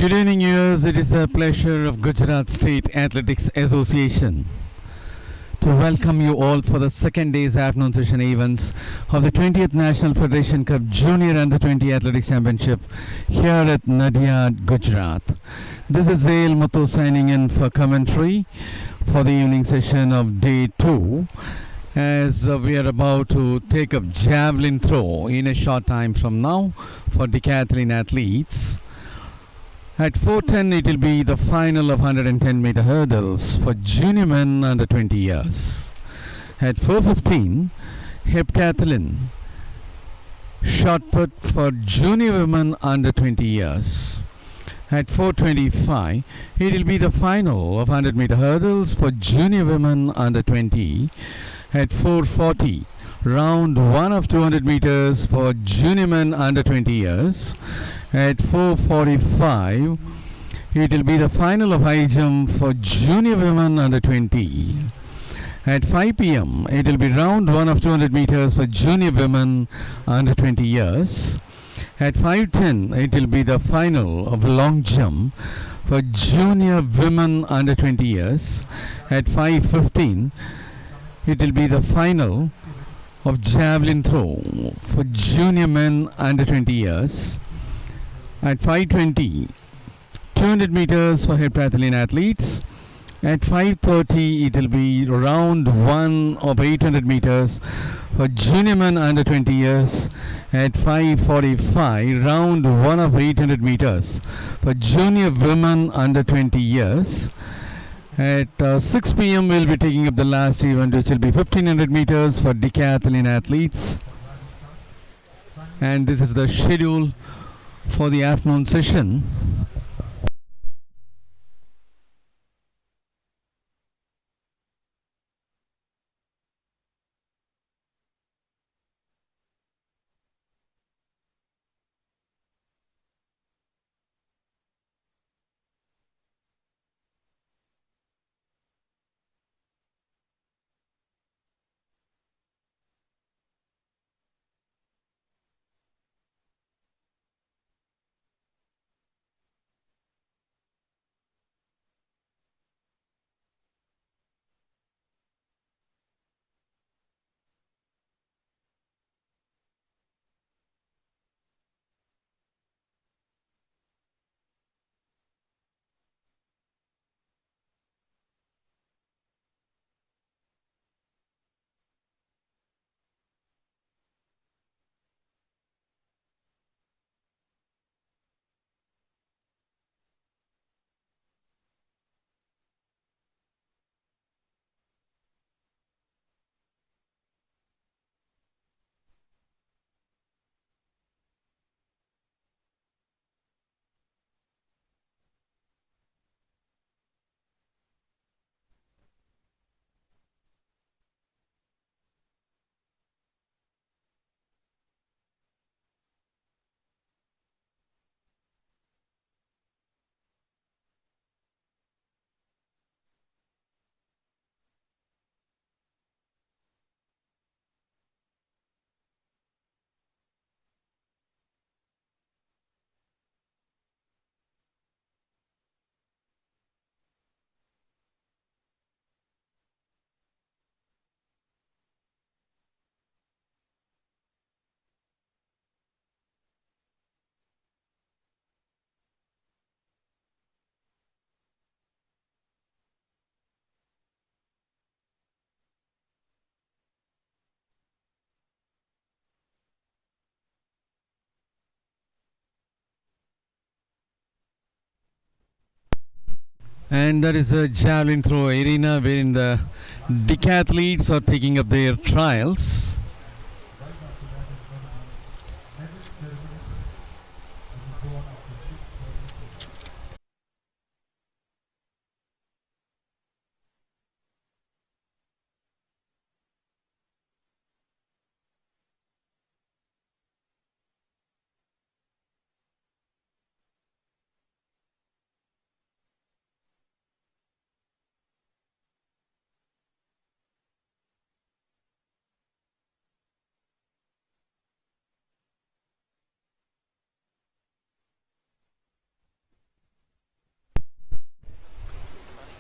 Good evening, viewers. It is the pleasure of Gujarat State Athletics Association to welcome you all for the second day's afternoon session events of the 20th National Federation Cup Junior Under 20 Athletics Championship here at Nadiad, Gujarat. This is Zail Muthu signing in for commentary for the evening session of day 2, as we are about to take up javelin throw in a short time from now for decathlon athletes. At 4:10 it will be the final of 110 meter hurdles for junior men under 20 years. At 4:15 heptathlon shot put for junior women under 20 years. At 4:25 it will be the final of 100 meter hurdles for junior women under 20. At 4:40 round 1 of 200 meters for junior men under 20 years. At 4:45 it will be the final of high jump for junior women under 20. At 5 p.m. it will be round 1 of 200 meters for junior women under 20 years. At 5:10 it will be the final of long jump for junior women under 20 years. At 5:15 it will be the final of javelin throw for junior men under 20 years. At 5:20 200 meters for heptathlon athletes. At 5:30 it will be round 1 of 800 meters for junior men under 20 years. At 5:45 round 1 of 800 meters for junior women under 20 years. At 6 p.m. we'll be taking up the last event, which will be 1500 meters for decathlon athletes. And this is the schedule for the afternoon session. And that is the javelin throw arena wherein the decathletes are taking up their trials.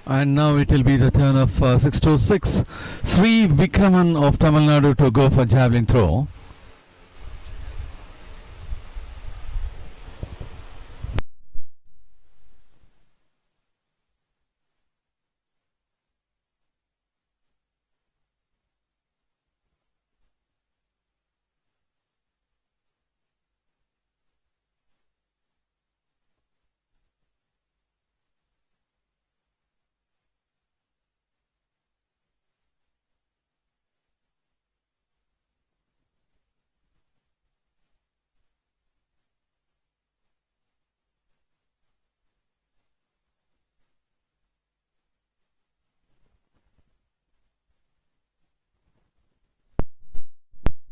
And now it will be the turn of 626 Sri Vikraman of Tamil Nadu to go for javelin throw.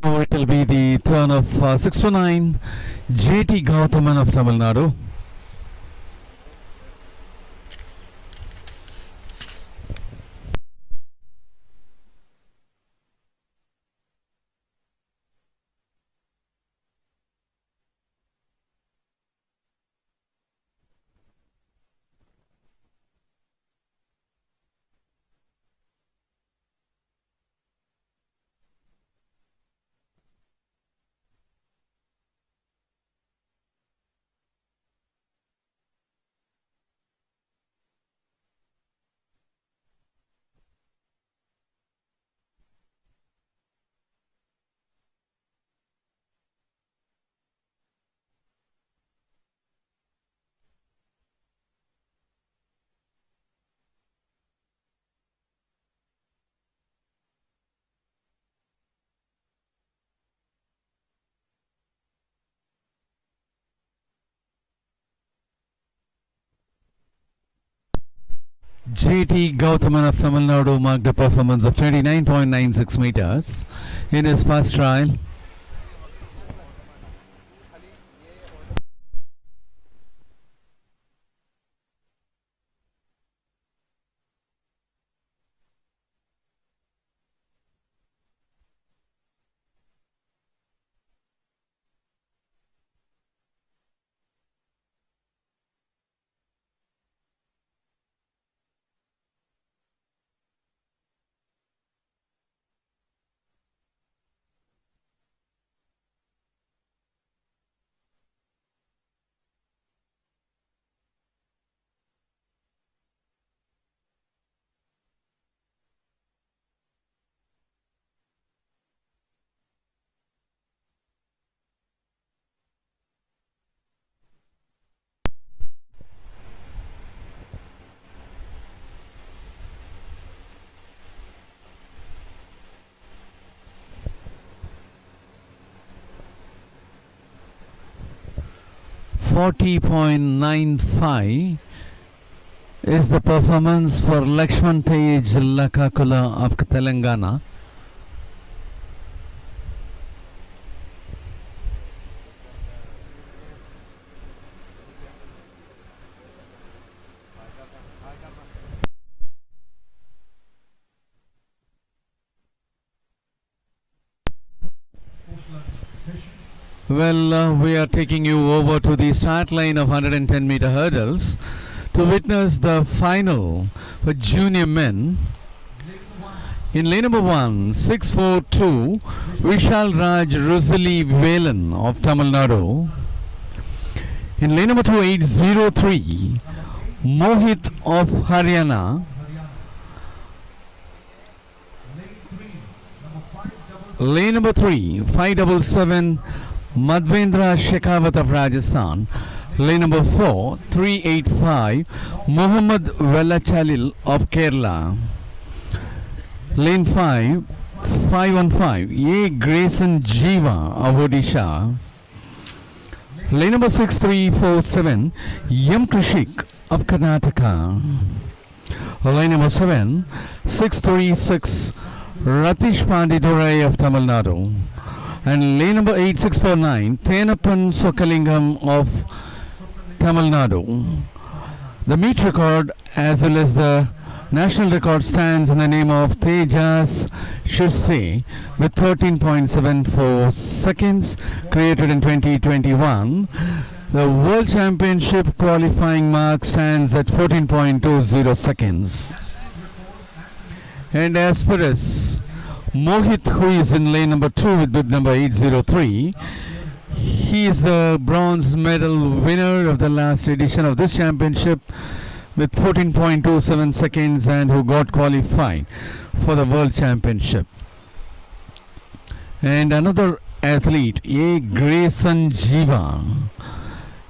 Now it will be the turn of 629 JT Gautaman of Tamil Nadu. JT Gautaman of Tamil Nadu marked a performance of 29.96 meters in his first trial. .95 is the performance for Lakshman Tej Lakakula of Telangana. Well, we are taking you over to the start line of 110 meter hurdles to witness the final for junior men. In lane number 1, 642, Vishal Raj Rusali Velan of Tamil Nadu. In lane number 2, 803, Mohit of Haryana. Lane number 3, 577, Madhvendra Shekhawat of Rajasthan. Lane number 4, 385, Muhammad Velachalil of Kerala. Lane 5, 515, A. Grayson Jiva of Odisha. Lane number 6347, Yam Krishik of Karnataka. Lane number 7, 636, Ratish Pandidurai of Tamil Nadu. And lane number 8649, Tenappan Sokalingam of Tamil Nadu. The meet record as well as the national record stands in the name of Tejas Shirse with 13.74 seconds, created in 2021. The World Championship qualifying mark stands at 14.20 seconds. And as far as Mohit, who is in lane number 2 with bib number 803, he is the bronze medal winner of the last edition of this championship with 14.27 seconds and who got qualified for the World Championship. And another athlete, A. Grayson Jiva,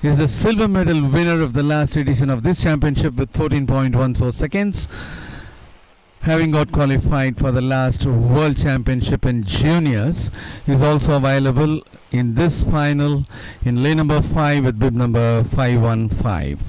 is the silver medal winner of the last edition of this championship with 14.14 seconds, having got qualified for the last World Championship in juniors. Is also available in this final in lane number 5 with bib number 515.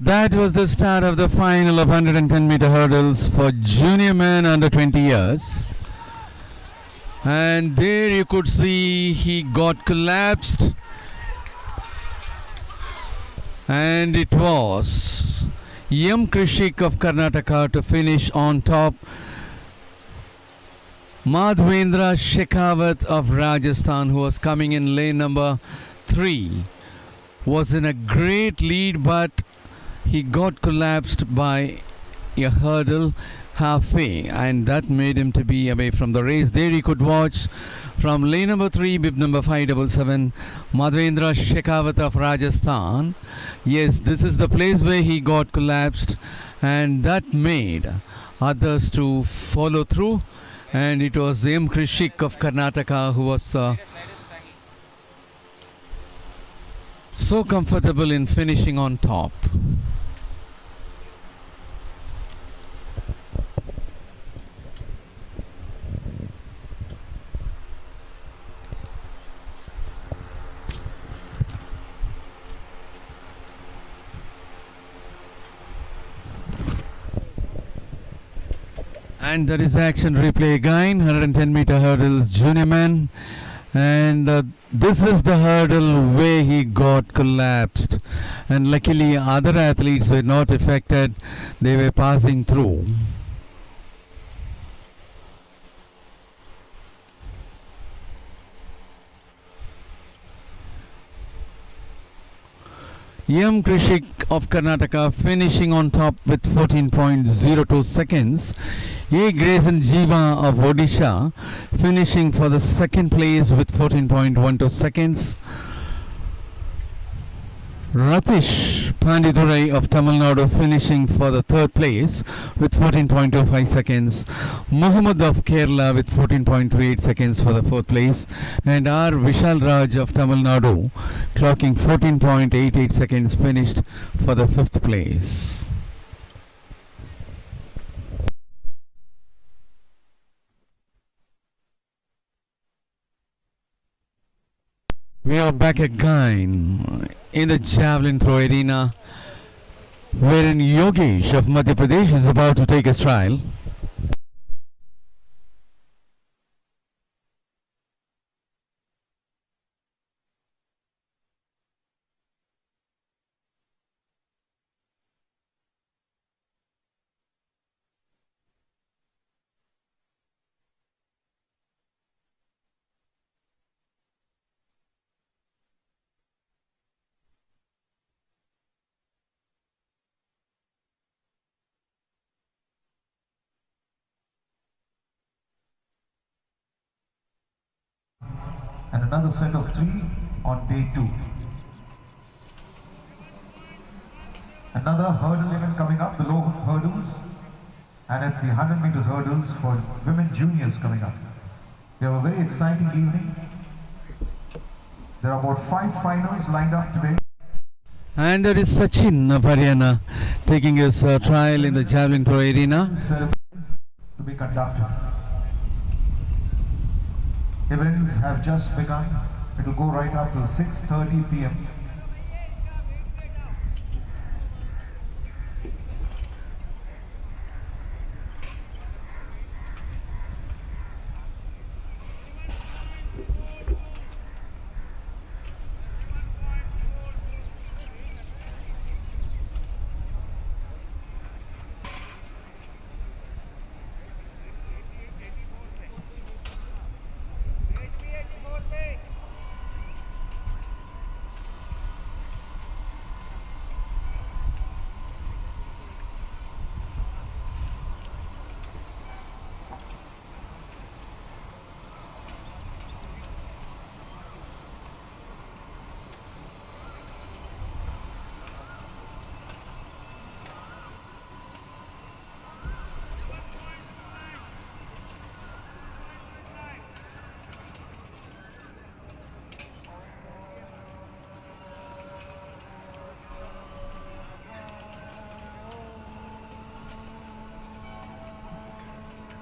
That was the start of the final of 110-meter hurdles for junior men under 20 years. And there you could see he got collapsed. And it was M. Krishik of Karnataka to finish on top. Madhvendra Shekhawat of Rajasthan, who was coming in lane number 3, was in a great lead, but he got collapsed by a hurdle halfway, and that made him to be away from the race. There you could watch from lane number 3, bib number 577, Madhvendra Shekhawat of Rajasthan. Yes, this is the place where he got collapsed, and that made others to follow through. And it was M. Krishik of Karnataka who was so comfortable in finishing on top. And there is action replay again, 110-meter hurdles junior men, and this is the hurdle where he got collapsed, and luckily other athletes were not affected, they were passing through. M. Krishik of Karnataka finishing on top with 14.02 seconds. A. Grayson Jiva of Odisha finishing for the second place with 14.12 seconds. Ratish Pandidurai of Tamil Nadu finishing for the third place with 14.25 seconds. Muhammad of Kerala with 14.38 seconds for the fourth place. And R. Vishal Raj of Tamil Nadu clocking 14.88 seconds finished for the fifth place. We are back again in the Javelin throw arena, wherein Yogesh of Madhya Pradesh is about to take his trial. And another set of 3 on day 2. Another hurdle event coming up, the low hurdles, and it's the 100 meters hurdles for women juniors coming up. We have a very exciting evening. There are about 5 finals lined up today. And there is Sachin of Haryana taking his trial in the Javelin throw arena. To be conducted. Events have just begun. It will go right up till 6:30 p.m.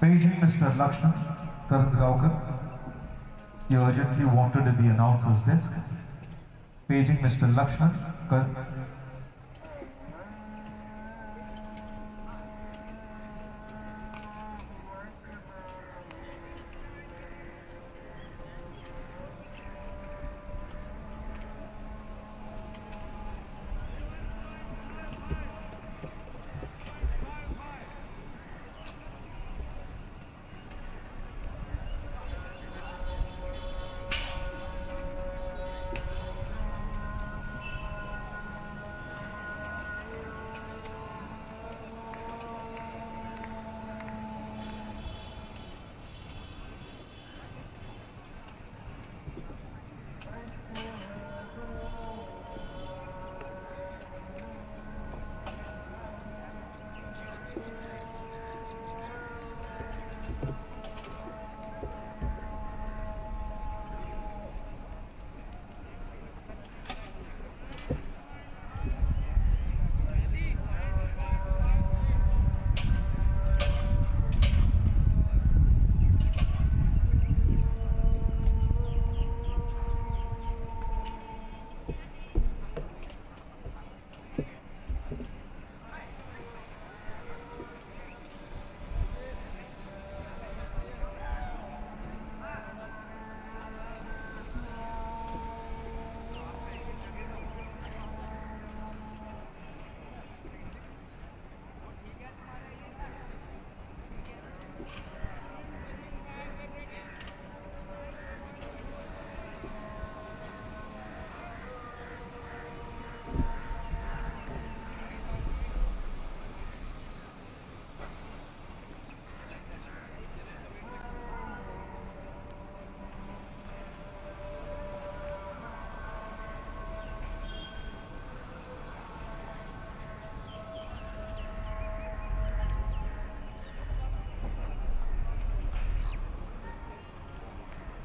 Paging Mr. Lakshman Karansgaonkar, you urgently wanted at the announcer's desk. Paging Mr. Lakshman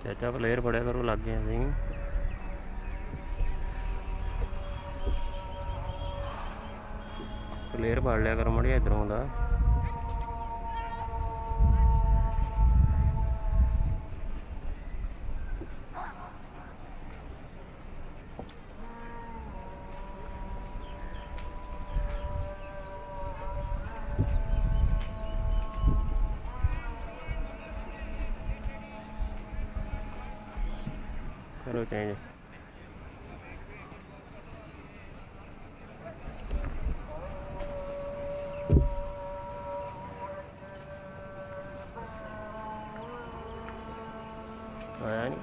चाचा player बड़े करो लग गए सी player पढ़ लिया करो मड़िया इधरों का करो चेंज आया नहीं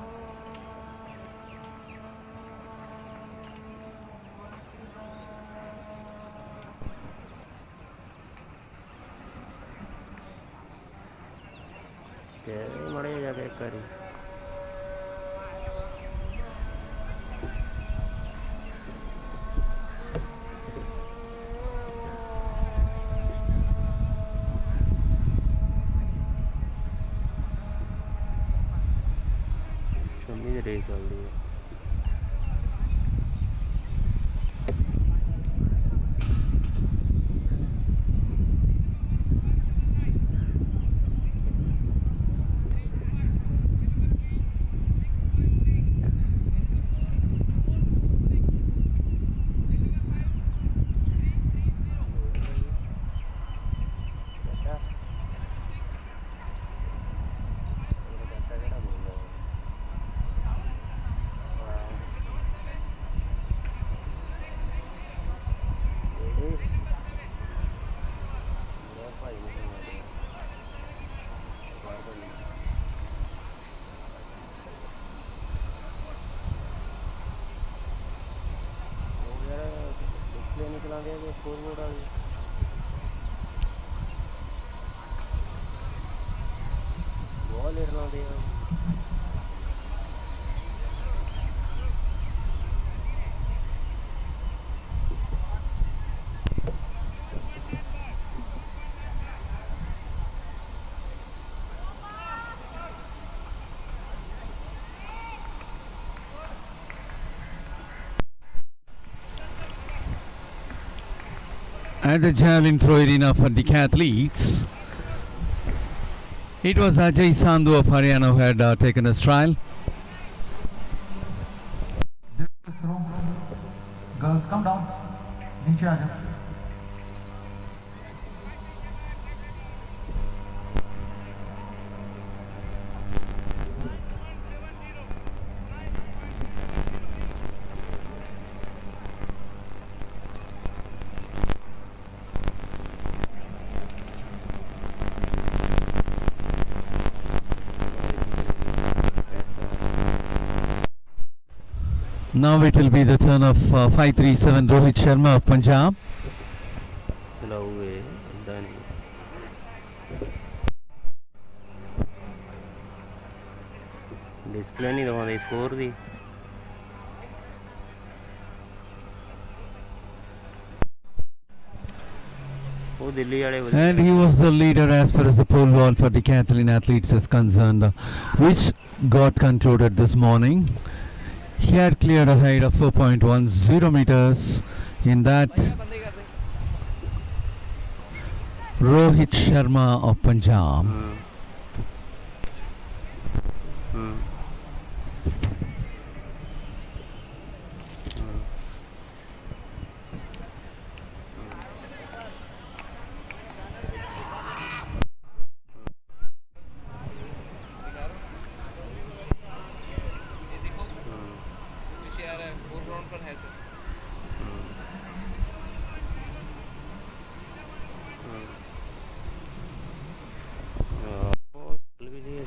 मड़े जाके एक बारी रेस चल रही है ਲਾਉਂਦੇ ਆ ਜੇ ਸਕੋਰਬੋਰਡ ਵਾਲੀ ਬਹੁਤ ਲੇਟ ਲਾਉਂਦੇ ਆ At the javelin throw arena for decathletes, it was Ajay Sandhu of Haryana who had taken his trial. This is throw. Girls, come down. नीचे आ जाओ. Now it will be the turn of 537 Rohit Sharma of Punjab. ਚਲਾਉਗੇ ਇੱਦਾਂ ਨਹੀਂ display ਨਹੀਂ ਦਿਖਾਉਂਦੇ score ਦੀ ਉਹ ਦਿੱਲੀ ਵਾਲੇ And he was the leader as far as the pole vault for decathlon athletes is concerned, which got concluded this morning. He had cleared a height of 4.10 meters in that. Rohit Sharma of Punjab.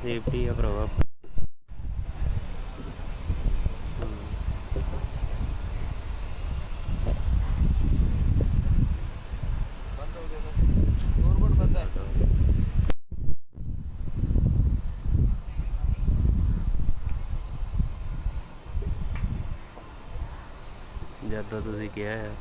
Safety का प्रभाव ज़्यादा तुझे क्या है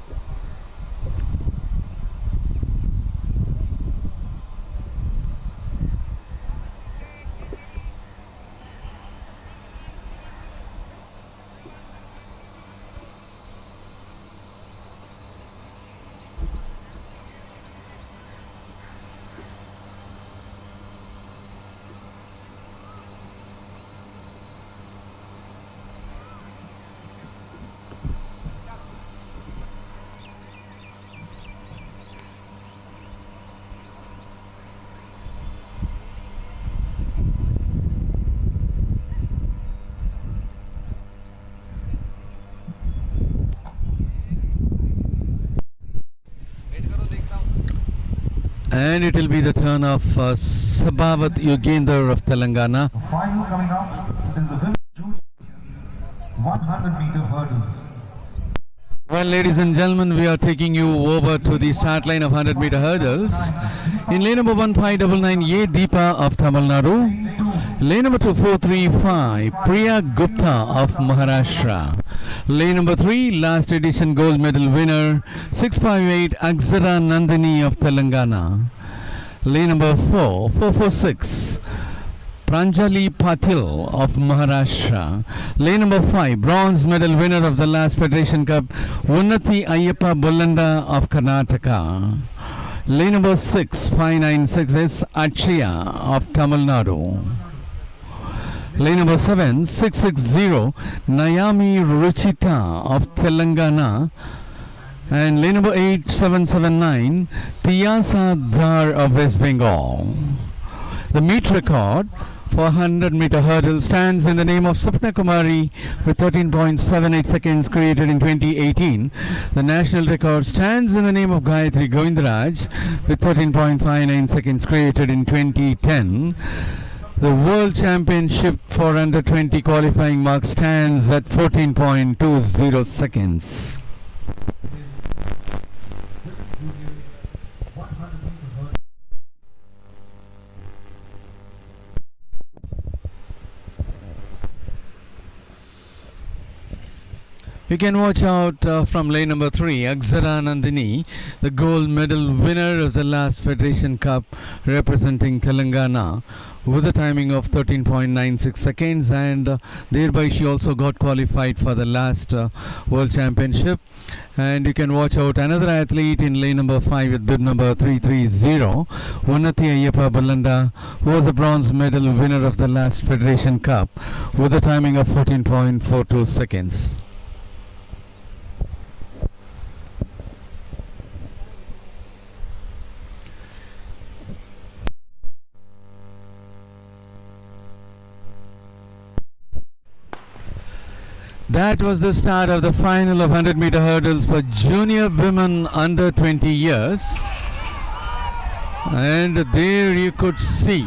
And it will be the turn of Sabavat Yogender of Telangana. The final coming up is the women juniors 100-meter hurdles. Well, ladies and gentlemen, we are taking you over to the start line of 100-meter hurdles. In lane number 1599, Ye Deepa of Tamil Nadu. Lane number 2435, Priya Gupta of Maharashtra. Lane number 3, last edition gold medal winner, 658, Akshara Nandini of Telangana. Lane number 446, Pranjali Patil of Maharashtra. Lane number 5, bronze medal winner of the last Federation Cup, Unnati Ayyappa Bullanda of Karnataka. Lane number 6, 596 is Achaya of Tamil Nadu. Lane number 7, 660, Nayami Ruchita of Telangana. And lane number 8, 779, Tiyasa Dhar of West Bengal. The meet record for 100-meter hurdle stands in the name of Sapna Kumari with 13.78 seconds created in 2018. The national record stands in the name of Gayatri Govindaraj with 13.59 seconds created in 2010. The World Championship for under 20 qualifying mark stands at 14.20 seconds. You can watch out from lane number 3, Akshara Nandini, the gold medal winner of the last Federation Cup representing Telangana, with a timing of 13.96 seconds, and thereby she also got qualified for the last World Championship. And you can watch out another athlete in lane number 5 with bib number 330, Unnati Ayyappa Ballanda, who was the bronze medal winner of the last Federation Cup with a timing of 14.42 seconds. That was the start of the final of 100-meter hurdles for junior women under 20 years. And there you could see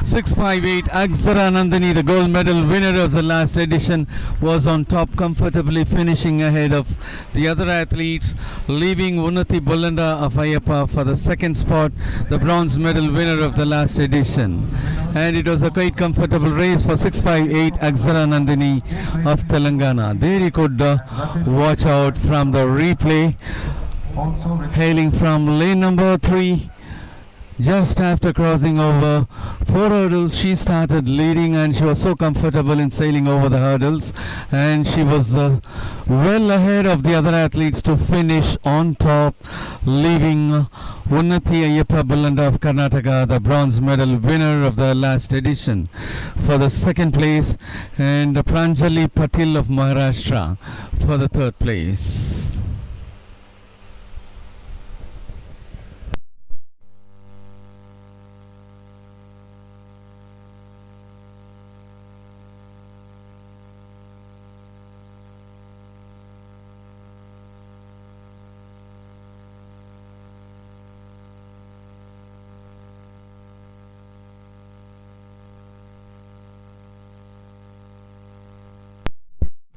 658 Akshara Nandini, the gold medal winner of the last edition, was on top, comfortably finishing ahead of the other athletes, leaving Unnati Ballanda of Ayyappa for the second spot, the bronze medal winner of the last edition. And it was a quite comfortable race for 658 Akshara Nandini of Telangana. There you could watch out from the replay, hailing from lane number 3. Just after crossing over 4 hurdles, she started leading, and she was so comfortable in sailing over the hurdles, and she was well ahead of the other athletes to finish on top, leaving Unnati Ayyappa Ballanda of Karnataka, the bronze medal winner of the last edition, for the second place, and Pranjali Patil of Maharashtra for the third place.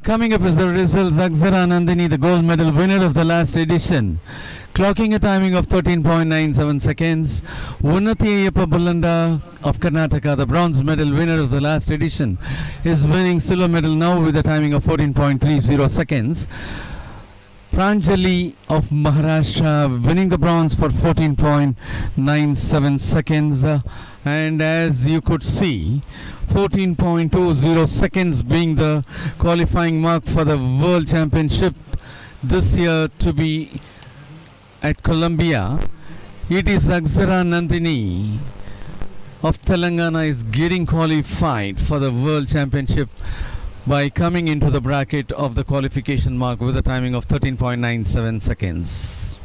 Coming up is the results. Akshara Nandini, the gold medal winner of the last edition, clocking a timing of 13.97 seconds. Unnati Ayyappa Ballanda of Karnataka, the bronze medal winner of the last edition, is winning silver medal now with a timing of 14.30 seconds. Pranjali of Maharashtra winning the bronze for 14.97 seconds. And as you could see, 14.20 seconds being the qualifying mark for the World Championship this year to be at Colombia. It is Akshara Nandini of Telangana is getting qualified for the World Championship by coming into the bracket of the qualification mark with a timing of 13.97 seconds.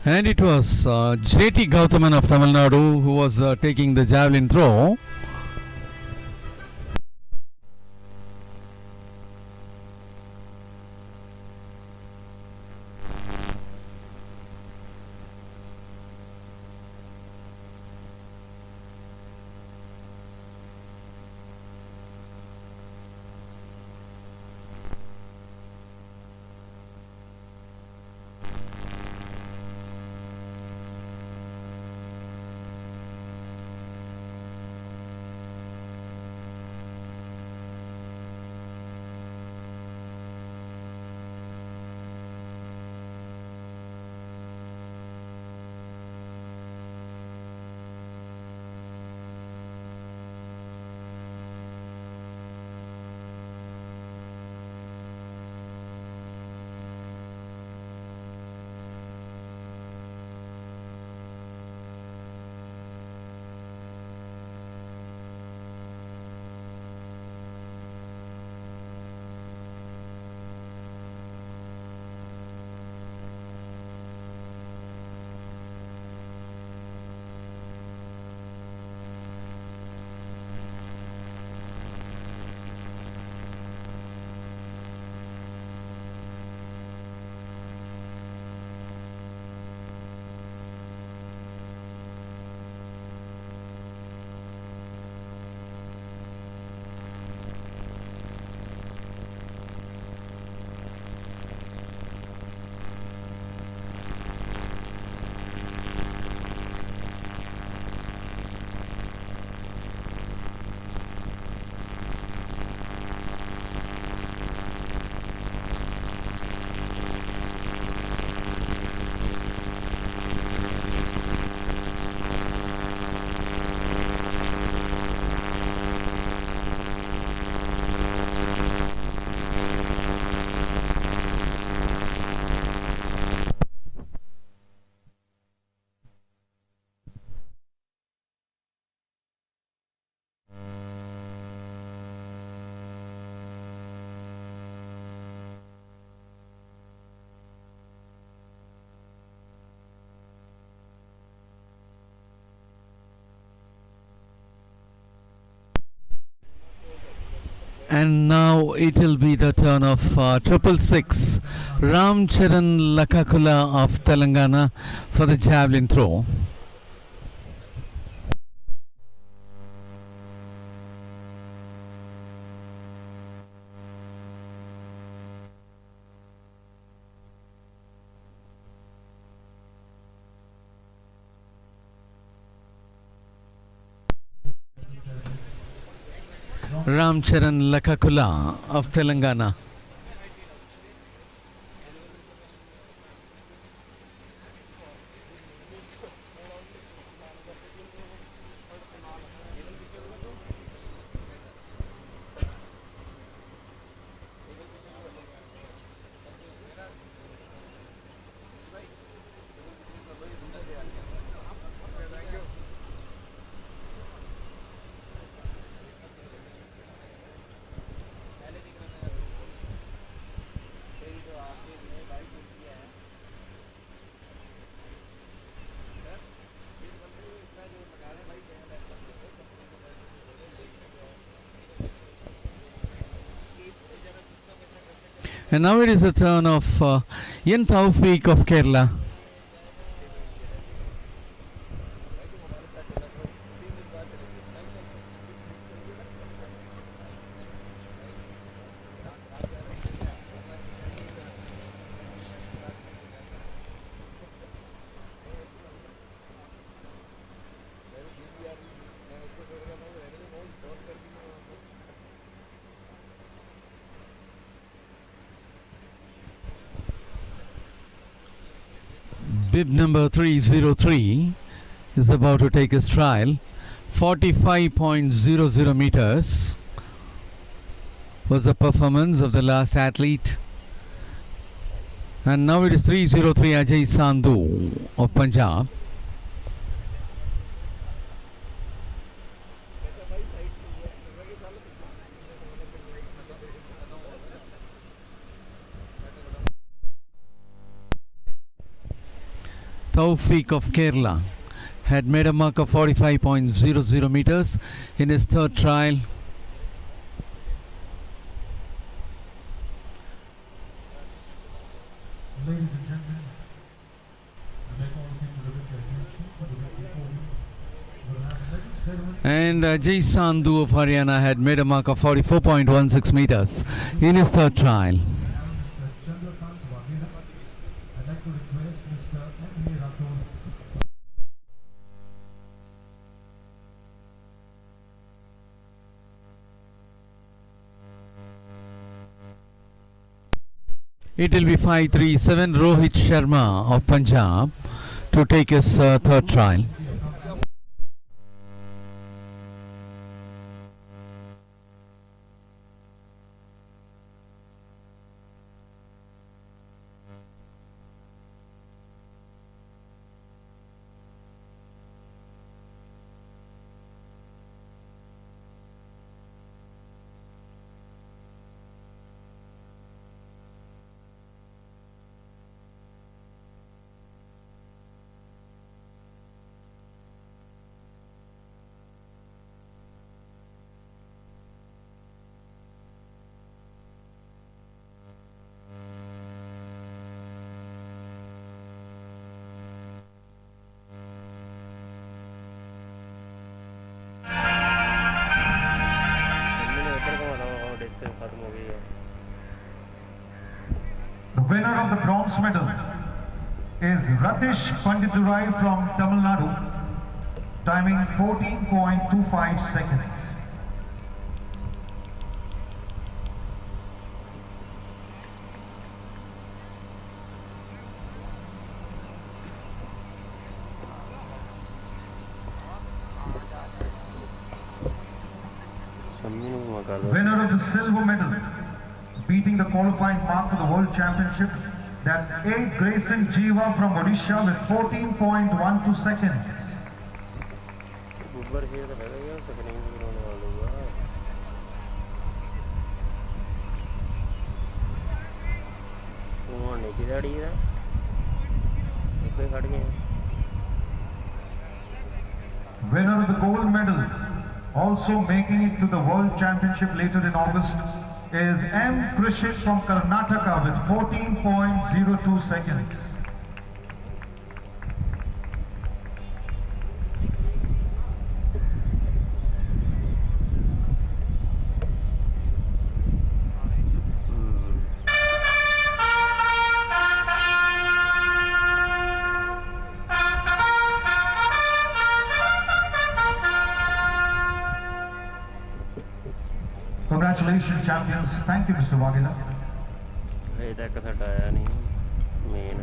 And it was J.T. Gautaman of Tamil Nadu who was taking the javelin throw. And now it will be the turn of 666 Ram Charan Lakakula of Telangana for the javelin throw. Ram Charan Lakakula of Telangana. And now it is the turn of Yen Taufik of Kerala. Bib number 303 is about to take his trial. 45.00 meters was the performance of the last athlete. And now it is 303 Ajay Sandhu of Punjab. Taufik of Kerala had made a mark of 45.00 meters in his third trial. Ladies and gentlemen, I make all of you to look at attention for the record podium. We'll have the next ceremony. And Ajay Sandhu of Haryana had made a mark of 44.16 meters in his third trial. I'd like to request Mr. Anthony Rathod. It will be 537 Rohit Sharma of Punjab to take his third trial. The winner of the bronze medal is Ratish Panditurai from Tamil Nadu, timing 14.25 seconds. Winner of the silver medal, beating the qualifying mark for the World Championship, that's A. Grayson Jiva from Odisha with 14.12 seconds. Winner of the gold medal Also making it to the World Championship later in August is M. Krishit from Karnataka with 14.02 seconds. Congratulations, champions. Thank you, Mr. Wagila. ਅਜੇ ਤੱਕ ਸਾਡਾ ਆਇਆ ਨਹੀਂ main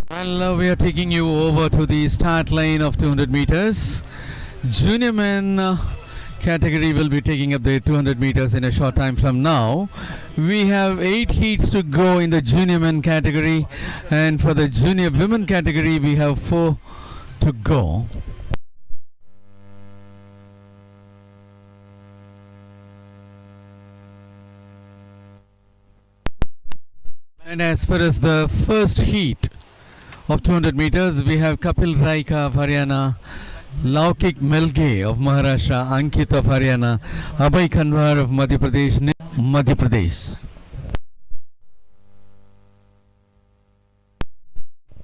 Well, we are taking you over to the start line of 200 meters. Junior men category will be taking up the 200 meters in a short time from now. We have 8 heats to go in the junior men category, and for the junior women category we have 4 to go. And as far as the first heat of 200 meters, we have Kapil Raika of Haryana, Laukik Melge of Maharashtra, Ankit of Haryana, Abhay Kanwar of Madhya Pradesh.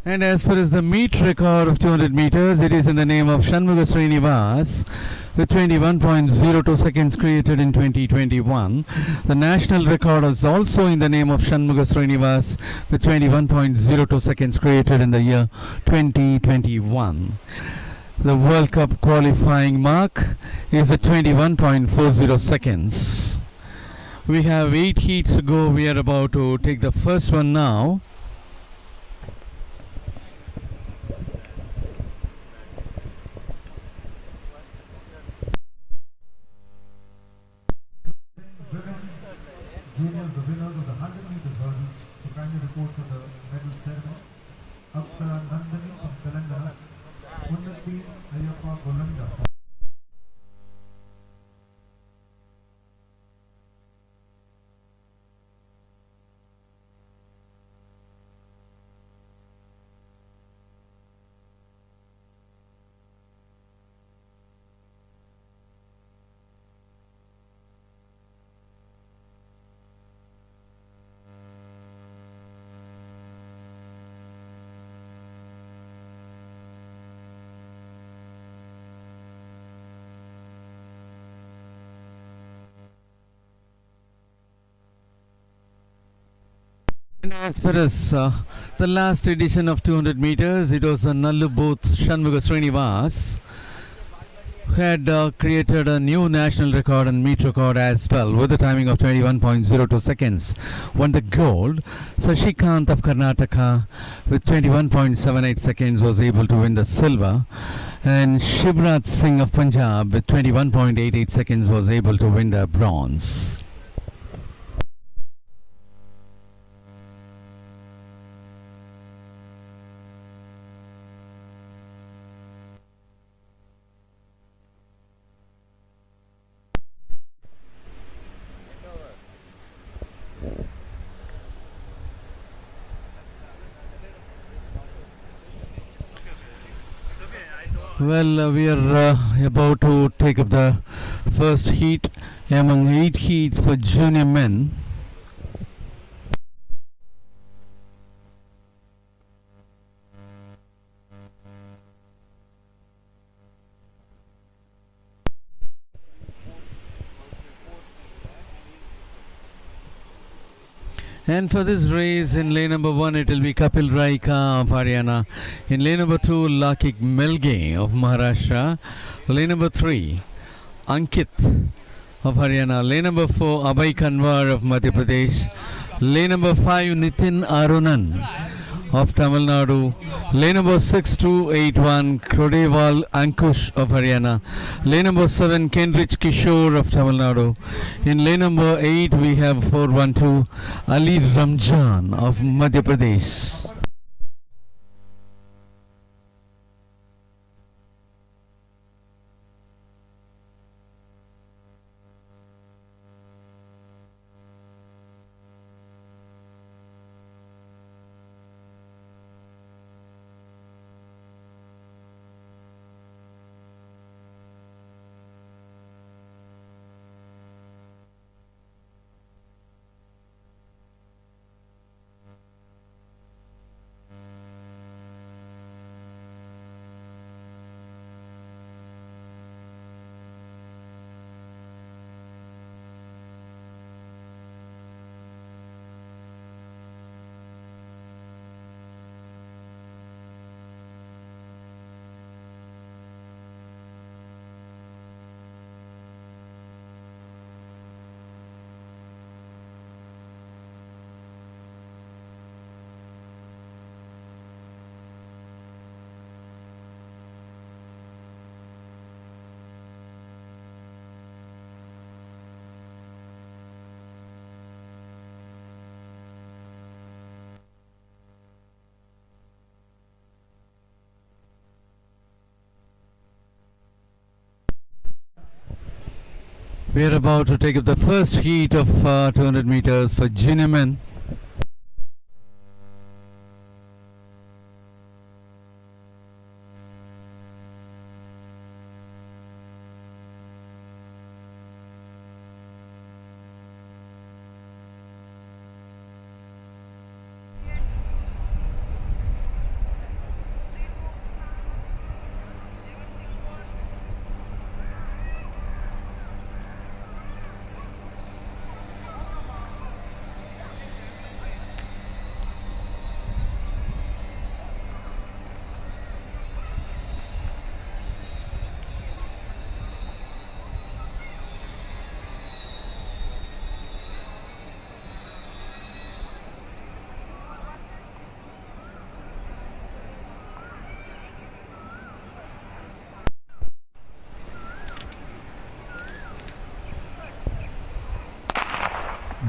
And as far as the meet record of 200 meters, it is in the name of Shanmuga Srinivas with 21.02 seconds created in 2021. The national record is also in the name of Shanmuga Srinivas with 21.02 seconds created in the year 2021. The World Cup qualifying mark is at 21.40 seconds. We have 8 heats to go. We are about to take the first one now. Juniors, the winners of the 100 meters hurdles, to kindly report to the medal ceremony. Apsara Nandani of Telangana, Unnati Ayappa Golanda. And as far as the last edition of 200 meters, it was Nallu Booth Shanmuga Srinivas who had created a new national record and meet record as well with a timing of 21.02 seconds. Won the gold. Sashikant of Karnataka with 21.78 seconds was able to win the silver. And Shivraj Singh of Punjab with 21.88 seconds was able to win the bronze. Well, we are about to take up the first heat among 8 heats for junior men. And for this race, in lane number 1, it will be Kapil Raika of Haryana. In lane number 2, Lakik Melge of Maharashtra. Lane number 3, Ankit of Haryana. Lane number 4, Abhay Kanwar of Madhya Pradesh. Lane number 5, Nitin Arunan of Tamil Nadu. Lane number 6281, Krodeval Ankush of Haryana. Lane number 7, Kenrich Kishore of Tamil Nadu. In lane number 8, we have 412, Ali Ramjan of Madhya Pradesh. We are about to take up the first heat of 200 meters for junior men.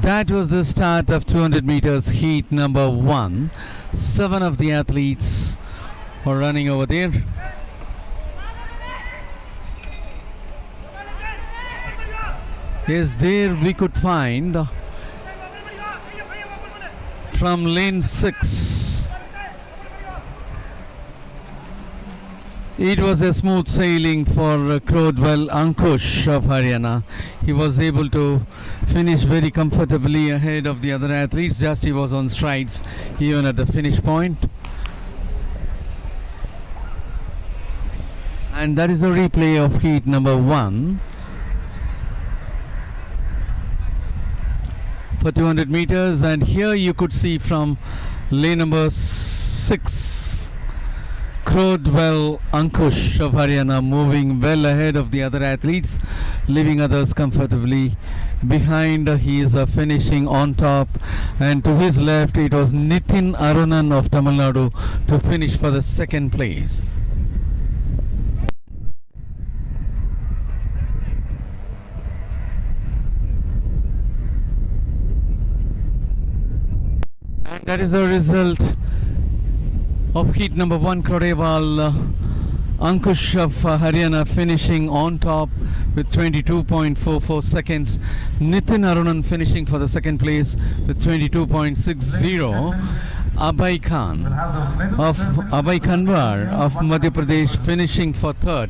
That was the start of 200 meters heat number 1. 7 of the athletes are running over there. Yes, there we could find from lane 6. It was a smooth sailing for Crodwell Ankush of Haryana. He was able to finish very comfortably ahead of the other athletes. Just he was on strides even at the finish point. And that is the replay of heat number 1 for 200 meters. And here you could see from lane number 6, Crodwell Ankush of Haryana moving well ahead of the other athletes, leaving others comfortably behind. He is finishing on top, and to his left it was Nitin Arunan of Tamil Nadu to finish for the second place. And that is the result of heat number 1. Crodwell Ankush of Haryana finishing on top with 22.44 seconds. Nitin Arunan finishing for the second place with 22.60. Abhay Kanwar of Madhya Pradesh finishing for third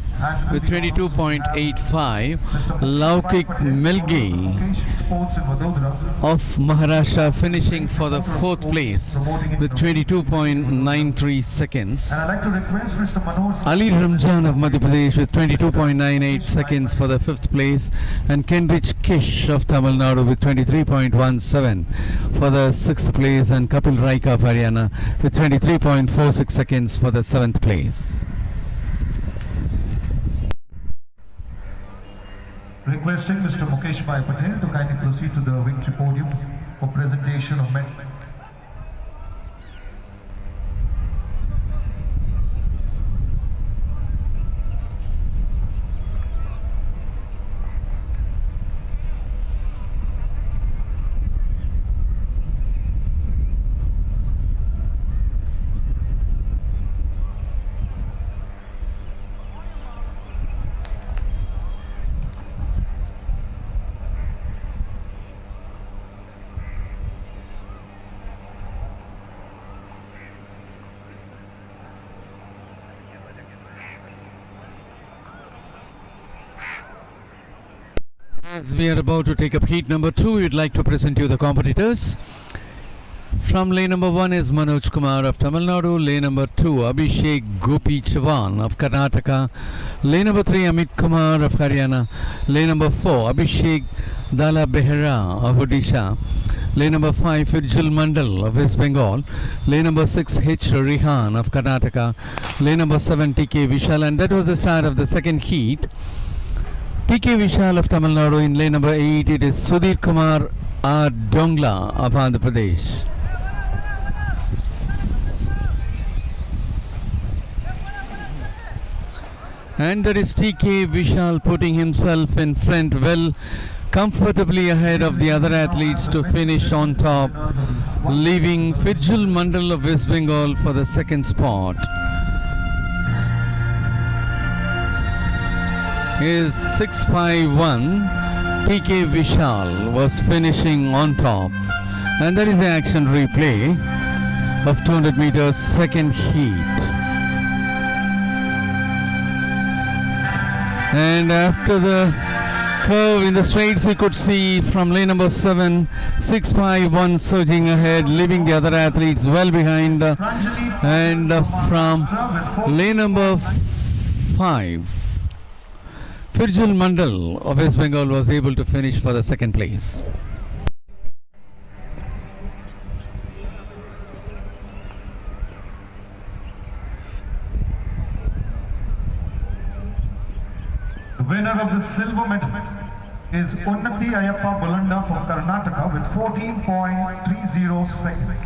with 22.85. Laukik Milgi of Maharashtra finishing for the fourth place with 22.93 seconds. Ali Ramjan of Madhya Pradesh with 22.98 seconds for the fifth place, and Kenrich Kish of Tamil Nadu with 23.17 for the sixth place, and Kapil Raika of Haryana with 23.46 seconds for the seventh place. Requesting Mr. Mukesh Bhai Patel to kindly proceed to the victory podium for presentation of medal. As we are about to take up heat number 2, we'd like to present you the competitors. From lane number 1 is Manoj Kumar of Tamil Nadu. Lane number 2, Abhishek Gopi Chavan of Karnataka. Lane number 3, Amit Kumar of Haryana. Lane number 4, Abhishek Dala Behera of Odisha. Lane number 5, Firjul Mandal of West Bengal. Lane number 6, H. Rihan of Karnataka. Lane number 7, TK Vishal. And that was the start of the second heat. TK Vishal of Tamil Nadu. In lane number 8, it is Sudhir Kumar R. Dongla of Andhra Pradesh. And there is TK Vishal putting himself in front, well, comfortably ahead of the other athletes to finish on top, leaving Firjul Mandal of West Bengal for the second spot. Is 651 TK Vishal was finishing on top. And that is the action replay of 200 meters second heat. And after the curve in the straights, we could see from lane number 7, 651 surging ahead, leaving the other athletes well behind. And from lane number 5, Firjul Mandal of West Bengal was able to finish for the second place. The winner of the silver medal is Unnati Ayappa Bolanda from Karnataka with 14.30 seconds.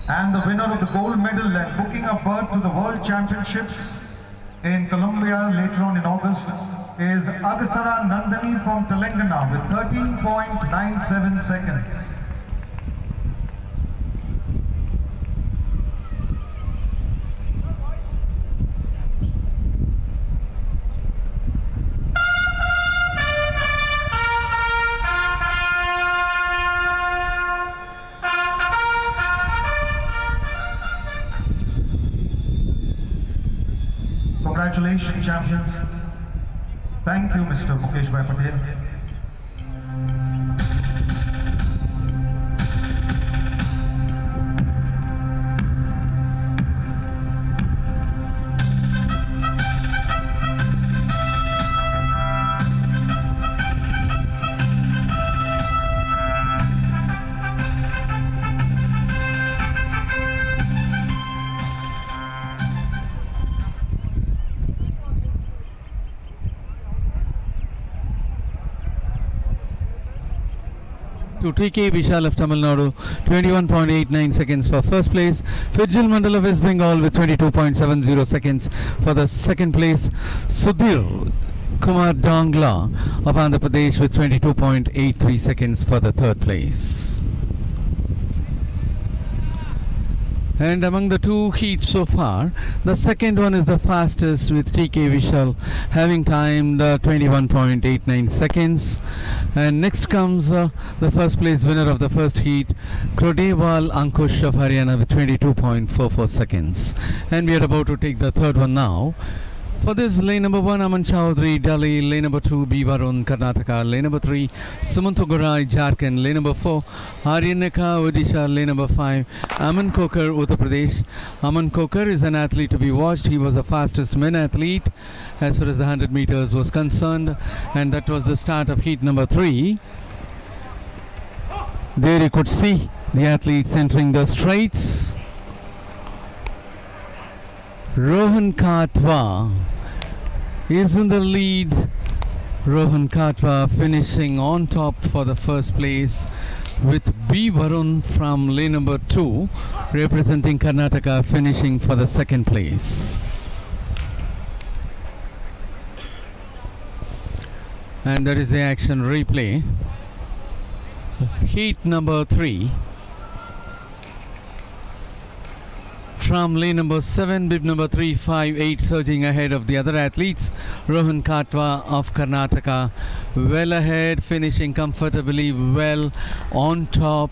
And the winner of the gold medal and booking a berth to the World Championships in Colombia later on in August is Agasara Nandani from Telangana with 13.97 seconds. Congratulations, champions. Thank you, Mr. Mukesh Bhai Patel. To TK Vishal of Tamil Nadu, 21.89 seconds for first place. Firjul Mandal of West Bengal with 22.70 seconds for the second place. Sudhir Kumar Dangla of Andhra Pradesh with 22.83 seconds for the third place. And among the two heats so far, the second one is the fastest with TK Vishal having timed 21.89 seconds. And next comes the first place winner of the first heat, Krodewal Ankush of Haryana with 22.44 seconds. And we are about to take the third one now. For this, lane number 1, Aman Chowdhury, Delhi. Lane number 2, B. Varun, Karnataka. Lane number 3, Sumant Gorai, Jharkhand. Lane number 4, Aryaneka, Odisha. Lane number 5, Aman Kokar, Uttar Pradesh. Aman Kokar is an athlete to be watched. He was the fastest men athlete as far as the 100 meters was concerned. And that was the start of heat number 3. There you could see the athletes entering the straights. Rohan Katwa is in the lead. Rohan Katwa finishing on top for the first place with B. Varun from lane number 2 representing Karnataka finishing for the second place. And that is the action replay. Heat number 3. From lane number 7, bib number 358 surging ahead of the other athletes. Rohan Katwa of Karnataka well ahead, finishing comfortably well on top,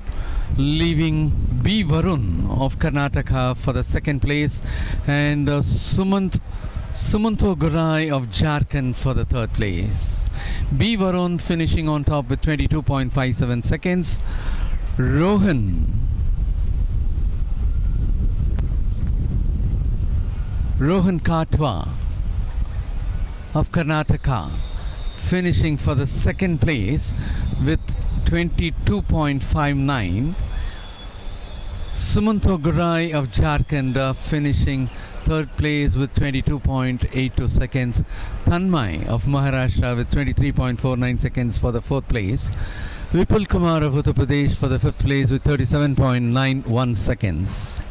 leaving B. Varun of Karnataka for the second place, and Sumanto Gorai of Jharkhand for the third place. B. Varun finishing on top with 22.57 seconds. Rohan Katwa of Karnataka finishing for the second place with 22.59. Sumanto Gorai of Jharkhand finishing third place with 22.82 seconds. Tanmay of Maharashtra with 23.49 seconds for the fourth place. Vipul Kumar of Uttar Pradesh for the fifth place with 37.91 seconds.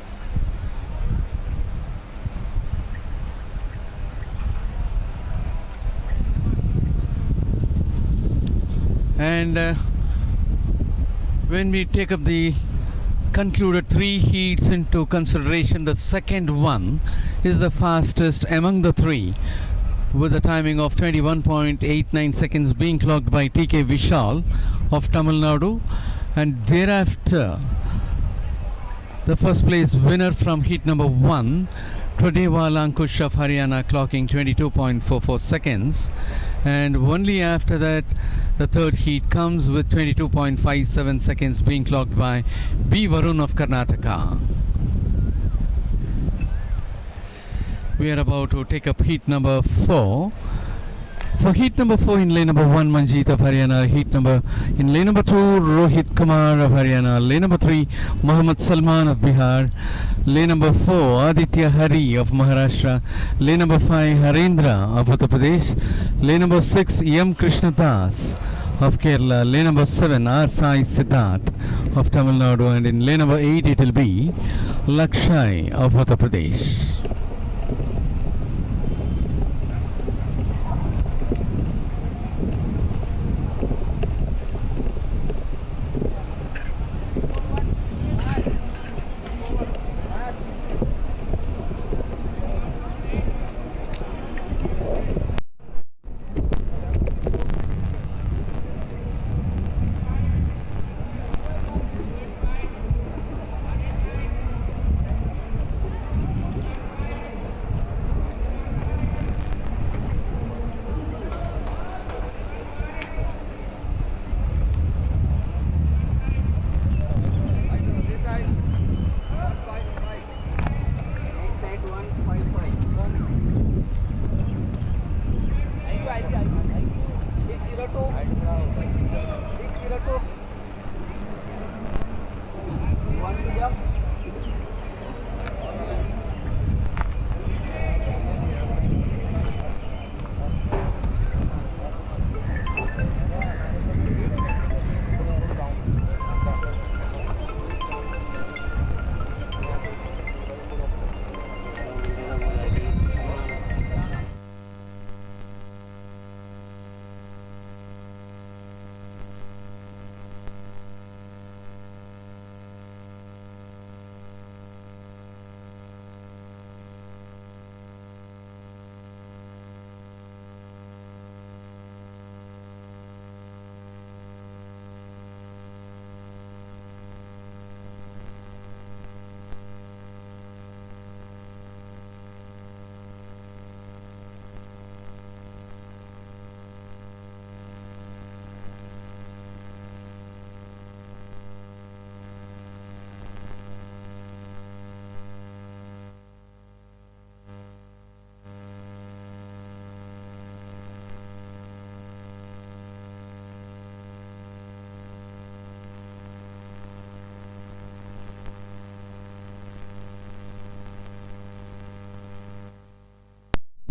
And when we take up the concluded 3 heats into consideration. The second one is the fastest among the 3, with a timing of 21.89 seconds being clocked by TK Vishal of Tamil Nadu, and thereafter the first place winner from heat number 1, Pradewal Ankush of Haryana, clocking 22.44 seconds, and only after that the third heat comes with 22.57 seconds being clocked by B. Varun of Karnataka. We are about to take up heat number 4. For heat number 4, in lane number 1, Manjeet of Haryana. In lane number 2, Rohit Kumar of Haryana. Lane number 3, Muhammad Salman of Bihar. Lane number 4, Aditya Hari of Maharashtra. Lane number 5, Harendra of Uttar Pradesh. Lane number 6, M. Krishna Das of Kerala. Lane number 7, R. Sai Siddharth of Tamil Nadu. And in lane number 8, it will be Lakshay of Uttar Pradesh.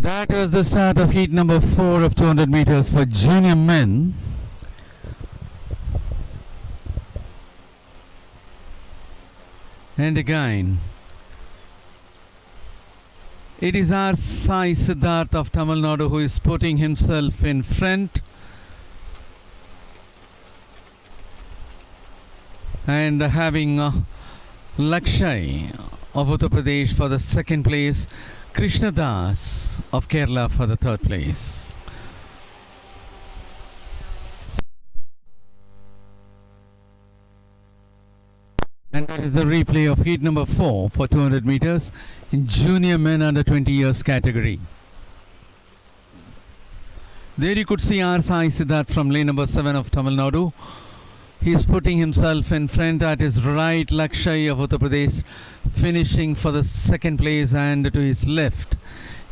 That was the start of heat number 4 of 200 meters for junior men. And again, it is our Sai Siddharth of Tamil Nadu who is putting himself in front, and having Lakshay of Uttar Pradesh for the second place, Krishna Das of Kerala for the third place. And that is the replay of heat number 4 for 200 meters in junior men under 20 years category. There you could see R. Sai Siddharth from lane number 7 of Tamil Nadu. He is putting himself in front. At his right, Lakshay of Uttar Pradesh finishing for the second place, and to his left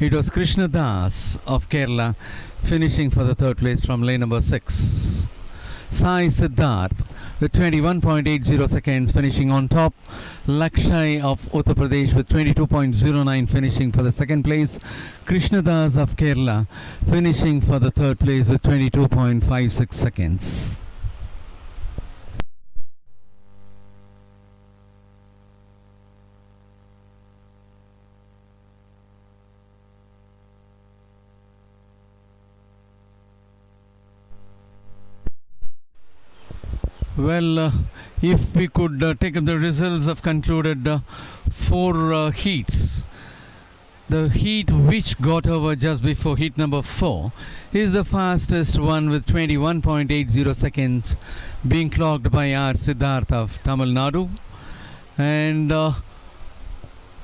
it was Krishna Das of Kerala finishing for the third place from lane number 6. Sai Siddharth with 21.80 seconds finishing on top. Lakshay of Uttar Pradesh with 22.09 finishing for the second place. Krishna Das of Kerala finishing for the third place with 22.56 seconds. Well, if we could take up the results of concluded four heats. The heat which got over just before heat number 4 is the fastest one with 21.80 seconds being clocked by R. Siddharth of Tamil Nadu. And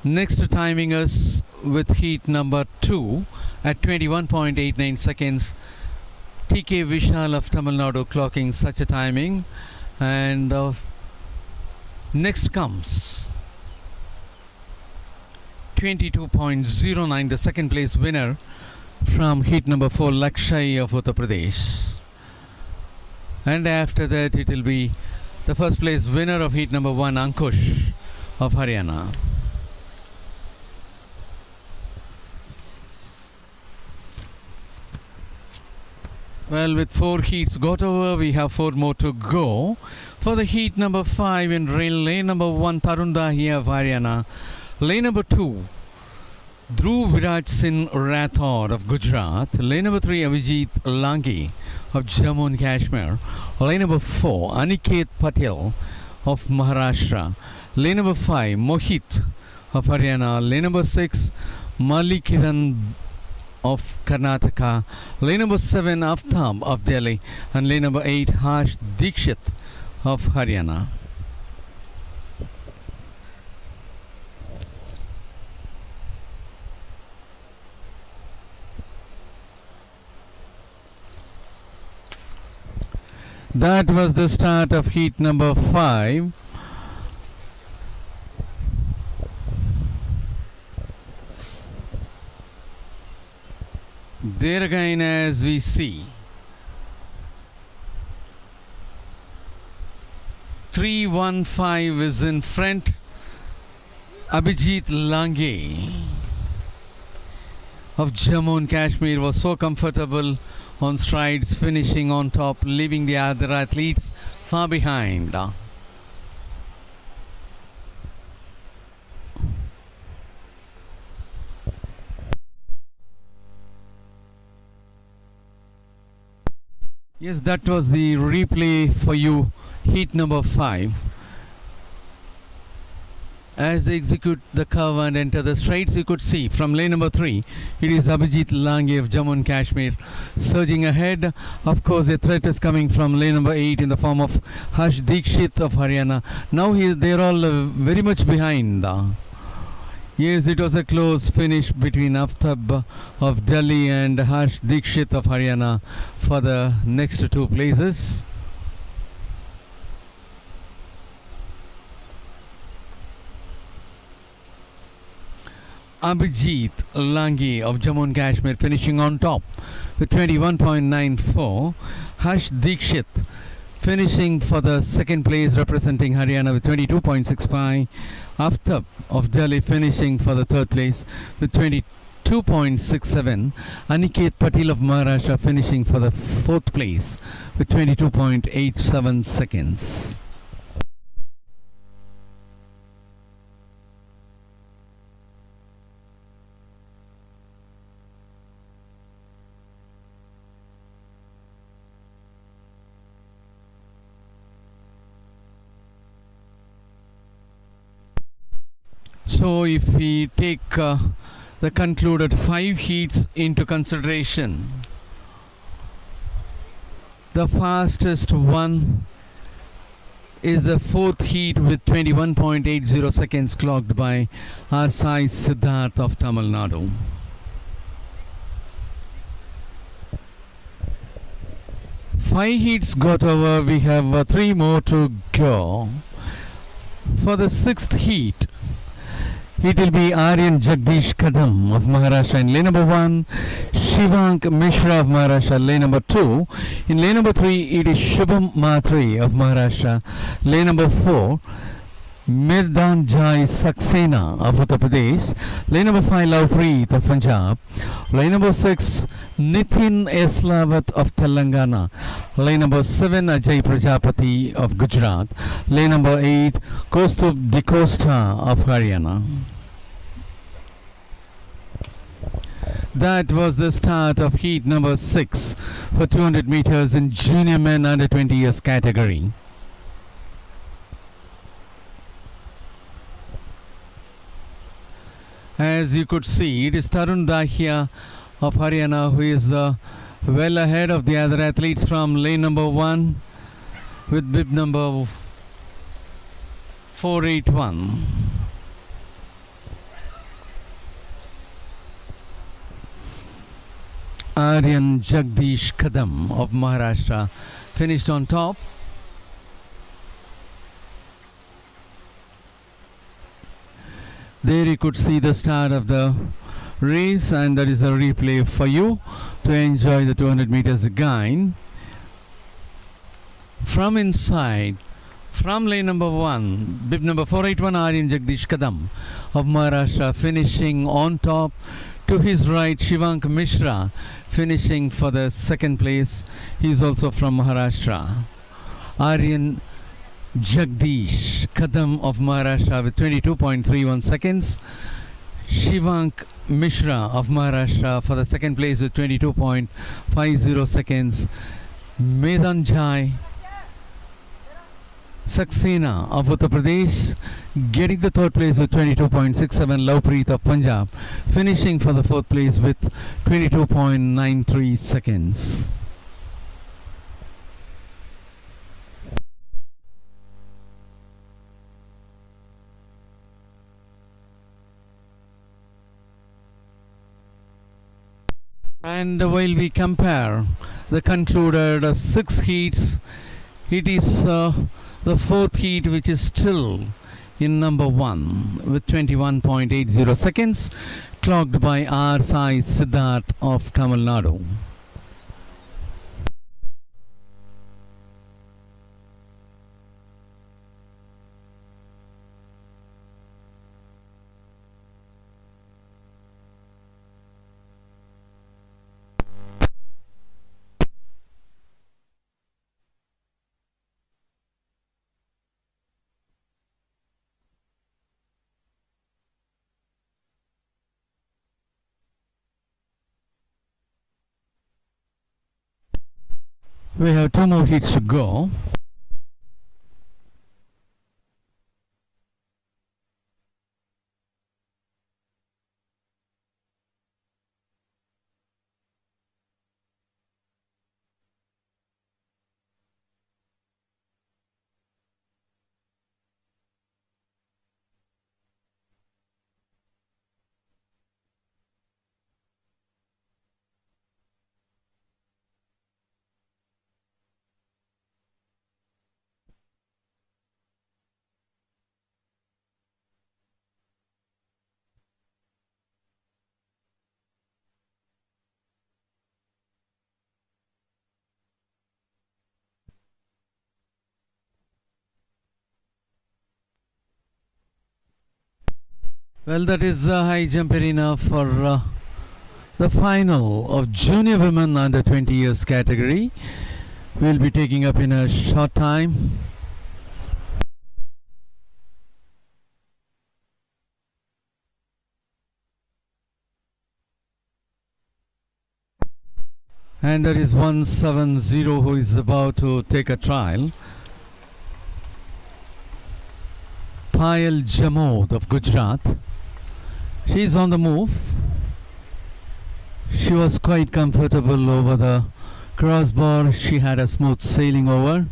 next timing us with heat number 2 at 21.89 seconds. TK Vishal of Tamil Nadu clocking such a timing. And next comes 22.09, the second place winner from heat number 4, Lakshay of Uttar Pradesh. And after that it will be the first place winner of heat number 1, Ankush of Haryana. Well, with 4 heats got over, we have 4 more to go. For the heat number 5 in lane number 1, Tarun Dahi of Haryana. Lane number 2, Dhruv Viraj Singh Rathod of Gujarat. Lane number 3, Abhijit Langi of Jammu and Kashmir. Lane number 4, Aniket Patel of Maharashtra. Lane number 5, Mohit of Haryana. Lane number 6, Malikiran of Karnataka. Lane number 7, Aftab of Delhi. And lane number 8, Harsh Dikshit of Haryana. That was the start of heat number 5. There again, as we see, 315 is in front. Abhijit Lange of Jammu and Kashmir was so comfortable on strides, finishing on top, leaving the other athletes far behind. Yes, that was the replay for you, heat number 5. As they execute the curve and enter the straights, you could see from lane number 3, it is Abhijit Lange of Jammu and Kashmir surging ahead. Of course, the threat is coming from lane number 8 in the form of Harsh Dikshit of Haryana. Now they're all very much behind. Yes, it was a close finish between Aftab of Delhi and Harsh Dikshit of Haryana for the next 2 places. Abhijit Lange of Jammu and Kashmir finishing on top with 21.94. Harsh Dikshit finishing for the second place representing Haryana with 22.65. Aftab of Delhi finishing for the third place with 22.67. Aniket Patel of Maharashtra finishing for the fourth place with 22.87 seconds. So if we take the concluded 5 heats into consideration, the fastest one is the 4th heat with 21.80 seconds clocked by our Sai Siddharth of Tamil Nadu. Five heats got over, we have 3 more to go. For the 6th heat, it will be Aryan Jagdish Kadam of Maharashtra in lane number 1, Shivank Mishra of Maharashtra lane number 2. In lane number 3, it is Shubham Matre of Maharashtra. Lane number 4, Mirdan Jai Saxena of Uttar Pradesh. Lane number 5, Lavpreet of Punjab. Lane number 6, Nitin Eslawat of Telangana. Lane number 7, Ajay Prajapati of Gujarat. Lane number 8, Kostub D'Costa of Haryana. That was the start of heat number 6 for 200 meters in junior men under 20 years category. As you could see, it is Tarun Dahiya of Haryana who is well ahead of the other athletes from lane number 1 with bib number 481. Aryan Jagdish Kadam of Maharashtra finished on top. There you could see the start of the race, and that is a replay for you to enjoy the 200 meters again. From inside, from lane number 1, bib number 481, Aryan Jagdish Kadam of Maharashtra finishing on top. To his right, Shivank Mishra finishing for the second place. He is also from Maharashtra. Aryan Jagdish Kadam of Maharashtra with 22.31 seconds. Shivank Mishra of Maharashtra for the second place with 22.50 seconds. Medanjai Saxena of Uttar Pradesh getting the third place with 22.67. Lovepreet of Punjab finishing for the fourth place with 22.93 seconds. And while we compare the concluded 6 heats, it is the fourth heat which is still in number 1 with 21.80 seconds, clocked by R. Sai Siddharth of Tamil Nadu. We have 2 more heats to go. Well, that is the high jump arena for the final of junior women under 20 years category. We'll be taking up in a short time. And there is 170 who is about to take a trial. Payal Jamod of Gujarat. She is on the move. She was quite comfortable over the crossbar. She had a smooth sailing over.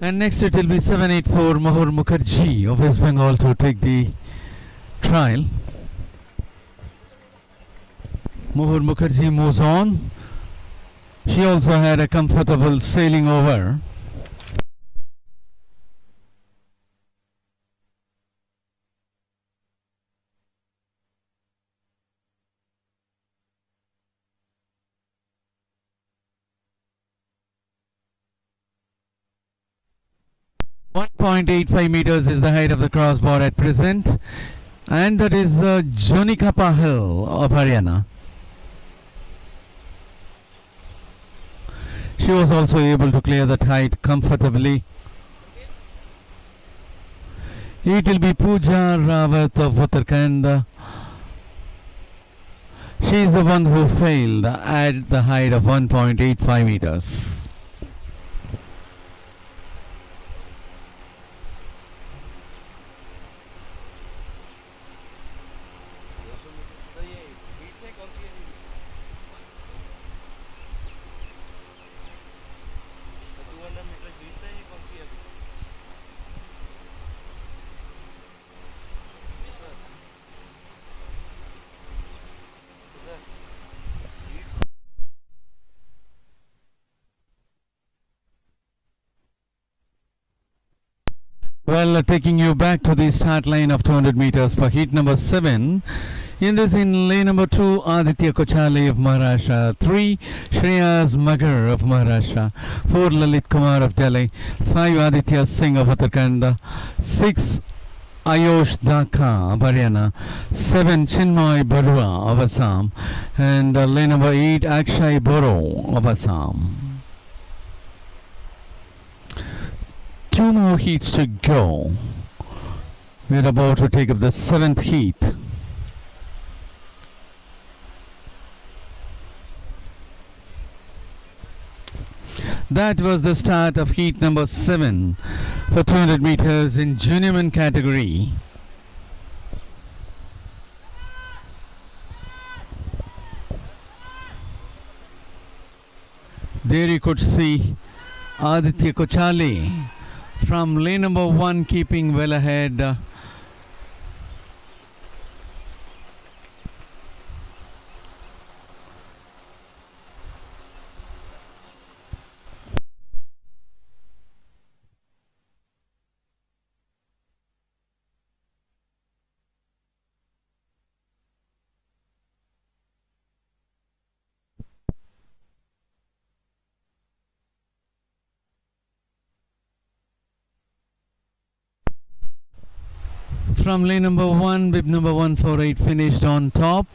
And next it will be 784 Mahur Mukherjee of West Bengal to take the trial. Mahur Mukherjee moves on. She also had a comfortable sailing over. .85 meters is the height of the crossbar at present, and that is Jonika Pahel of Haryana. She was also able to clear that height comfortably. It will be Pooja Rawat of Uttarakhand. She is the one who failed at the height of 1.85 meters. Well, taking you back to the start line of 200 meters for heat number 7. In this, in lane number 2, Aditya Kochale of Maharashtra. 3, Shreyas Magar of Maharashtra. 4, Lalit Kumar of Delhi. 5, Aditya Singh of Uttarakhand. 6, Ayush Dhaka of Haryana. 7, Chinmoy Barua of Assam. And lane number 8, Akshay Boro of Assam. 2 more heats to go. We're about to take up the 7th heat. That was the start of heat number 7 for 200 meters in junior men category. There you could see Aditya Kochale from lane number 1 keeping well ahead. From lane number 1, bib number 148 finished on top.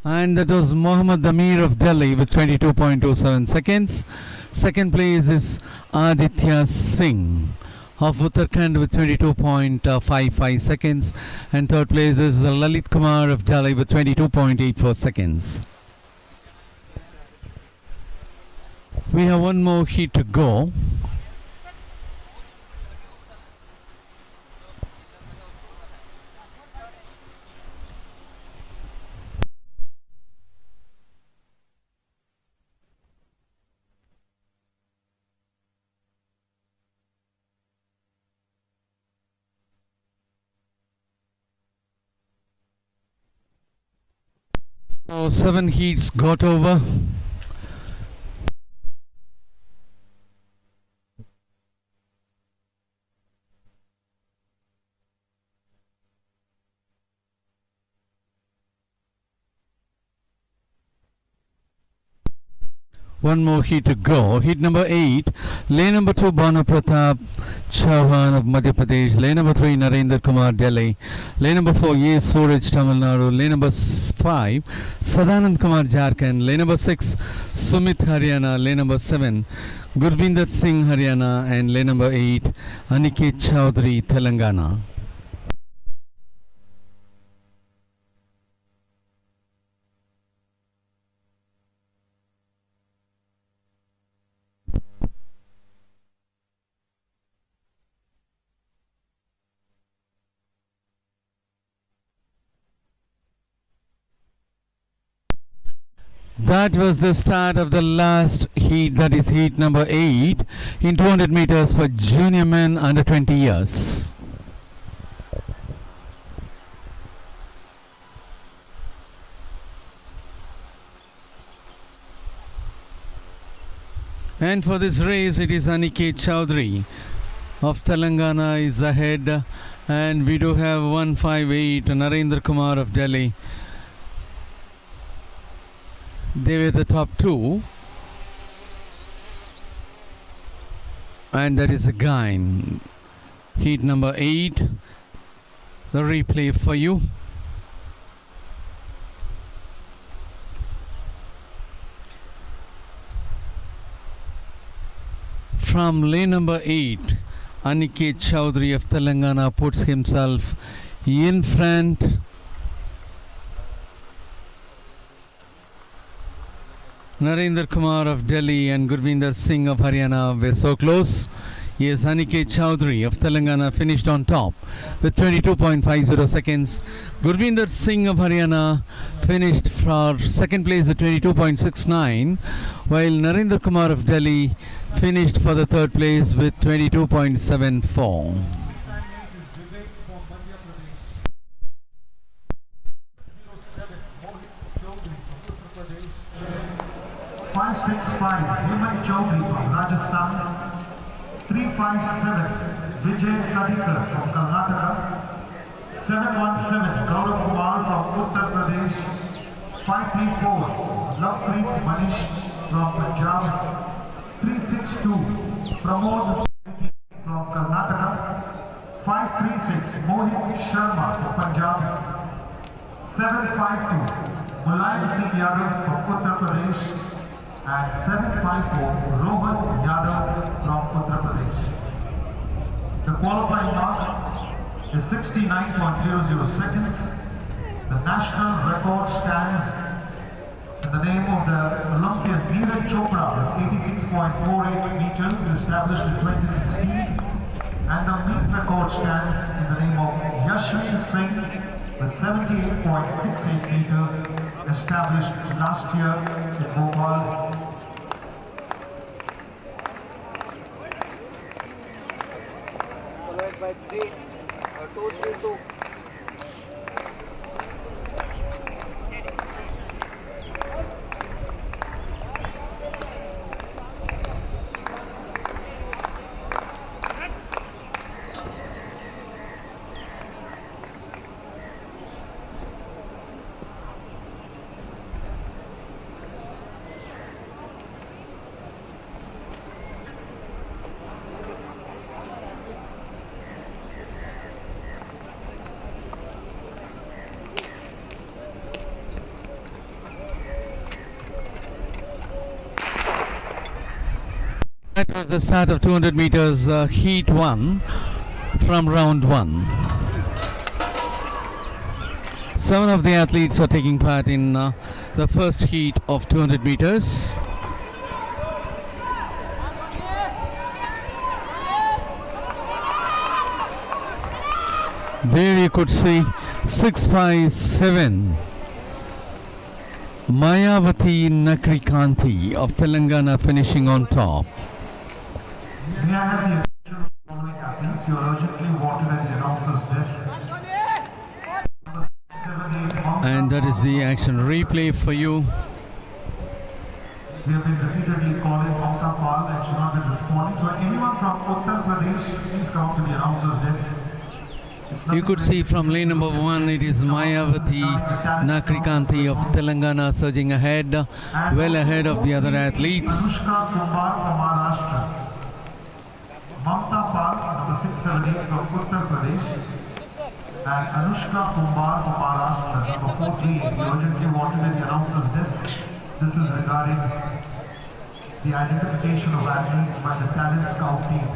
And that was Mohammad Amir of Delhi with 22.27 seconds. Second place is Aditya Singh of Uttarakhand with 22.55 seconds, and third place is Lalit Kumar of Delhi with 22.84 seconds. We have one more heat to go. So 7 heats got over. One more heat to go. Heat number 8. Lane number 2, Bhanu Pratap Chauhan of Madhya Pradesh. Lane number 3, Narendra Kumar, Delhi. Lane number 4, Ye Suraj, Tamil Nadu. Lane number 5, Sadanand Kumar, Jharkhand. Lane number 6, Sumit, Haryana. Lane number 7, Gurvinder Singh, Haryana. And lane number 8, Aniket Chaudhary, Telangana. That was the start of the last heat, that is heat number 8 in 200 meters for junior men under 20 years. And for this race, it is Aniket Chaudhary of Telangana is ahead, and we do have 158 Narendra Kumar of Delhi. They were the top 2. And that is again heat number 8. The replay for you. From lane number 8, Aniket Chowdhury of Telangana puts himself in front. Narendra Kumar of Delhi and Gurvinder Singh of Haryana were so close. Yes, Aniket Chowdhury of Telangana finished on top with 22.50 seconds. Gurvinder Singh of Haryana finished for second place with 22.69, while Narendra Kumar of Delhi finished for the third place with 22.74. 565, Hemant Chaudhary from Rajasthan. 357, Vijay Kadikar from Karnataka. 717, Gaurav Kumar from Uttar Pradesh. 534, Lovepreet Manish from Punjab. 362, Pramod from Karnataka. 536, Mohit Sharma from Punjab. 752, Mulayam Singh Yadav from Uttar Pradesh. And 754, Rohan Yadav from Uttar Pradesh. The qualifying mark is 69.00 seconds. The national record stands in the name of the Olympian Neeraj Chopra with 86.48 meters established in 2016. And the meet record stands in the name of Yashvin Singh with 78.68 meters established last year in Bhopal. Followed by 2-3-2. That was the start of 200 meters heat 1 from round 1. 7 of the athletes are taking part in the first heat of 200 meters. There you could see 657 Mayavati Nakrikanti of Telangana finishing on top. May I have the attention of the following athletes? You are urgently wanted at the announcer's desk. And that is the action replay for you. We have been repeatedly calling Mamta Pal and she not been responding. So anyone from Uttar Pradesh, please come to the announcer's desk. You could see from lane number 1, it is Mayavati Nakrikanti of Telangana surging ahead, well ahead of the other athletes. Anushka Kumar from Maharashtra. Mamta Pal, number 678 from Uttar Pradesh. And Anushka Kumar from Maharashtra, number 438. We urgently wanted at the announcer's desk. This is regarding the identification of athletes by the talent scout team.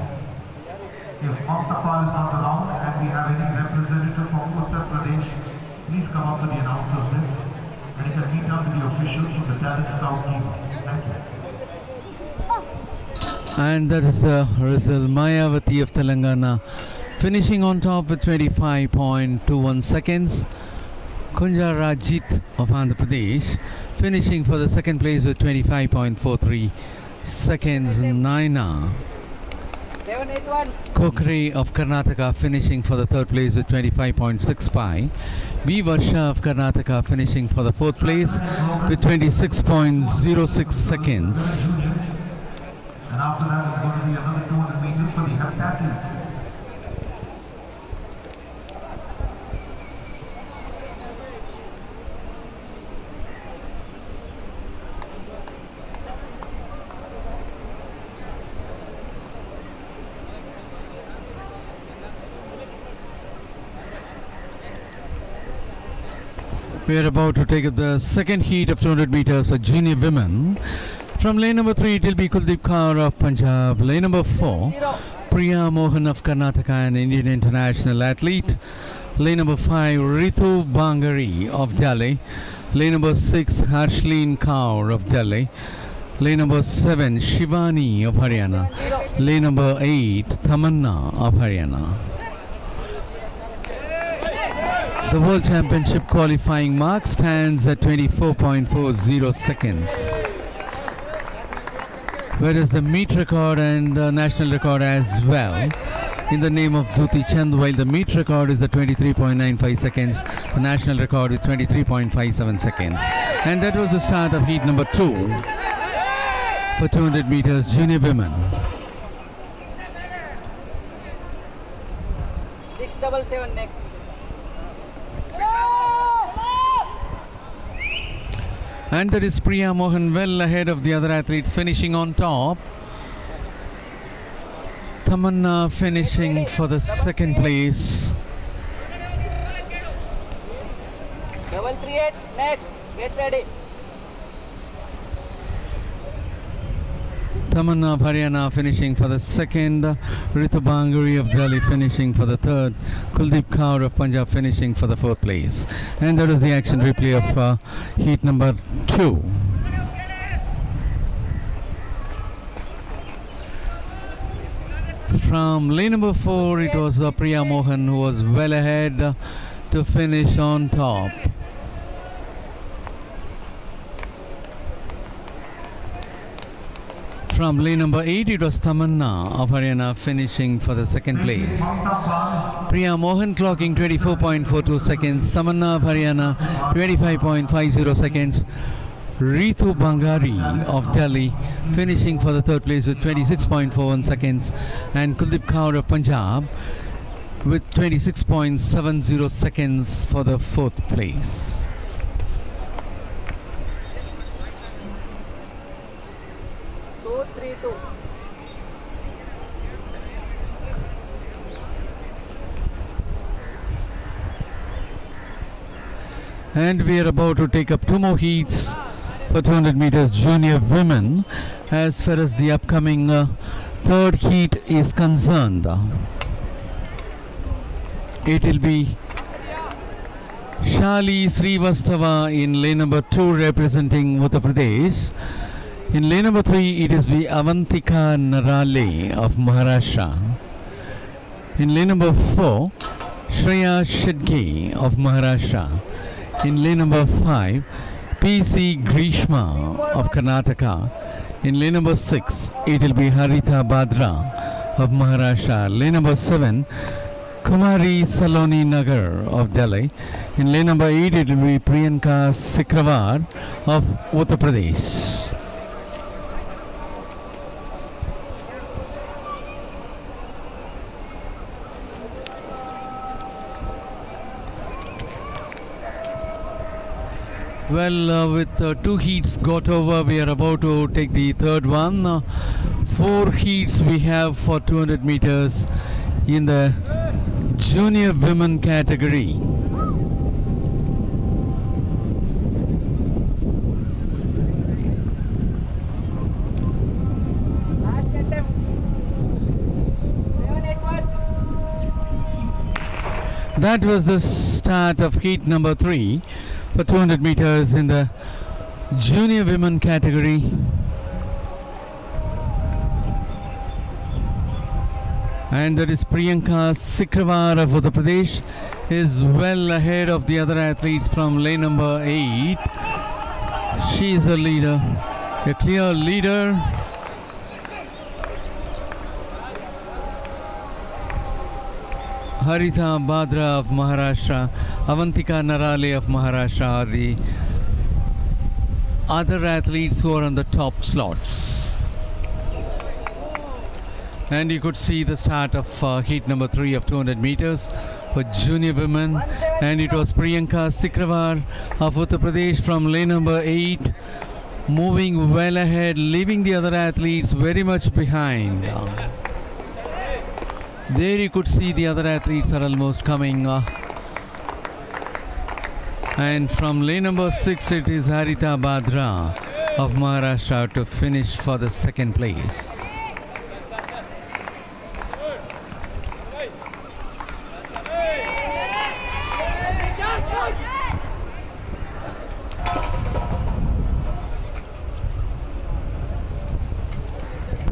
If Mamta Pal is not around and we have any representative from Uttar Pradesh, please come up to the announcer's desk and you can meet up with the officials from the talent scout team. Thank you. And that is the result. Mayavati of Telangana finishing on top with 25.21 seconds. Kunja Rajit of Andhra Pradesh finishing for the second place with 25.43 seconds. Naina Kokre of Karnataka finishing for the third place with 25.65. B. Varsha of Karnataka finishing for the fourth place with 26.06 seconds. And after that, it's going to be another 200 meters for the heptathletes. We are about to take up the second heat of 200 meters for junior women. From lane number 3, it will be Kuldeep Kaur of Punjab. Lane number 4, Priya Mohan of Karnataka, an Indian international athlete. Lane number 5, Ritu Bangari of Delhi. Lane number 6, Harshlin Kaur of Delhi. Lane number 7, Shivani of Haryana. Lane number 8, Tamanna of Haryana. The World Championship qualifying mark stands at 24.40 seconds. Whereas the meet record and national record as well in the name of Duti Chand, while the meet record is at 23.95 seconds, the national record is 23.57 seconds. And that was the start of heat number 2 for 200 meters junior women. 677 next. And there is Priya Mohan well ahead of the other athletes, finishing on top. Tamanna finishing for the second place. 738 next. Get ready. Tamanna of Haryana finishing for the second. Ritu Bangari of Delhi finishing for the third. Kuldeep Kaur of Punjab finishing for the fourth place. And that is the action replay of heat number 2. From lane number 4, it was Priya Mohan who was well ahead to finish on top. From lane number 8, it was Tamanna of Haryana finishing for the second place. Priya Mohan clocking 24.42 seconds. Tamanna of Haryana 25.50 seconds. Ritu Bangari of Delhi finishing for the third place with 26.41 seconds. And Kuldeep Kaur of Punjab with 26.70 seconds for the fourth place. And we are about to take up 2 more heats for 200 meters junior women as far as the upcoming third heat is concerned. It will be Shali Srivastava in lane number 2 representing Uttar Pradesh. In lane number 3, it is the Avantika Narale of Maharashtra. In lane number 4, Shreya Shedge of Maharashtra. In lane number 5, P.C. Grishma of Karnataka. In lane number 6, it will be Haritha Badra of Maharashtra. Lane number 7, Kumari Saloni Nagar of Delhi. In lane number 8, it will be Priyanka Sikrawar of Uttar Pradesh. Well, with 2 heats got over, we are about to take the third one. 4 heats we have for 200 meters in the junior women category. That was the start of heat number 3 for 200 meters in the junior women category. And that is Priyanka Sikrawar of Uttar Pradesh is well ahead of the other athletes from lane number 8. She is a leader, a clear leader. Haritha Badra of Maharashtra, Avantika Narale of Maharashtra are the other athletes who are on the top slots. And you could see the start of heat number 3 of 200 meters for junior women. And it was Priyanka Sikrawar of Uttar Pradesh from lane number 8, moving well ahead, leaving the other athletes very much behind. There you could see the other athletes are almost coming And from lane number 6, it is Harita Badra of Maharashtra to finish for the second place.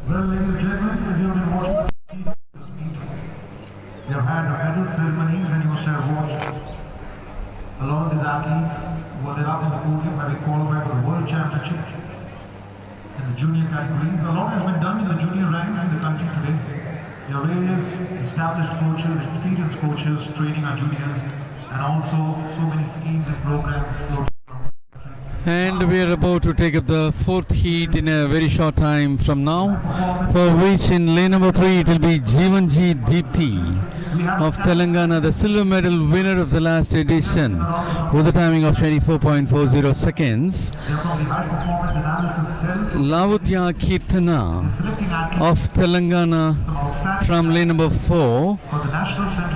Well, ladies and gentlemen, if you've been watching they've had medal ceremonies and you must have watched a lot of these athletes were there up in the podium having qualified for the World Championship in the junior categories. A lot has been done in the junior ranks in the country today. There are various established coaches, experienced coaches training our juniors, and also so many schemes and programs floating. And we are about to take up the fourth heat in a very short time from now, for which in lane number 3 it will be Jivanji Deepti of Telangana, the silver medal winner of the last edition, with a timing of 24.40 seconds. Lavutya Kirtana of Telangana from lane number 4,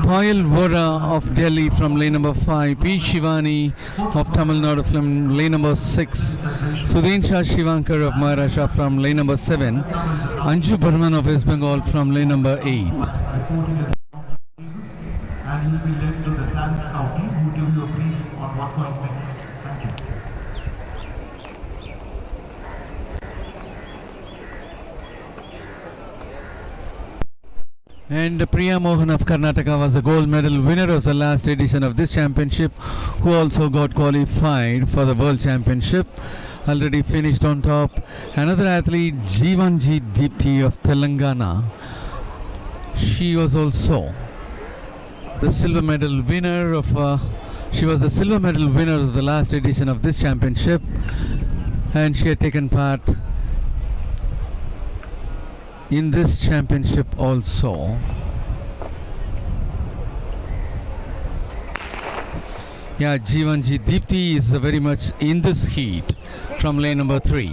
Payal Vora of Delhi from lane number 5, P. Shivani of Tamil Nadu from lane number 6, Sudhensha Shivankar of Maharashtra from lane number 7, Anju Burman of West Bengal from lane number 8. And you will be led to the talent scout team who will give you a brief on what comes next. Thank you. And Priya Mohan of Karnataka was the gold medal winner of the last edition of this championship, who also got qualified for the World Championship. Already finished on top. Another athlete, Jivanji Deepti of Telangana. She was also the silver medal winner of she was the silver medal winner of the last edition of this championship, and she had taken part in this championship also. Yeah, Jivanji Deepti is very much in this heat from lane number 3.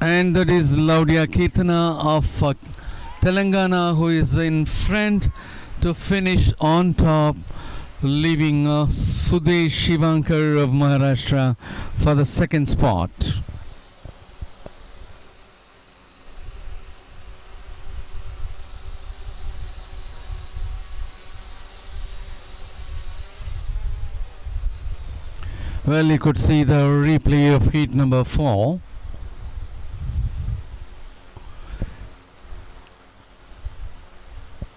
And that is Laudia Kirtana of Telangana, who is in front to finish on top, leaving Sudesh Shivankar of Maharashtra for the second spot. Well, you could see the replay of heat number 4.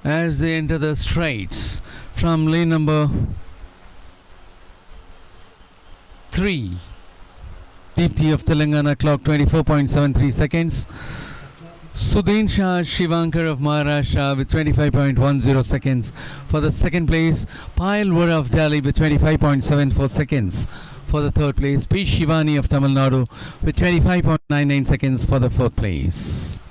As they enter the straights from lane number 3, Deepti of Telangana clocked 24.73 seconds. Sudhensha Shivankar of Maharashtra with 25.10 seconds for the second place. Payal Vora of Delhi with 25.74 seconds for the third place. P. Shivani of Tamil Nadu with 25.99 seconds for the fourth place.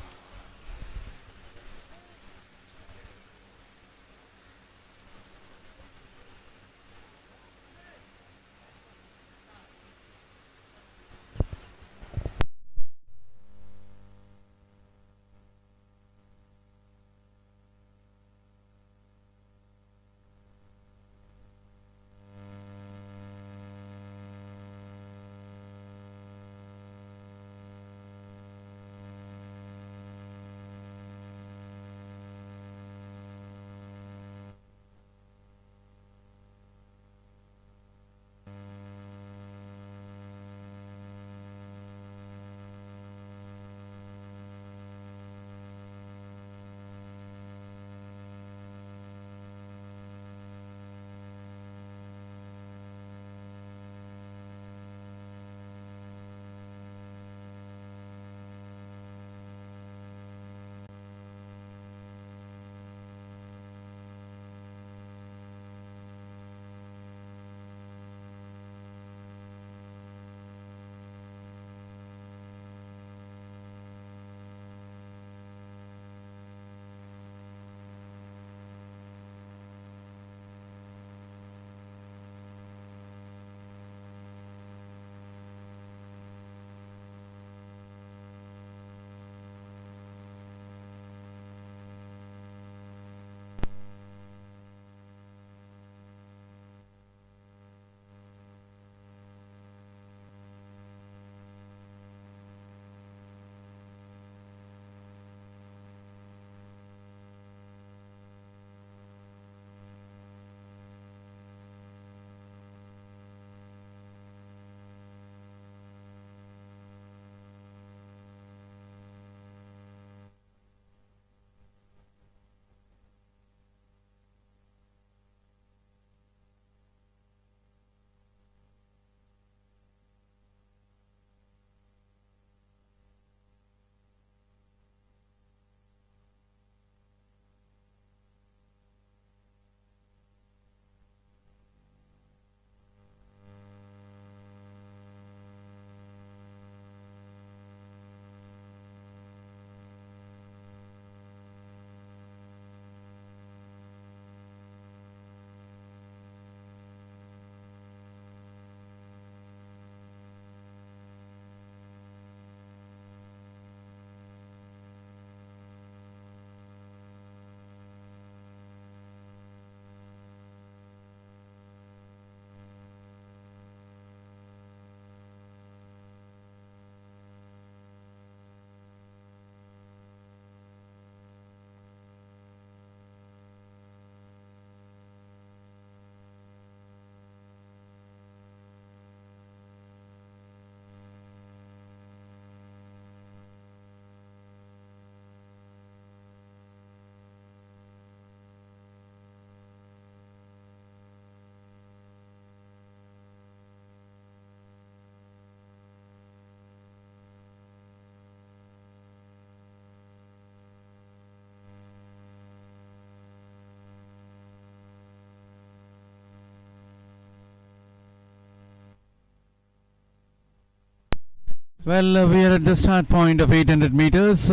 Well, we are at the start point of 800 meters.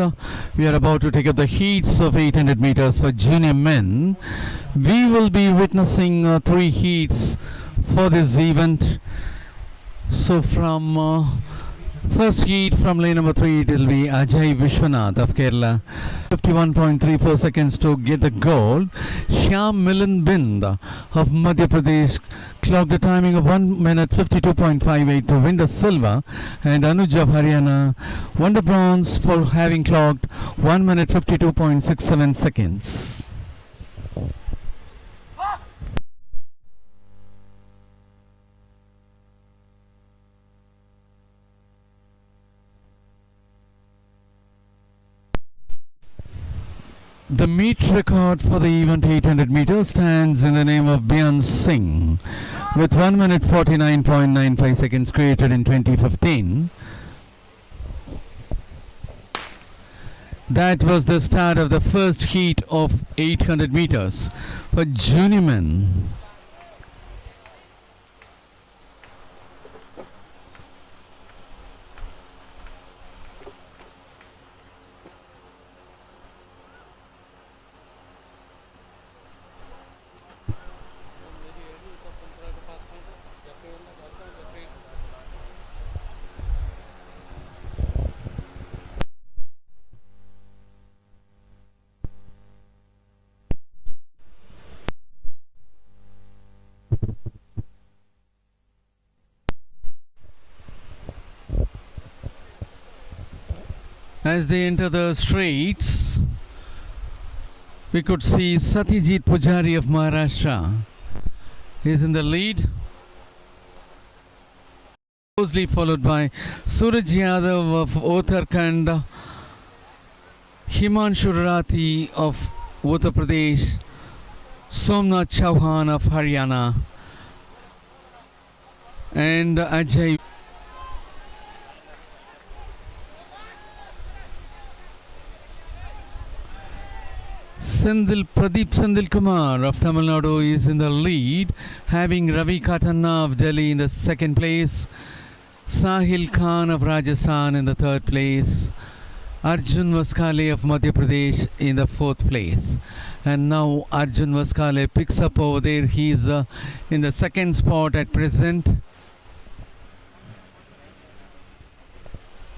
We are about to take up the heats of 800 meters for junior men. We will be witnessing 3 heats for this event. So from first heat from lane number 3, it will be Ajay Vishwanath of Kerala. 51.34 seconds to get the gold. Shyam Milan Bind of Madhya Pradesh clocked a timing of 1 minute 52.58 to win the silver. And Anuj of Haryana won the bronze for having clocked 1 minute 52.67 seconds. The meet record for the event 800 meters stands in the name of Byan Singh with 1 minute 49.95 seconds created in 2015. That was the start of the first heat of 800 meters for junior men. As they enter the streets, we could see Satyajit Pujari of Maharashtra is in the lead, closely followed by Suraj Yadav of Uttarakhand, Himanshu Rathi of Uttar Pradesh, Somnath Chauhan of Haryana, and Ajay Pradeep Sandil Kumar of Tamil Nadu is in the lead, having Ravi Khatanna of Delhi in the second place, Sahil Khan of Rajasthan in the third place, Arjun Vaskale of Madhya Pradesh in the fourth place. And now Arjun Vaskale picks up over there. He is in the second spot at present.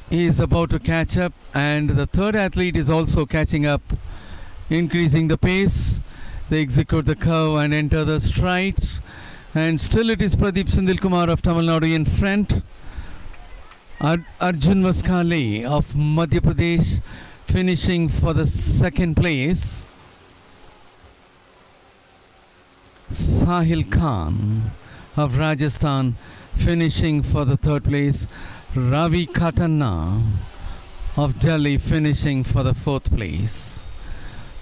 He is about to catch up, and the third athlete is also catching up, increasing the pace. They execute the curve and enter the strides, and still it is Pradeep Sandil Kumar of Tamil Nadu in front. Arjun Vaskale of Madhya Pradesh finishing for the second place. Sahil Khan of Rajasthan finishing for the third place. Ravi Khatanna of Delhi finishing for the fourth place.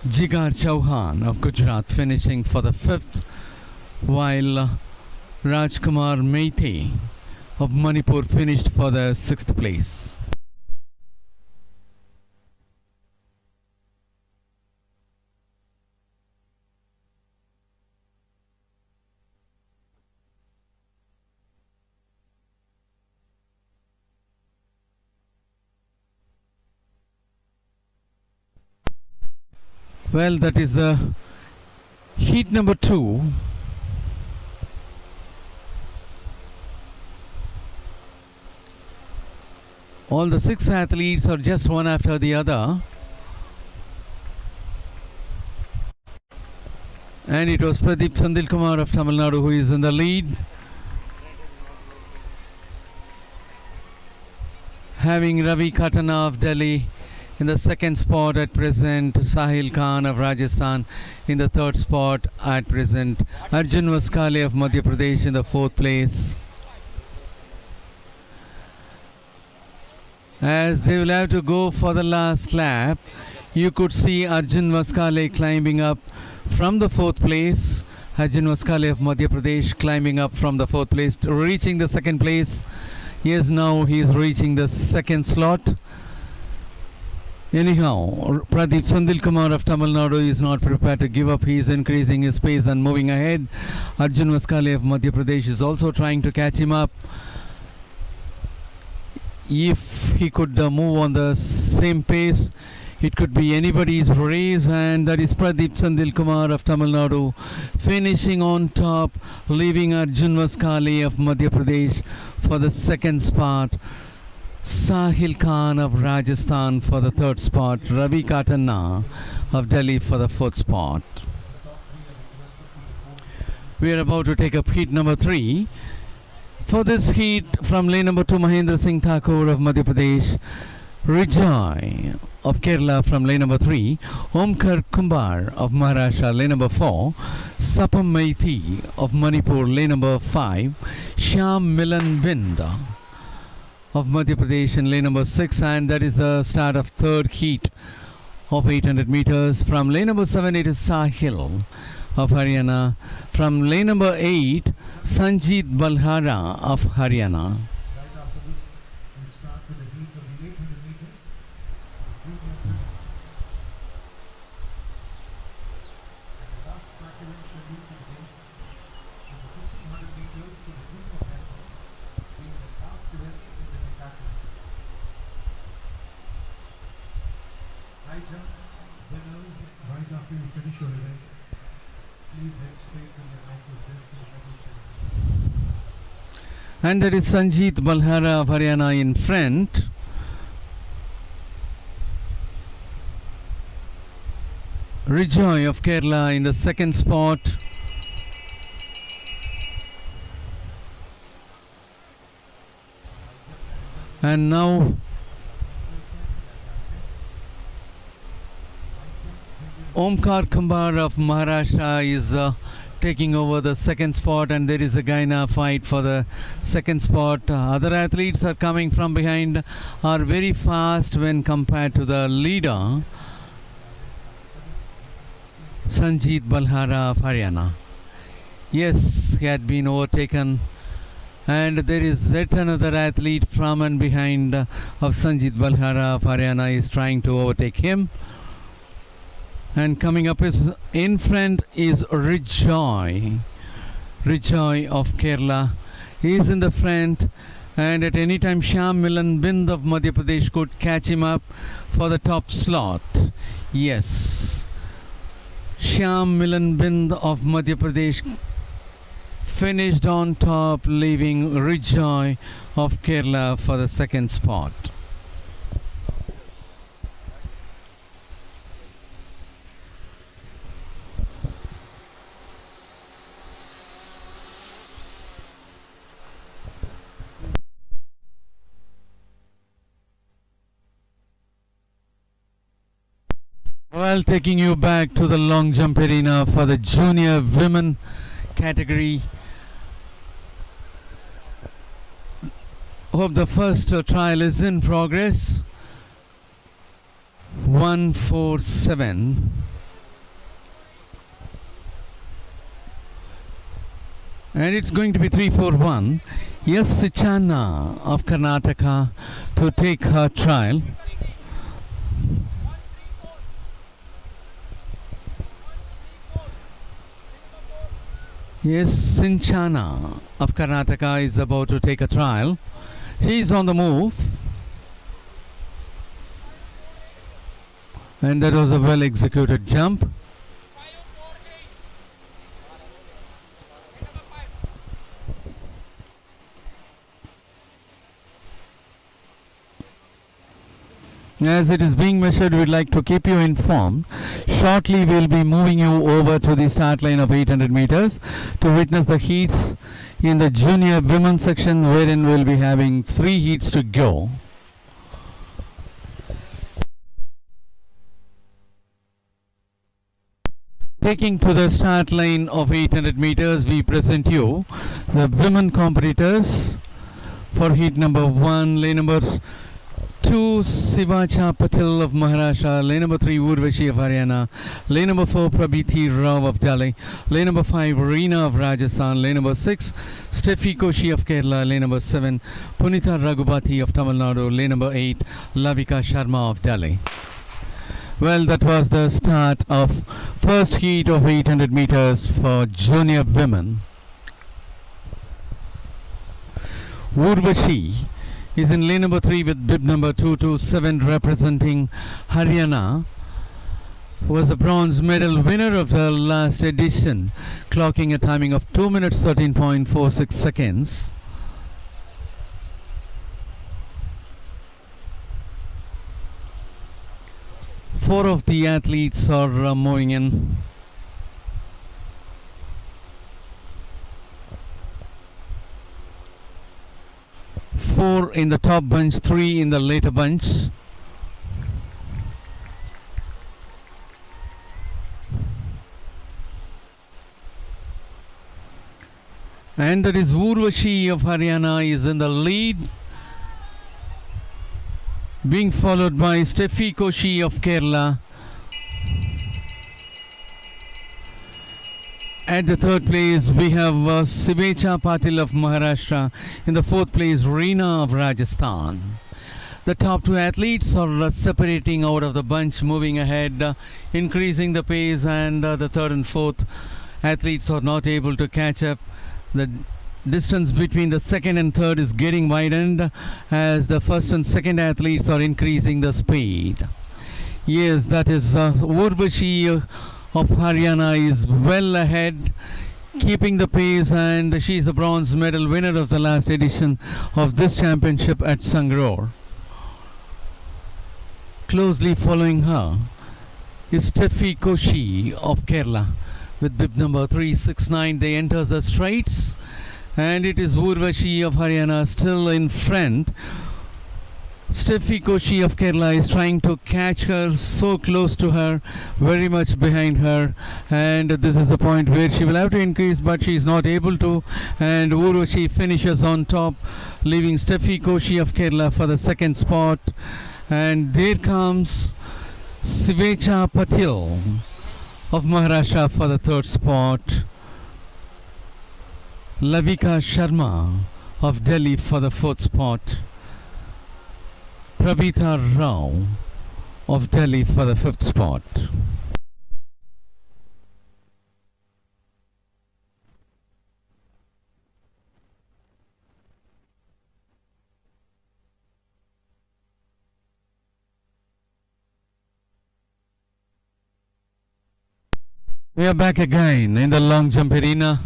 Jigar Chauhan of Gujarat finishing for the fifth, while Rajkumar Meithe of Manipur finished for the sixth place. Well, that is the heat number 2. All the 6 athletes are just one after the other. And it was Pradeep Sandil Kumar of Tamil Nadu who is in the lead, having Ravi Khatanna of Delhi in the second spot at present, Sahil Khan of Rajasthan in the third spot at present, Arjun Vaskale of Madhya Pradesh in the fourth place. As they will have to go for the last lap, you could see Arjun Vaskale climbing up from the fourth place. Arjun Vaskale of Madhya Pradesh climbing up from the fourth place, reaching the second place. Yes, now he is reaching the second slot. Anyhow, Pradeep Sandil Kumar of Tamil Nadu is not prepared to give up. He is increasing his pace and moving ahead. Arjun Vaskale of Madhya Pradesh is also trying to catch him up. if he could move on the same pace, it could be anybody's race, and that is Pradeep Sandilkumar of Tamil Nadu finishing on top, leaving Arjun Vaskali of Madhya Pradesh for the second spot. Sahil Khan of Rajasthan for the third spot. Ravi Katanna of Delhi for the fourth spot. We are about to take up heat number 3. For this heat, from lane number 2, Mahendra Singh Thakur of Madhya Pradesh, Rijoy of Kerala from lane number 3, Omkar Kumbar of Maharashtra, lane number 4, Sapam Maithi of Manipur, lane number 5, Shyam Milan Binda of Madhya Pradesh in lane number 6, and that is the start of third heat of 800 meters. From lane number 7, it is Sahil of Haryana. From lane number 8, Sanjeet Balhara of Haryana. Right after this, we start with the heat of the 800 meters. The junior women. And the last practical schedule for the day is the 1500 meters for the junior men, being the last event in the Decathlon. High jump winners, right after you finish your event, please head straight to the announcer's desk in the medal center. And there is Sanjeet Balhara of Haryana in front. Rijoy of Kerala in the second spot. And now Omkar Kumbar of Maharashtra is taking over the second spot, and there is a Gaina fight for the second spot. Other athletes are coming from behind, are very fast when compared to the leader, Sanjeet Balhara of Haryana. Yes, he had been overtaken, and there is yet another athlete from and behind of Sanjeet Balhara of Haryana is trying to overtake him. And coming up is in front is Rijoy of Kerala. He is in the front, and at any time Shyam Milan Bind of Madhya Pradesh could catch him up for the top slot. Yes, Shyam Milan Bind of Madhya Pradesh finished on top, leaving Rijoy of Kerala for the second spot. Well, taking you back to the long jump arena for the junior women category. Hope the first trial is in progress. 147. And it's going to be 341. Yes, Sichana of Karnataka to take her trial. Yes, Sinchana of Karnataka is about to take a trial. She is on the move. And that was a well executed jump. As it is being measured, we'd like to keep you informed. Shortly, we'll be moving you over to the start line of 800 meters to witness the heats in the junior women's section, wherein we'll be having 3 heats to go. Taking to the start line of 800 meters, we present you the women competitors for heat number 1, lane number 2, Sivacha Patil of Maharashtra, lane number 3, Urvashi of Haryana, lane number 4, Prabhiti Rao of Delhi, lane number 5, Reena of Rajasthan, lane number 6, Steffi Koshi of Kerala, lane number 7, Punita Raghubati of Tamil Nadu, lane number 8, Lavika Sharma of Delhi. Well, that was the start of first heat of 800 meters for junior women. Urvashi is in lane number 3 with bib number 227 representing Haryana, who was a bronze medal winner of the last edition, clocking a timing of 2 minutes 13.46 seconds. Four of the athletes are moving in. Four in the top bunch, three in the later bunch. And that is Urvashi of Haryana is in the lead, being followed by Steffi Koshi of Kerala. At the third place, we have Sivecha Patil of Maharashtra. In the fourth place, Reena of Rajasthan. The top two athletes are separating out of the bunch, moving ahead, increasing the pace, and the third and fourth athletes are not able to catch up. The distance between the second and third is getting widened as the first and second athletes are increasing the speed. Yes, that is Urvashi of Haryana is well ahead, keeping the pace, and she is the bronze medal winner of the last edition of this championship at Sangrur. Closely following her is Steffi Koshi of Kerala with bib number 369. They enter the straights, and it is Urvashi of Haryana still in front. Steffi Koshi of Kerala is trying to catch her, so close to her, very much behind her, and this is the point where she will have to increase, but she is not able to, and Urvashi finishes on top, leaving Steffi Koshi of Kerala for the second spot. And there comes Sivecha Patil of Maharashtra for the third spot, Lavika Sharma of Delhi for the fourth spot, Prabhita Rao of Delhi for the fifth spot. We are back again in the long jump arena.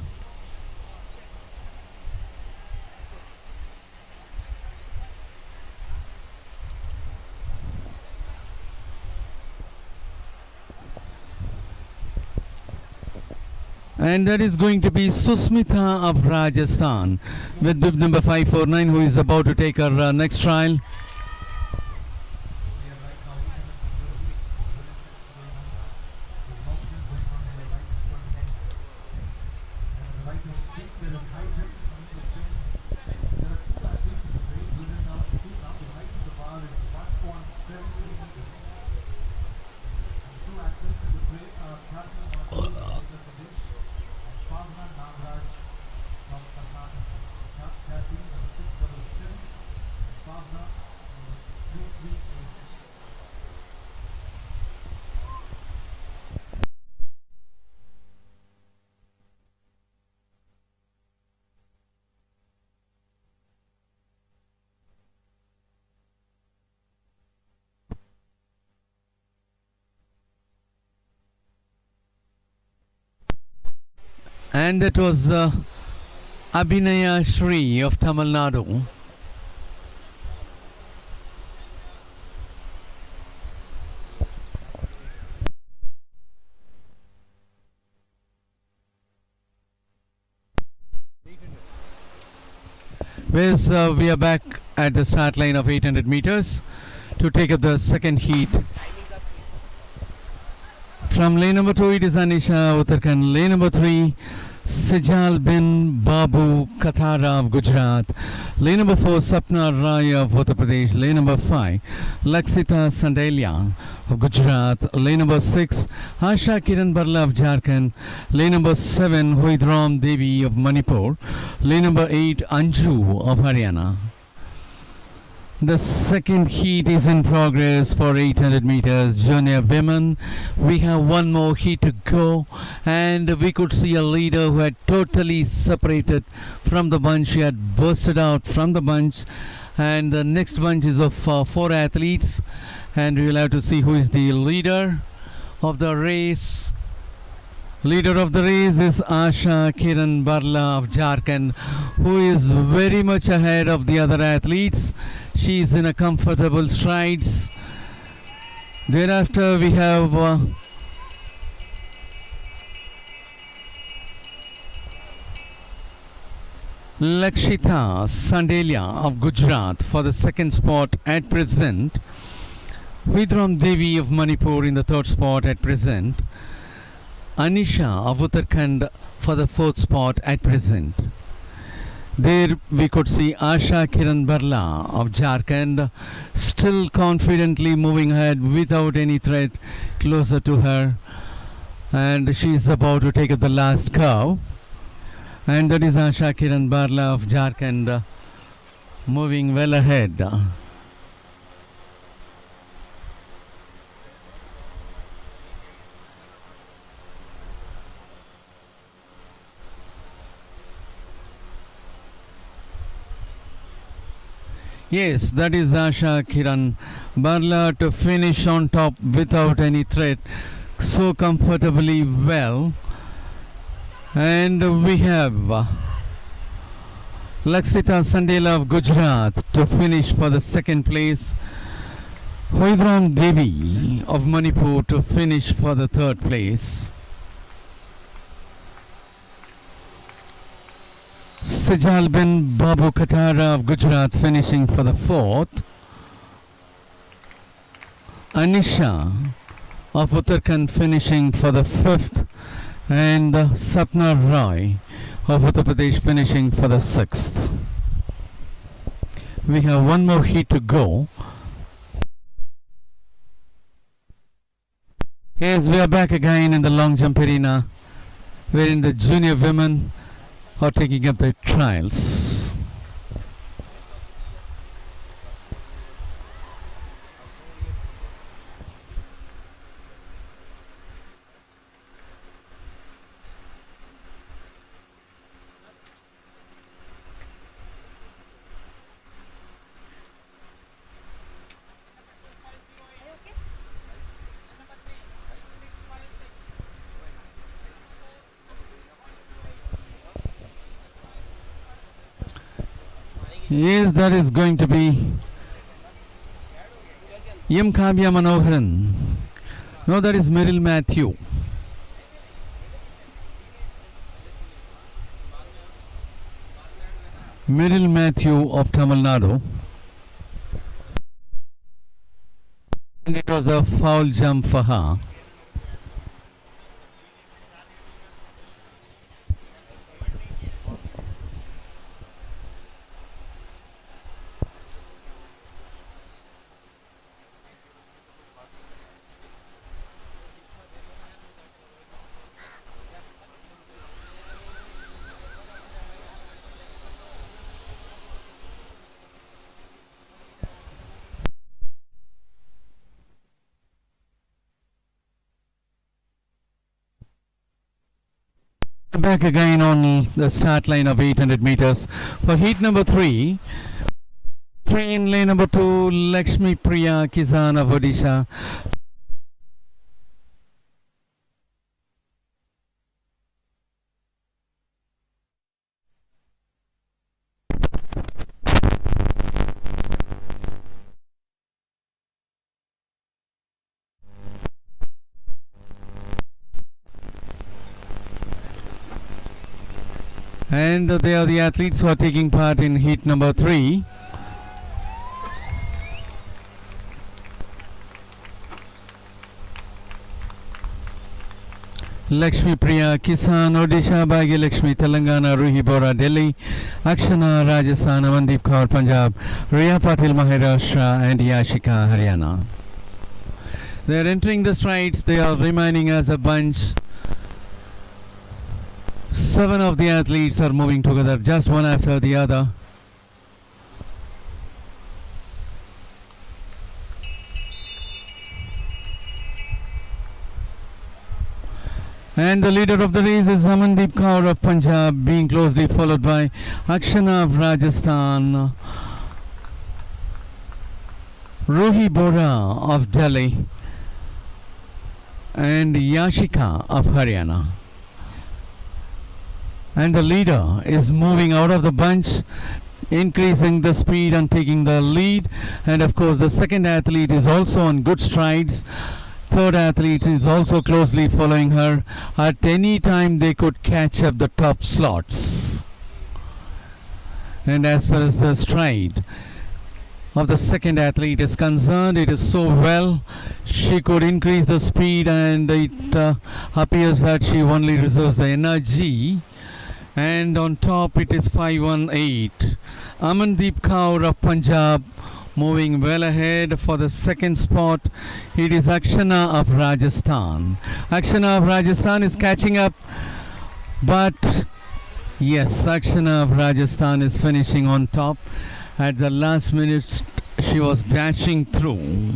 And that is going to be Susmita of Rajasthan with bib number 549, who is about to take her next trial. And that was Abhinaya Shri of Tamil Nadu. Whereas we are back at the start line of 800 meters to take up the second heat. From lane number 2, it is Anisha Uttarakhand. Lane number 3, Sejal bin Babu Kathara of Gujarat. Lane number 4, Sapna Rai of Uttar Pradesh. Lane number 5, Laksita Sandelia of Gujarat. Lane number 6, Asha Kiran Barla of Jharkhand. Lane number 7, Huidram Devi of Manipur. Lane number 8, Anju of Haryana. The second heat is in progress for 800 meters junior women. We have one more heat to go, and we could see a leader who had totally separated from the bunch. She had bursted out from the bunch, and the next bunch is of 4 athletes, and we will have to see who is the leader of the race. Leader of the race is Asha Kiran Barla of Jharkhand, who is very much ahead of the other athletes. She is in a comfortable strides. Thereafter we have Lakshita Sandelia of Gujarat for the second spot at present. Vidram Devi of Manipur in the third spot at present. Anisha of Uttarakhand for the fourth spot at present. There we could see Asha Kiran Barla of Jharkhand still confidently moving ahead without any threat closer to her, and she is about to take up the last curve, and that is Asha Kiran Barla of Jharkhand moving well ahead. Yes, that is Asha Kiran Barla to finish on top without any threat, so comfortably well. And we have Lakshita Sandela of Gujarat to finish for the second place. Hoidram Devi of Manipur to finish for the third place. Sejal bin Babu Katara of Gujarat finishing for the fourth. Anisha of Uttarakhand finishing for the fifth. And Sapna Roy of Uttar Pradesh finishing for the sixth. We have one more heat to go. Yes, we are back again in the long jump arena, wherein the junior women are taking up their trials. Yes, that is going to be Yam Kavya Manoharan. No, that is Meryl Matthew. Meryl Matthew of Tamil Nadu. And it was a foul jump for her. Back again on the start line of 800 meters for heat number 3. 3 in lane number 2, Lakshmi Priya Kizan of Odisha. And they are the athletes who are taking part in heat number 3. Lakshmi Priya Kisan, Odisha, Bhagya Lakshmi, Telangana, Ruhi Bora, Delhi, Akshana, Rajasthan, Amandeep Kaur, Punjab, Riya Patil, Maharashtra, and Yashika, Haryana. They are entering the strides. They are remaining as a bunch. 7 of the athletes are moving together, just one after the other. And the leader of the race is Amandeep Kaur of Punjab, being closely followed by Akshana of Rajasthan, Ruhi Bora of Delhi and Yashika of Haryana. And the leader is moving out of the bunch, increasing the speed and taking the lead. And of course the second athlete is also on good strides. Third athlete is also closely following her. At any time they could catch up the top slots. And as far as the stride of the second athlete is concerned, it is so well. She could increase the speed, and it appears that she only reserves the energy. And on top it is 518. Amandeep Kaur of Punjab moving well ahead for the second spot. It is Akshana of Rajasthan. Akshana of Rajasthan is catching up, but yes, Akshana of Rajasthan is finishing on top. At the last minute she was dashing through.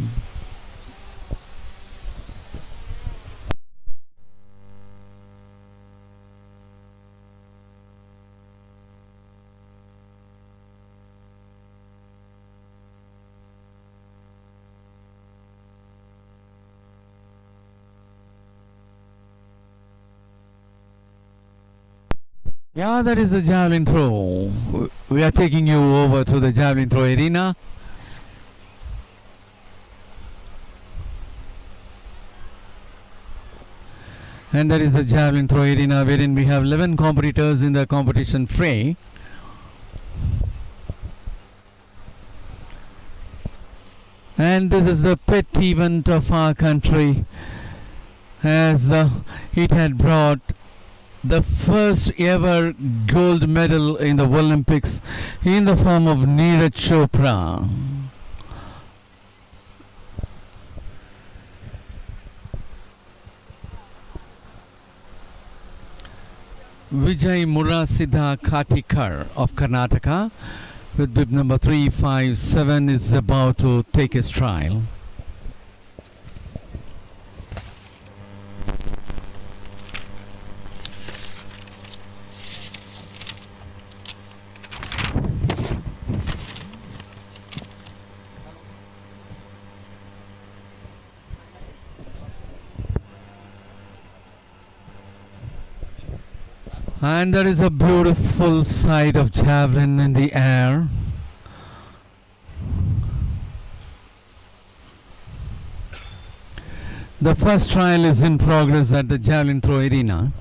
Yeah, that is the javelin throw. We are taking you over to the javelin throw arena. And that is the javelin throw arena, wherein we have 11 competitors in the competition fray. And this is the pet event of our country, as it had brought the first ever gold medal in the Olympics in the form of Neeraj Chopra. Vijay Murasida Khatikar of Karnataka with bib number 357 is about to take his trial. And there is a beautiful sight of javelin in the air. The first trial is in progress at the javelin throw arena.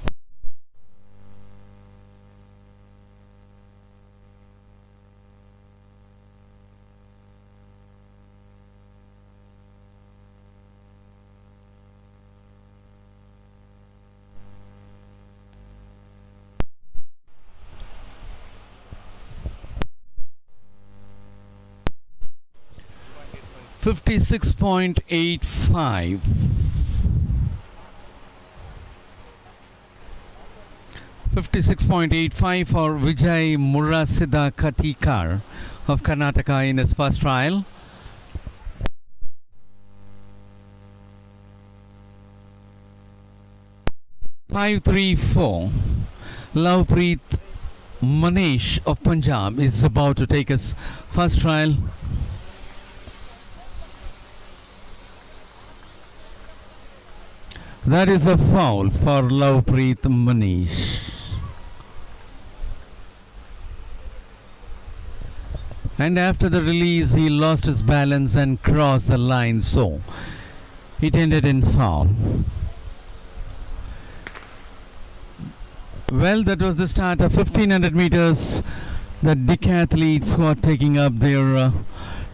.85 56.85 for Vijay Murasida Khatikar of Karnataka in his first trial. .534 Lovepreet Manish of Punjab is about to take his first trial. That is a foul for Lovepreet Manish. And after the release, he lost his balance and crossed the line, so it ended in foul. Well, that was the start of 1500 meters. The decathletes who are taking up their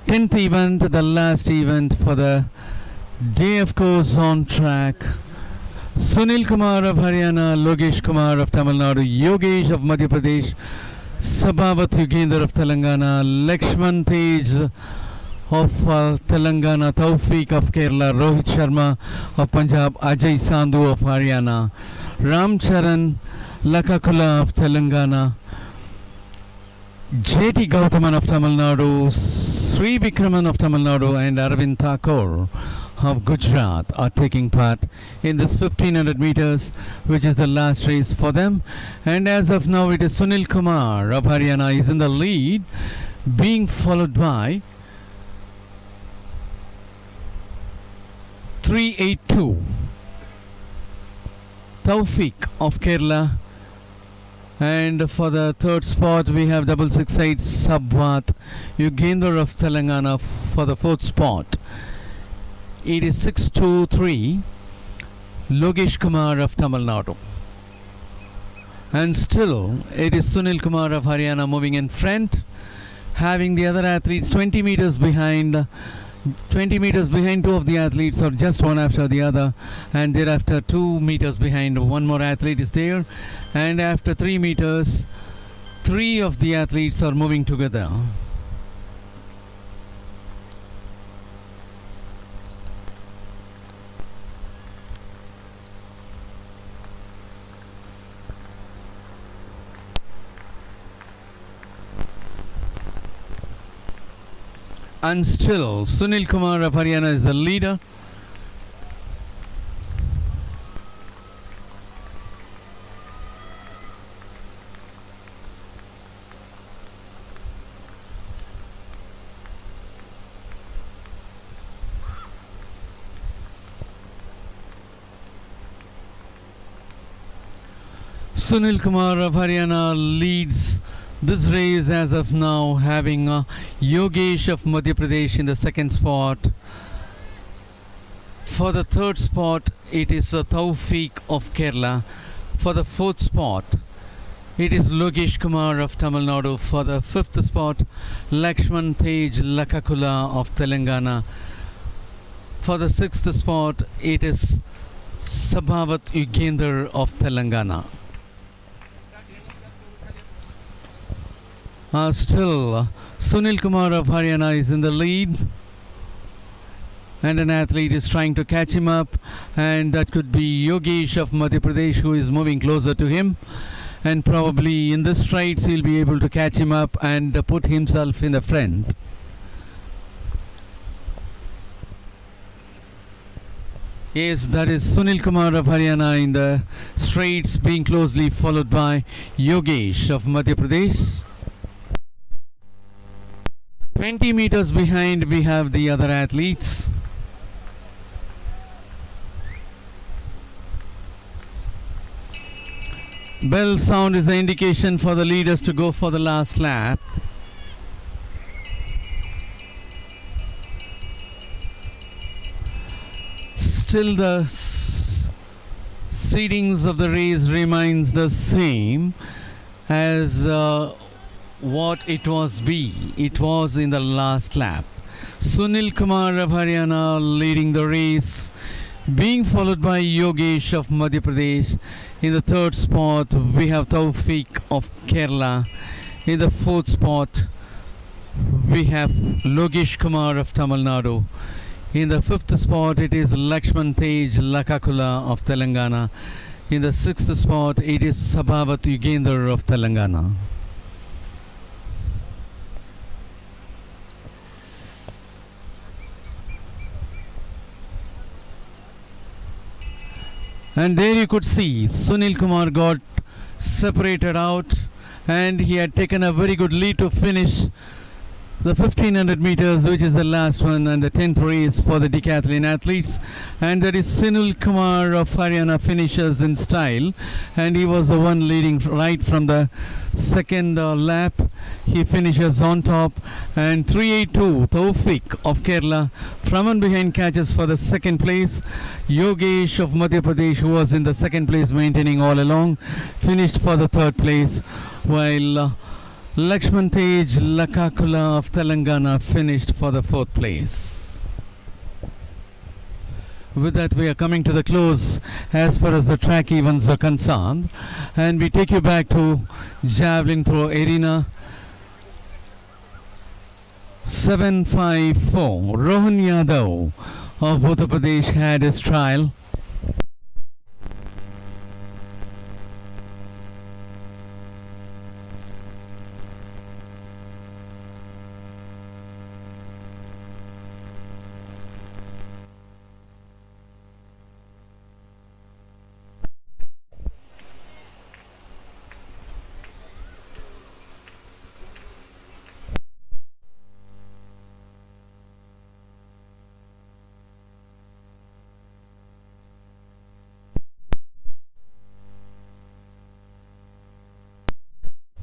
10th event, the last event for the day, of course, on track. Sunil Kumar of Haryana, Logesh Kumar of Tamil Nadu, Yogesh of Madhya Pradesh, Sabhavat Yugender of Telangana, Lakshman Tej of Telangana, Tawfiq of Kerala, Rohit Sharma of Punjab, Ajay Sandhu of Haryana, Ram Charan Lakakula of Telangana, J.T. Gautaman of Tamil Nadu, Sri Vikraman of Tamil Nadu, and Arvind Thakur of Gujarat are taking part in this 1500 meters, which is the last race for them. And as of now, it is Sunil Kumar of Haryana is in the lead, being followed by 382. Taufik of Kerala. And for the third spot, we have 668 Sabwat Yugender of Telangana for the fourth spot. It is 623 Logesh Kumar of Tamil Nadu. And still, it is Sunil Kumar of Haryana moving in front, having the other athletes 20 meters behind. 20 meters behind two of the athletes, or just one after the other, and thereafter 2 meters behind one more athlete is there, and after 3 meters 3 of the athletes are moving together. And still, Sunil Kumar of Haryana is the leader. Sunil Kumar of Haryana leads this race as of now, having Yogesh of Madhya Pradesh in the second spot. For the third spot, it is Taufik of Kerala. For the fourth spot, it is Logesh Kumar of Tamil Nadu. For the fifth spot, Lakshman Tej Lakakula of Telangana. For the sixth spot, it is Sabhavat Yugender of Telangana. Still, Sunil Kumar of Haryana is in the lead, and an athlete is trying to catch him up, and that could be Yogesh of Madhya Pradesh, who is moving closer to him, and probably in the strides he'll be able to catch him up and put himself in the front. Yes, that is Sunil Kumar of Haryana in the straights, being closely followed by Yogesh of Madhya Pradesh. 20 meters behind we have the other athletes. Bell sound is the indication for the leaders to go for the last lap. Still the seedings of the race remains the same as what it was in the last lap. Sunil Kumar of Haryana leading the race, being followed by Yogesh of Madhya Pradesh. In the third spot we have Taufik of Kerala. In the fourth spot we have Logesh Kumar of Tamil Nadu. In the fifth spot it is Lakshman Tej Lakakula of Telangana. In the sixth spot it is Sabhavat Yugender of Telangana. And there you could see Sunil Kumar got separated out, and he had taken a very good lead to finish the 1500 meters, which is the last one and the 10th race for the decathlon athletes. And that is Sunil Kumar of Haryana finishes in style, and he was the one leading right from the second lap. He finishes on top, and 382 Taufik of Kerala from and behind catches for the second place. Yogesh of Madhya Pradesh, who was in the second place maintaining all along, finished for the third place, while Lakshman Tej Lakakula of Telangana finished for the fourth place. With that, we are coming to the close as far as the track events are concerned, and we take you back to Javelin throw arena. 754 Rohan Yadav of Uttar Pradesh had his trial.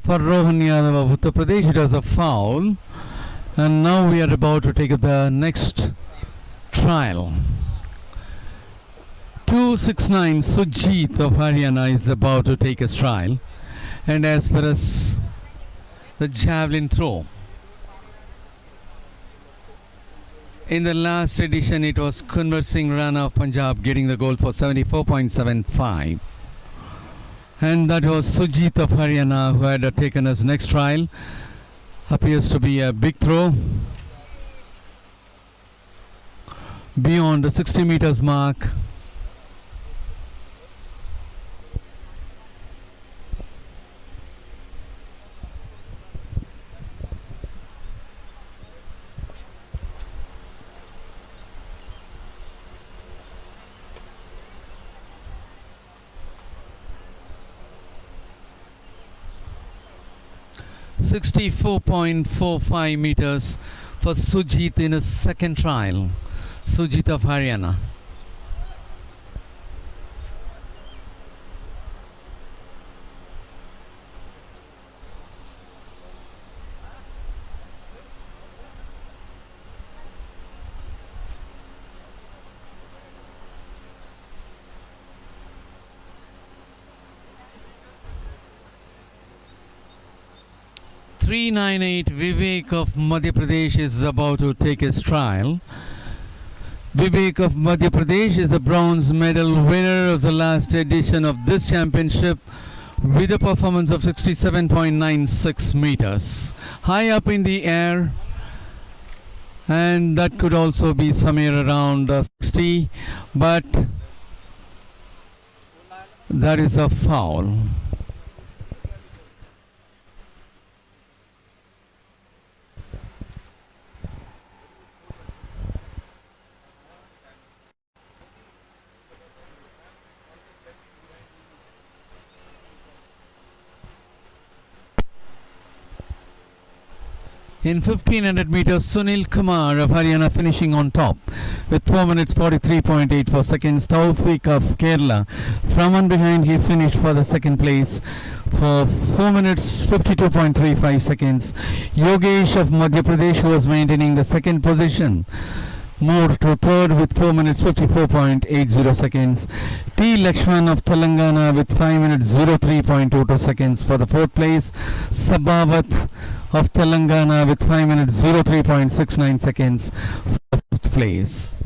For Rohan Yadav of Uttar Pradesh, it was a foul. And now we are about to take up the next trial. 269 Sujit of Haryana is about to take his trial. And as far as the javelin throw, in the last edition it was Kunwar Singh Rana of Punjab getting the goal for 74.75. And that was Sujit of Haryana who had taken his next trial. Appears to be a big throw beyond the 60 meters mark. .45 meters for Sujit in his second trial. Sujit of Haryana. .398 Vivek of Madhya Pradesh is about to take his trial. Vivek of Madhya Pradesh is the bronze medal winner of the last edition of this championship with a performance of 67.96 meters. High up in the air, and that could also be somewhere around 60, but that is a foul. In 1500 meters, Sunil Kumar of Haryana finishing on top with 4 minutes 43.84 seconds. Taufik of Kerala from on behind, he finished for the second place for 4 minutes 52.35 seconds. Yogesh of Madhya Pradesh, who was maintaining the second position, moved to third with 4 minutes 54.80 seconds. T. Lakshman of Telangana with 5 minutes 03.22 seconds for the fourth place. Sabavat of Telangana with 5 minutes 03.69 seconds for the fifth place.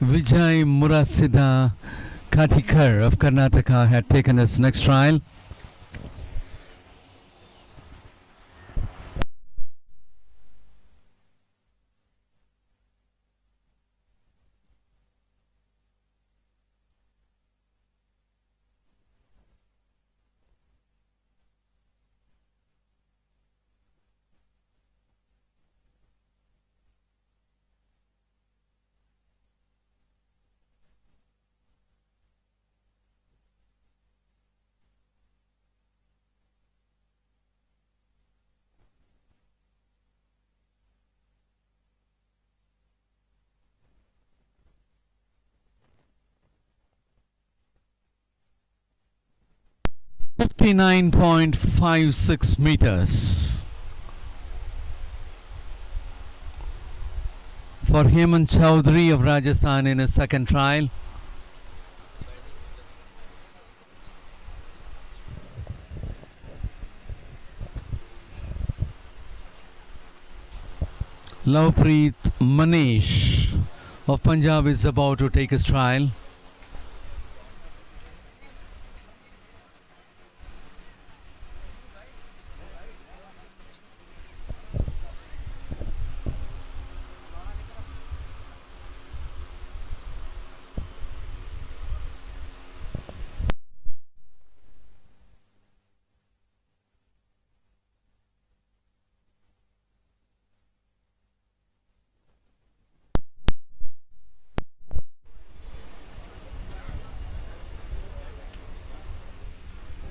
Vijay Murasida Katikar of Karnataka had taken his next trial. 59.56 meters. For Hemant Chowdhury of Rajasthan in his second trial. Lovepreet Manish of Punjab is about to take his trial.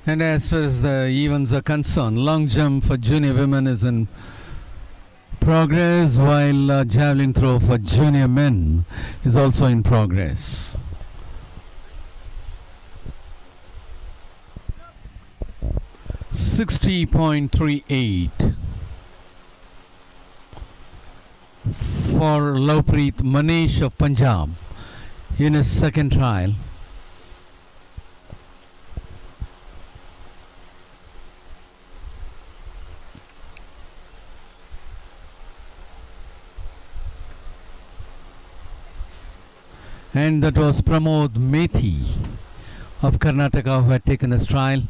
And as far as the events are concerned, long jump for junior women is in progress, while javelin throw for junior men is also in progress. .38 for Lovepreet Manish of Punjab in his second trial. And that was Pramod Methi of Karnataka who had taken his trial.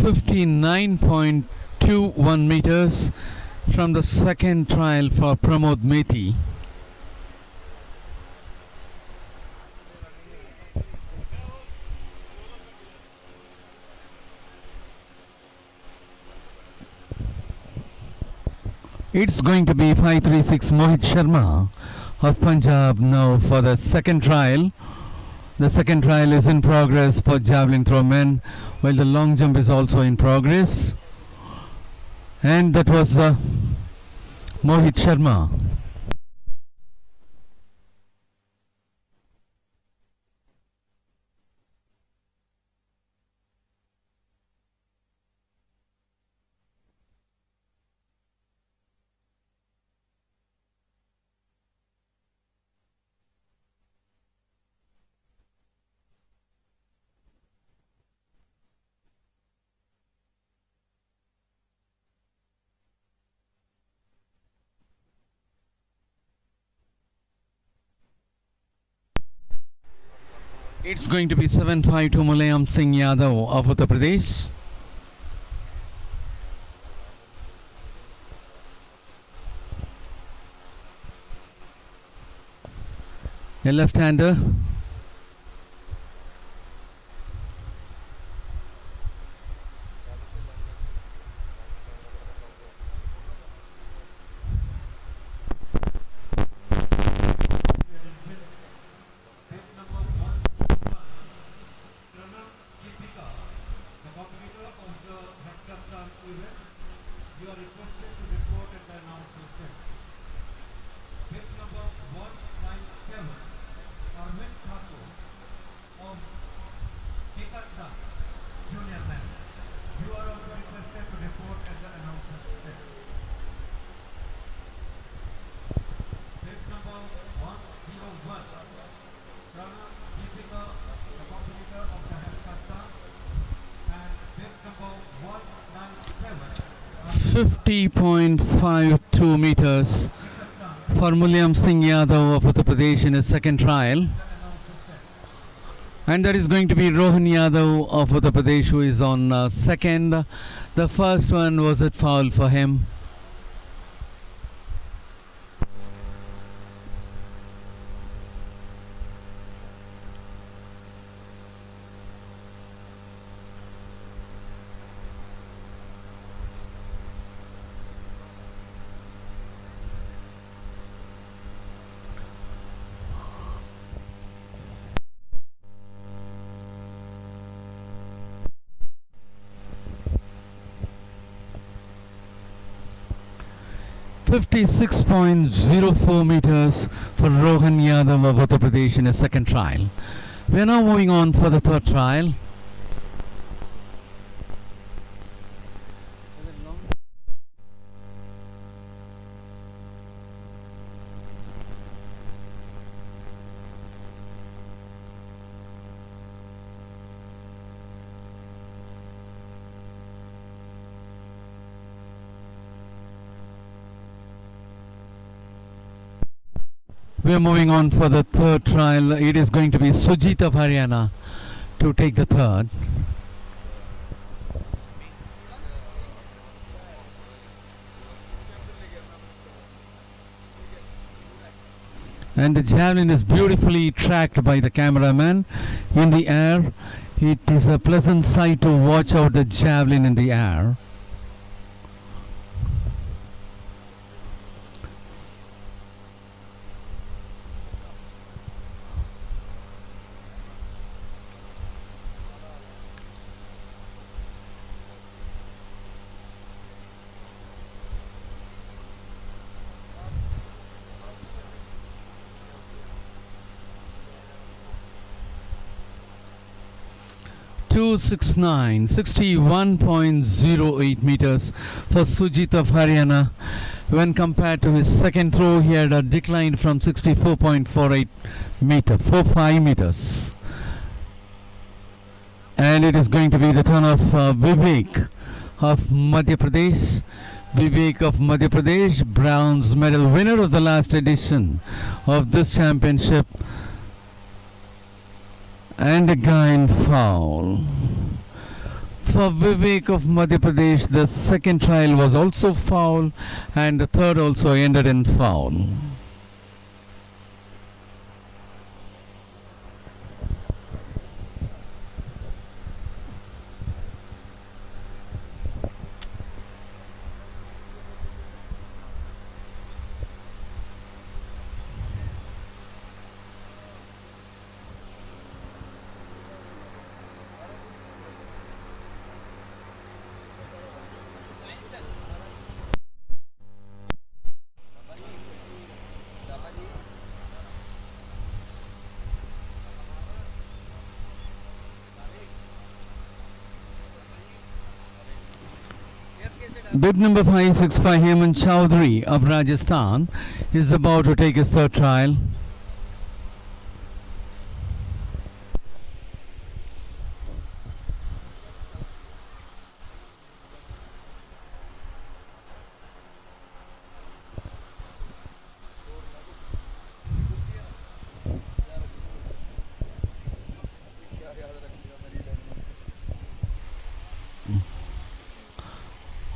.5921 meters from the second trial for Pramod Methi. It's going to be 536 Mohit Sharma of Punjab now for the second trial. The second trial is in progress for javelin throw men, while the long jump is also in progress. And that was Mohit Sharma. It's going to be 752 Mulayam Singh Yadav of Uttar Pradesh. A left-hander. .52 meters for Mulayam Singh Yadav of Uttar Pradesh in his second trial. And that is going to be Rohan Yadav of Uttar Pradesh who is on second. The first one was at foul for him. 56.04 meters for Rohan Yadav of Uttar Pradesh in a second trial. We are now moving on for the third trial. We are moving on for the third trial. It is going to be Sujit of Haryana to take the third. And the javelin is beautifully tracked by the cameraman in the air. It is a pleasant sight to watch out the javelin in the air. Two 61.08 meters for Sujit of Haryana. When compared to his second throw, he had a decline from 45 meters. And it is going to be the turn of Vivek of Madhya Pradesh. Vivek of Madhya Pradesh, bronze medal winner of the last edition of this championship. And again foul. For Vivek of Madhya Pradesh, the second trial was also foul and the third also ended in foul. Bib number 565 Hemant Chowdhury of Rajasthan is about to take his third trial.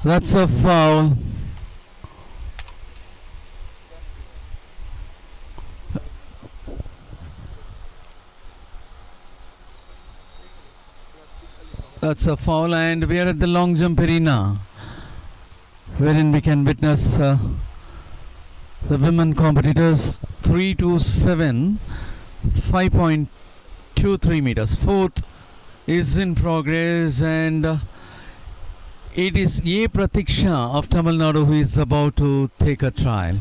That's a foul. That's a foul, and we are at the long jump arena, wherein we can witness the women competitors 327, 5.23 meters. Fourth is in progress, and it is A. Pratiksha of Tamil Nadu who is about to take a trial.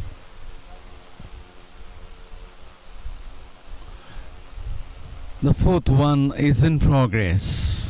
The fourth one is in progress.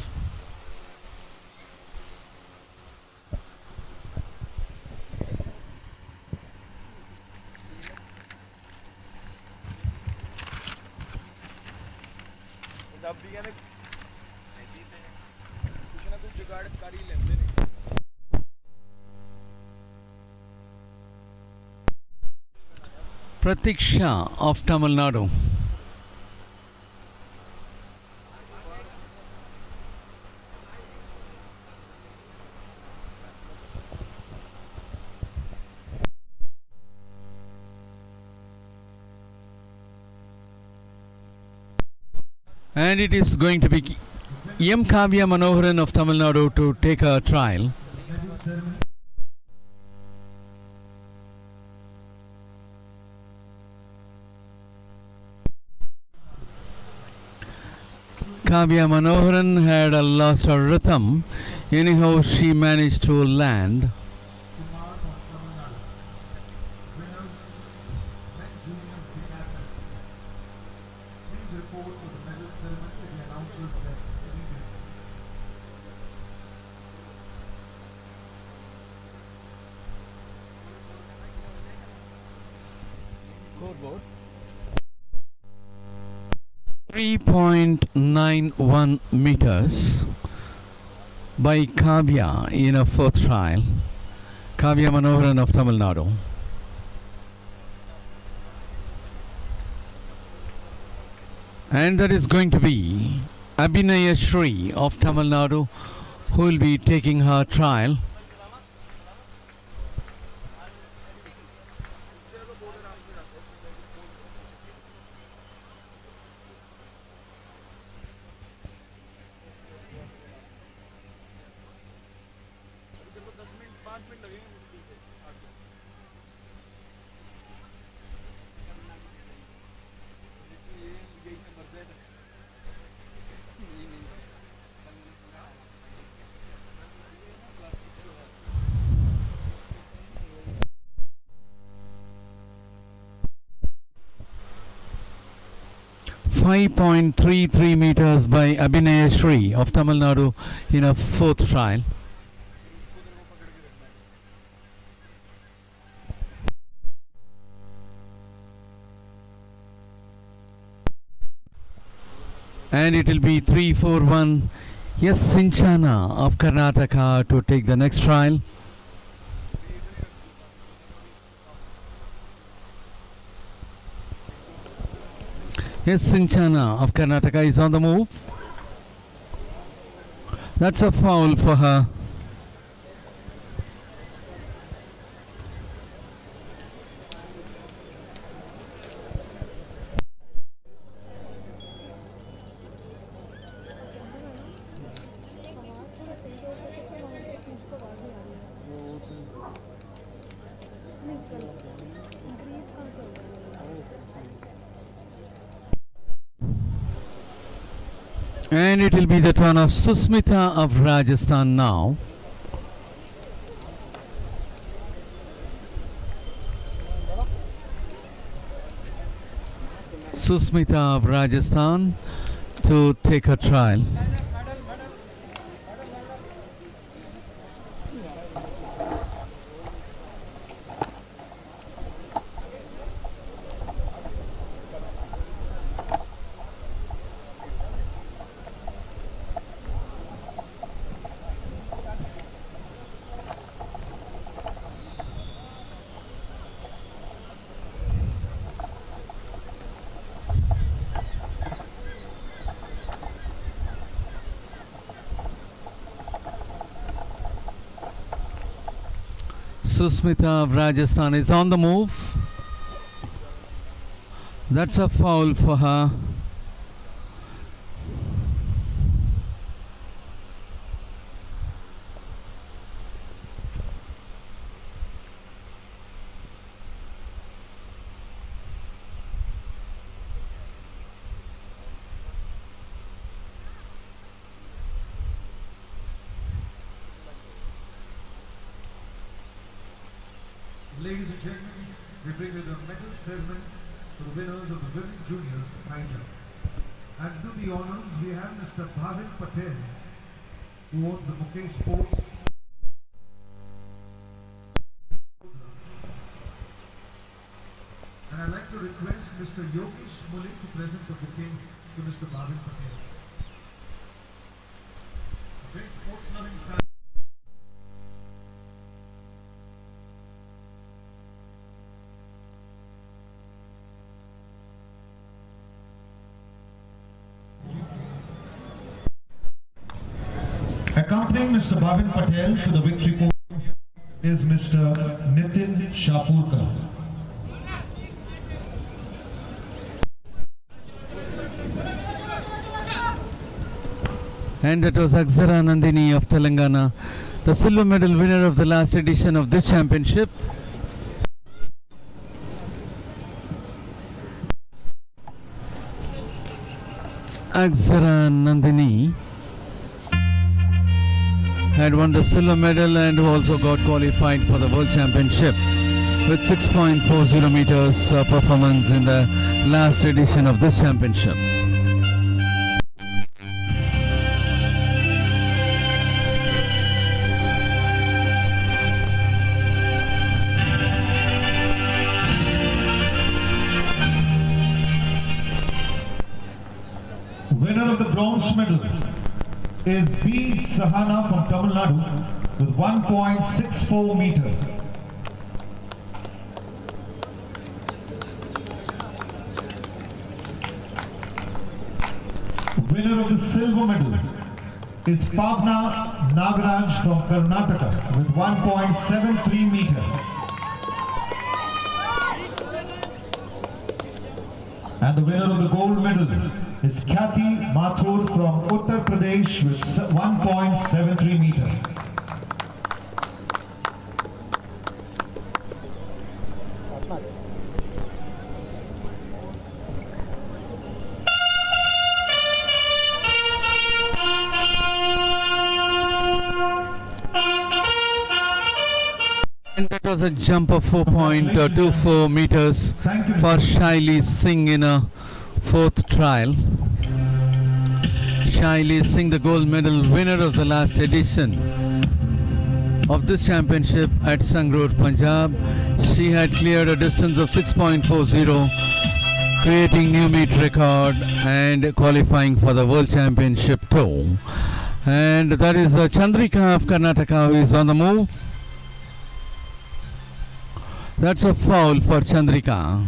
Pratiksha of Tamil Nadu. And it is going to be M. Kavya Manoharan of Tamil Nadu to take a trial. Kavya Manoharan had lost her rhythm. Anyhow, she managed to land. forward to the medal ceremony with the announcers desk immediately. Scoreboard. 3.91 meters by Kavya in a fourth trial. Kavya Manoharan of Tamil Nadu. And that is going to be Abhinaya Shri of Tamil Nadu, who will be taking her trial. .33 meters by Abhinaya Shri of Tamil Nadu in a fourth trial. And it will be 3-4-1. Yes, Sinchana of Karnataka to take the next trial. Yes, Sinchana of Karnataka is on the move. That's a foul for her. And it will be the turn of Susmita of Rajasthan now. Susmita of Rajasthan to take her trial. Susmita of Rajasthan is on the move. That's a foul for her. Ladies and gentlemen, we bring you the medal ceremony for the winners of the Women Juniors high jump. And to the honors, we have Mr. Bhavin Patel, who owns the Mukesh Sports. And I'd like to request Mr. Yogesh Mulik to present the bouquet to Mr. Bhavin Patel. A great sports-loving family. Accompanying Mr. Bhavin Patel to the victory podium is Mr. Nitin Shapurkar. And that was Akshara Nandini of Telangana, the silver medal winner of the last edition of this championship. Akshara Nandini had won the silver medal and also got qualified for the World Championship with 6.40 meters performance in the last edition of this championship. bronze medal is B. Sahana from Tamil Nadu with 1.64 meter. Winner of the silver medal is Pavna Nagaraj from Karnataka with 1.73 meter. And the winner of the gold medal is Kathy Mathur from Uttar Pradesh with 1.73 meter. And that was a jump of 4.24 meters Thank you, for Shaili Singh in a fourth trial. Shaili Singh, the gold medal winner of the last edition of this championship at Sangrur, Punjab. She had cleared a distance of 6.40, creating new meet record and qualifying for the World Championship tour. And that is Chandrika of Karnataka who is on the move. That's a foul for Chandrika.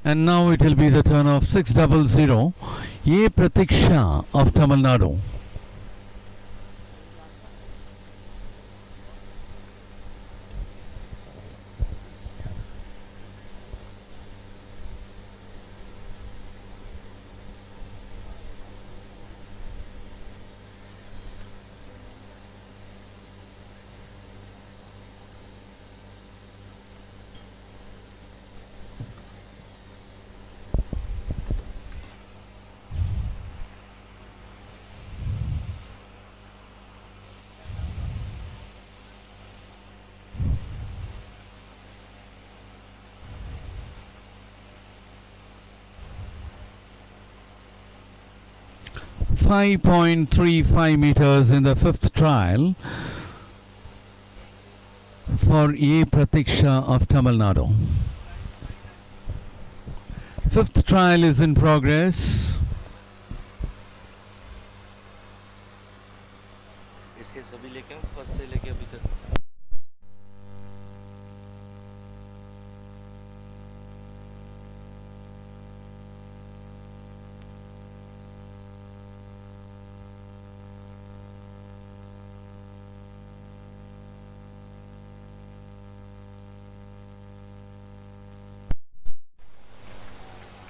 And now it will be the turn of 600, A. Pratiksha of Tamil Nadu. .35 meters in the fifth trial for A. Pratiksha of Tamil Nadu. Fifth trial is in progress. इसके सभी लेके हम first से लेके अभी तक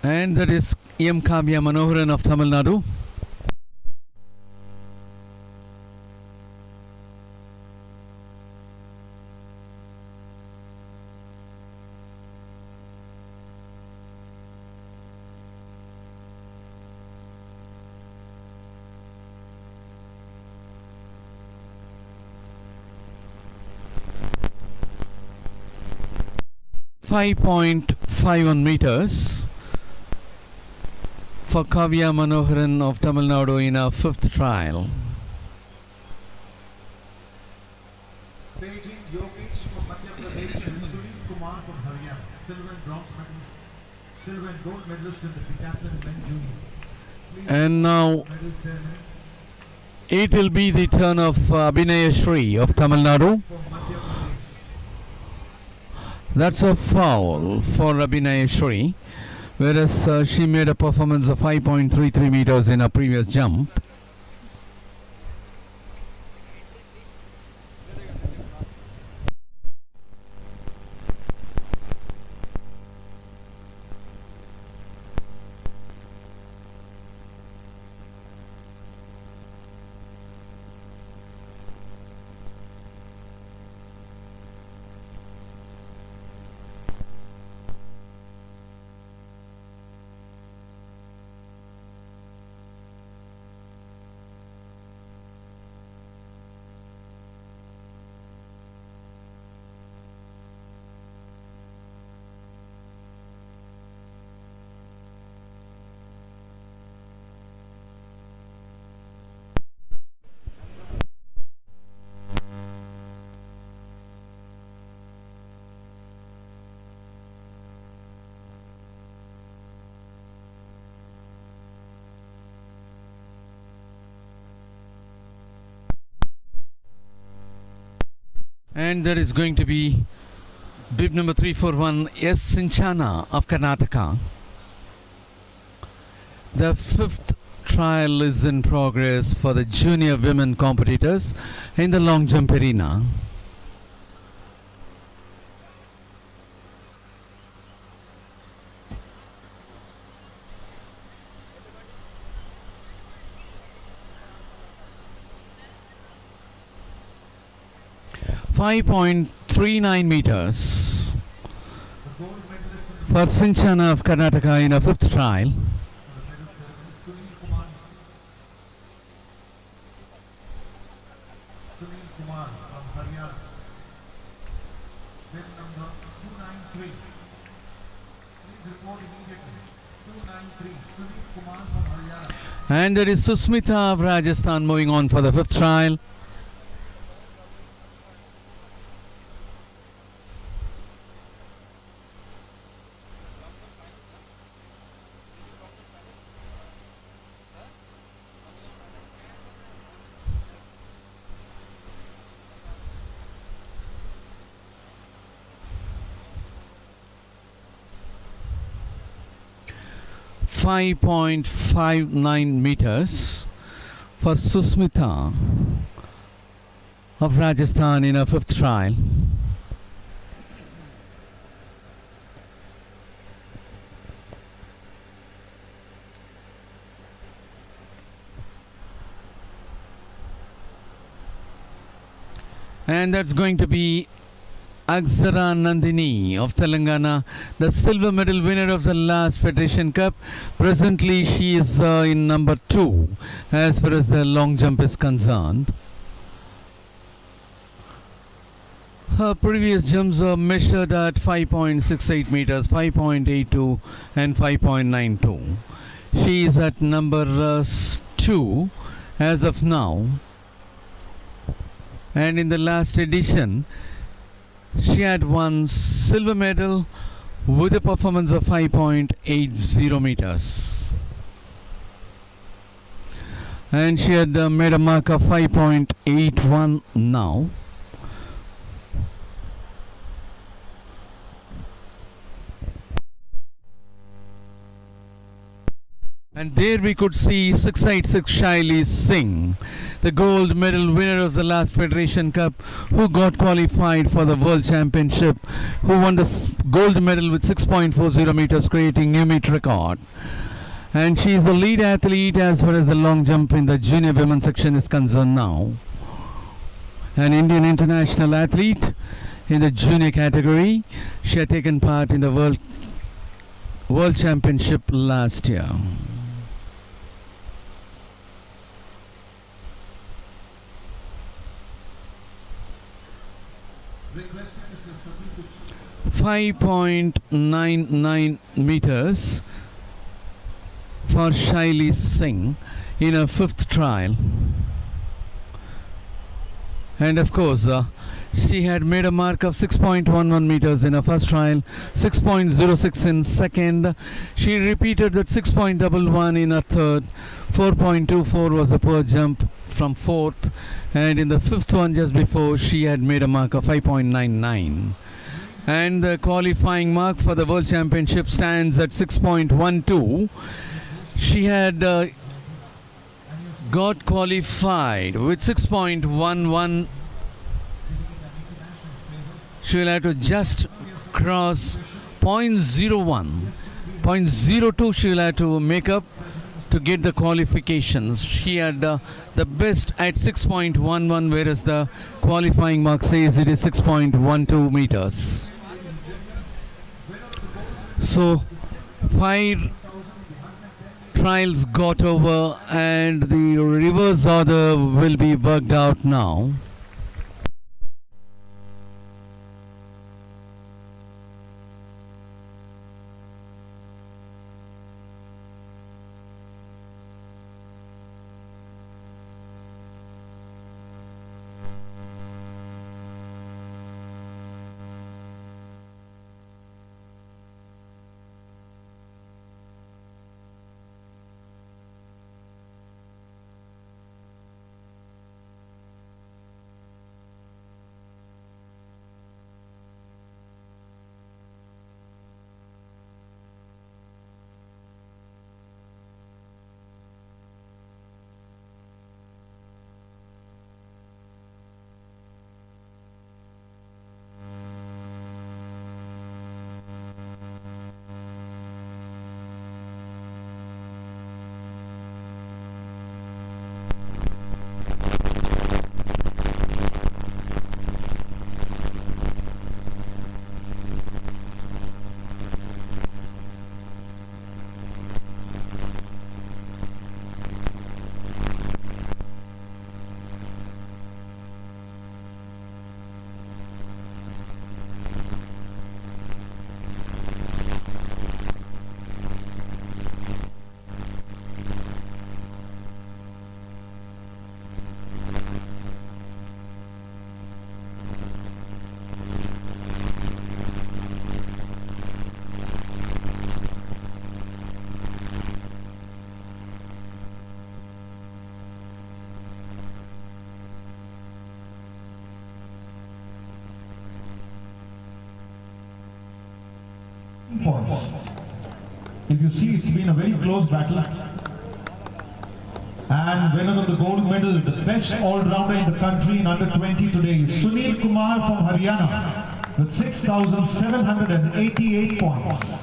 And that is M. Kavya Manoharan of Tamil Nadu. .51 meters for Kavya Manoharan of Tamil Nadu in our fifth trial. Beijing Yogesh from Madhya Pradesh and Sunil Kumar from Haryana, silver and bronze medal, silver and gold medalist in the Decathlon men juniors. And now Medal ceremony it will be the turn of Abhinaya Shri of Tamil Nadu. from Madhya Pradesh. That's a foul for Abhinaya Shri, whereas she made a performance of 5.33 meters in her previous jump. And there is going to be bib number 341 S. Sinchana of Karnataka. The fifth trial is in progress for the junior women competitors in the long jump arena. .39 meters for Sinchana of Karnataka in a fifth trial. And there is Susmita of Rajasthan moving on for the fifth trial. .59 meters for Susmita of Rajasthan in her fifth trial. And that's going to be Aksara Nandini of Telangana, the silver medal winner of the last Federation Cup. Presently she is in number 2 as far as the long jump is concerned. Her previous jumps are measured at 5.68 meters, 5.82 and 5.92. She is at number 2 as of now. And in the last edition, she had won silver medal with a performance of 5.80 meters. And she had made a mark of 5.81 now. And there we could see 686 Shaili Singh, the gold medal winner of the last Federation Cup, who got qualified for the World Championship, who won the gold medal with 6.40 meters, creating new meet record. And she is the lead athlete as far as the long jump in the junior women section is concerned now. An Indian international athlete in the junior category. She had taken part in the World Championship last year. Requesting Mr. Satish 5.99 meters for Shaili Singh in her fifth trial. And of course, she had made a mark of 6.11 meters in her first trial, 6.06 in second. She repeated that 6.11 in her third, 4.24 was the per jump from fourth, and in the fifth one just before she had made a mark of 5.99. And the qualifying mark for the World Championship stands at 6.12. She had got qualified with 6.11. She will have to just cross 0.01. 0.02 she will have to make up to get the qualifications. She had the best at 6.11, whereas the qualifying mark says it is 6.12 meters. So 5 trials got over and the reverse order will be worked out now. points. If you see, it's been a very close battle. And winner of the gold medal, the best all-rounder in the country in under 20 today, Sunil Kumar from Haryana with 6,788 points.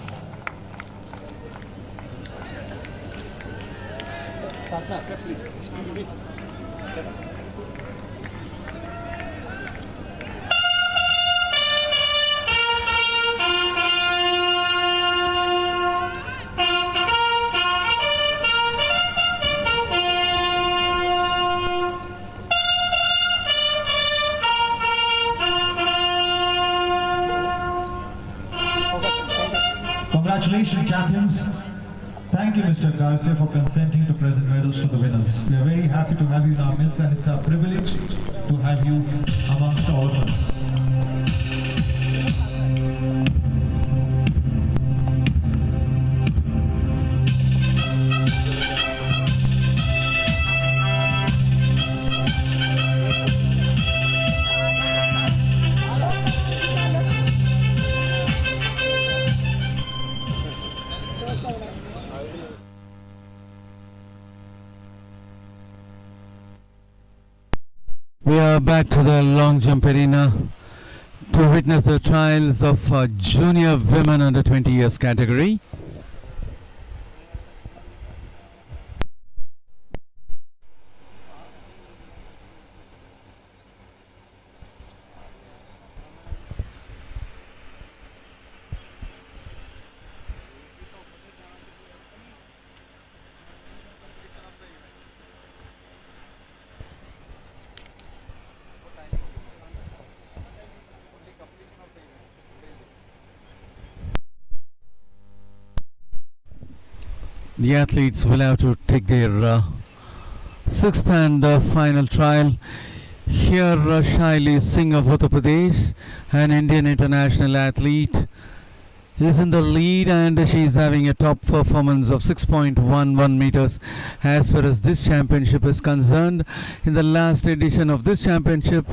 Congratulations, champions. Thank you, Mr. Garcia, for consenting to present medals to the winners. We are very happy to have you in our midst, and it's our privilege to have you amongst all of us. We are back to the long jump arena to witness the trials of junior women under 20 years category. The athletes will have to take their sixth and final trial. Here, Shaili Singh of Uttar Pradesh, an Indian international athlete, is in the lead, and she is having a top performance of 6.11 meters as far as this championship is concerned. In the last edition of this championship,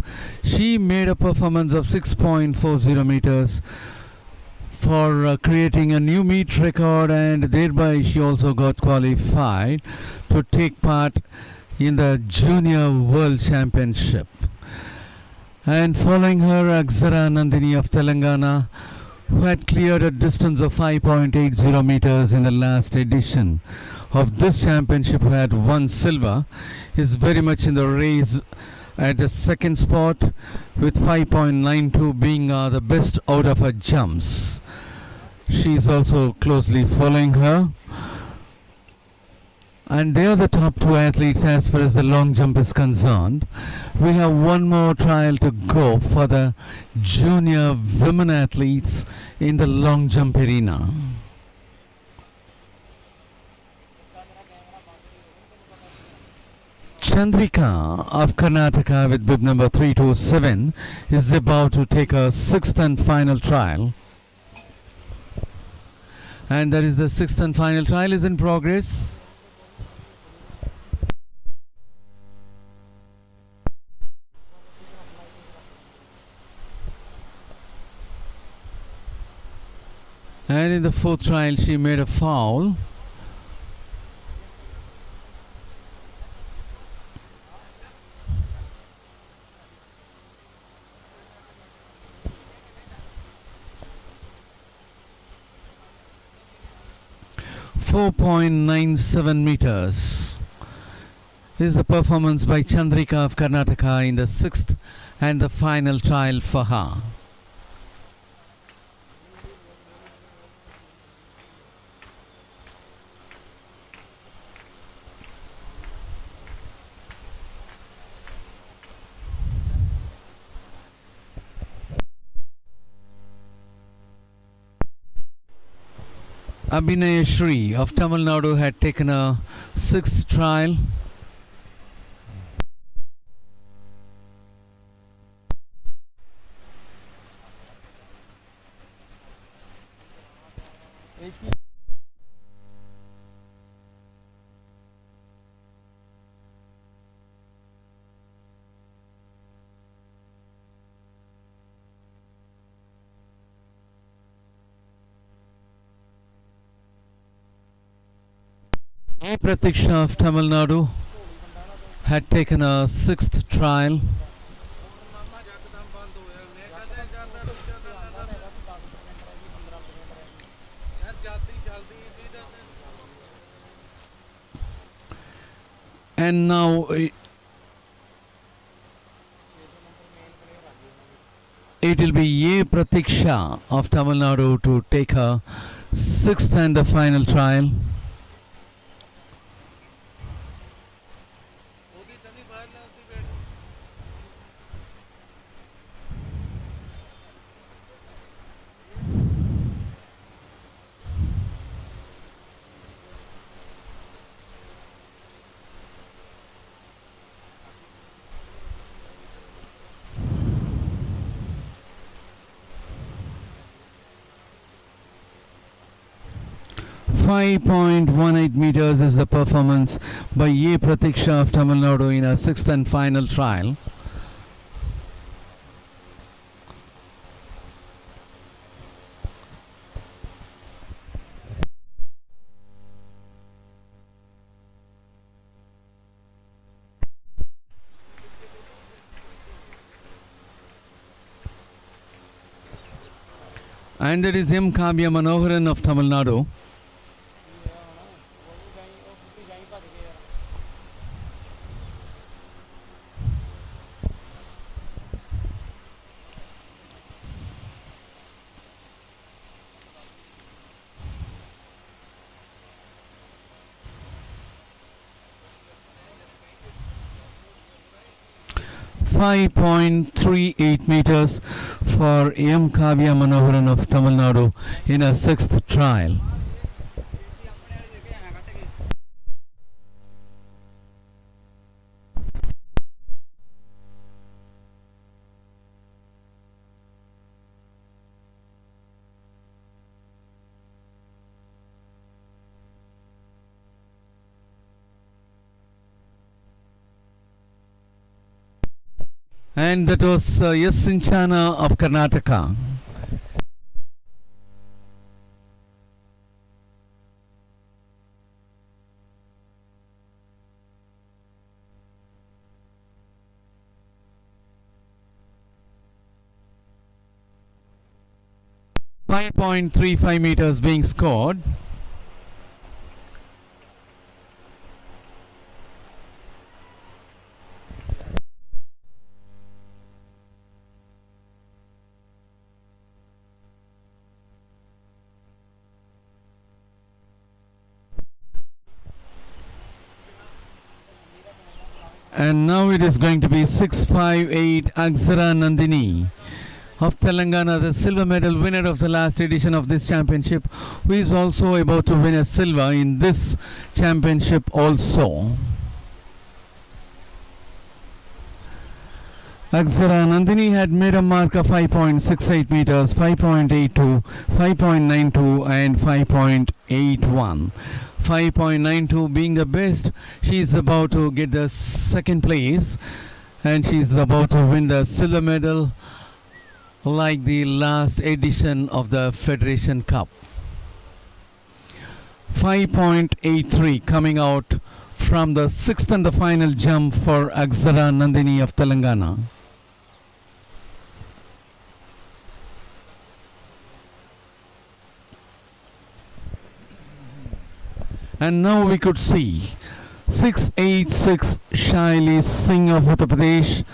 she made a performance of 6.40 meters. For creating a new meet record, and thereby she also got qualified to take part in the Junior World Championship. And following her, Akzara Nandini of Telangana, who had cleared a distance of 5.80 meters in the last edition of this championship, who had won silver, is very much in the race at the second spot, with 5.92 being the best out of her jumps. She is also closely following her, and they are the top two athletes as far as the long jump is concerned. We have one more trial to go for the junior women athletes in the long jump arena. Chandrika of Karnataka with bib number 327 is about to take her sixth and final trial. And that is the sixth and final trial is in progress. And in the fourth trial, she made a foul. .97 meters is the performance by Chandrika of Karnataka in the sixth and the final trial for her. Abhinay Shri of Tamil Nadu had taken a sixth trial. A. Pratiksha of Tamil Nadu had taken a sixth trial. And now it will be A. Pratiksha of Tamil Nadu to take her sixth and the final trial. .18 meters is the performance by A. Pratiksha of Tamil Nadu in her sixth and final trial. And it is M. Kavya Manoharan of Tamil Nadu. .38 meters for M. Kavya Manoharan of Tamil Nadu in a sixth trial. And that was S. Sinchana of Karnataka. .35 meters being scored. And now it is going to be 658 Aksara Nandini of Telangana, the silver medal winner of the last edition of this championship, who is also about to win a silver in this championship also. Aksara Nandini had made a mark of 5.68 meters, 5.82, 5.92 and 5.81. 5.92 being the best. She is about to get the second place and she is about to win the silver medal like the last edition of the Federation Cup. 5.83 coming out from the sixth and the final jump for Aksara Nandini of Telangana. And now we could see 686 Shaili Singh of Uttar Pradesh,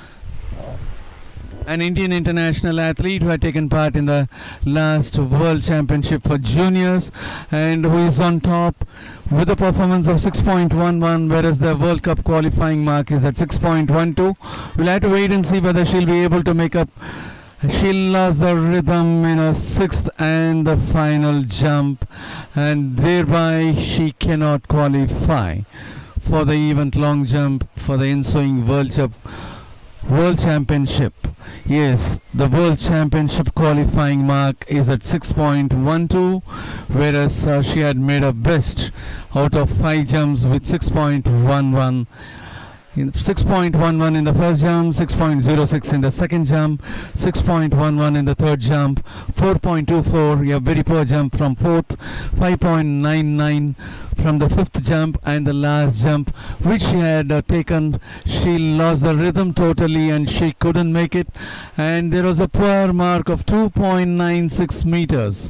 an Indian international athlete who had taken part in the last World Championship for juniors and who is on top with a performance of 6.11, whereas the World Cup qualifying mark is at 6.12. We'll have to wait and see whether she'll be able to make up. She lost the rhythm in a sixth and the final jump, and thereby she cannot qualify for the event long jump for the ensuing World Championship. Yes, the World Championship qualifying mark is at 6.12, whereas she had made a best out of 5 jumps with 6.11. 6.11 in the first jump, 6.06 in the second jump, 6.11 in the third jump, 4.24, a very poor jump from fourth, 5.99 from the fifth jump and the last jump which she had taken, she lost the rhythm totally and she couldn't make it, and there was a poor mark of 2.96 meters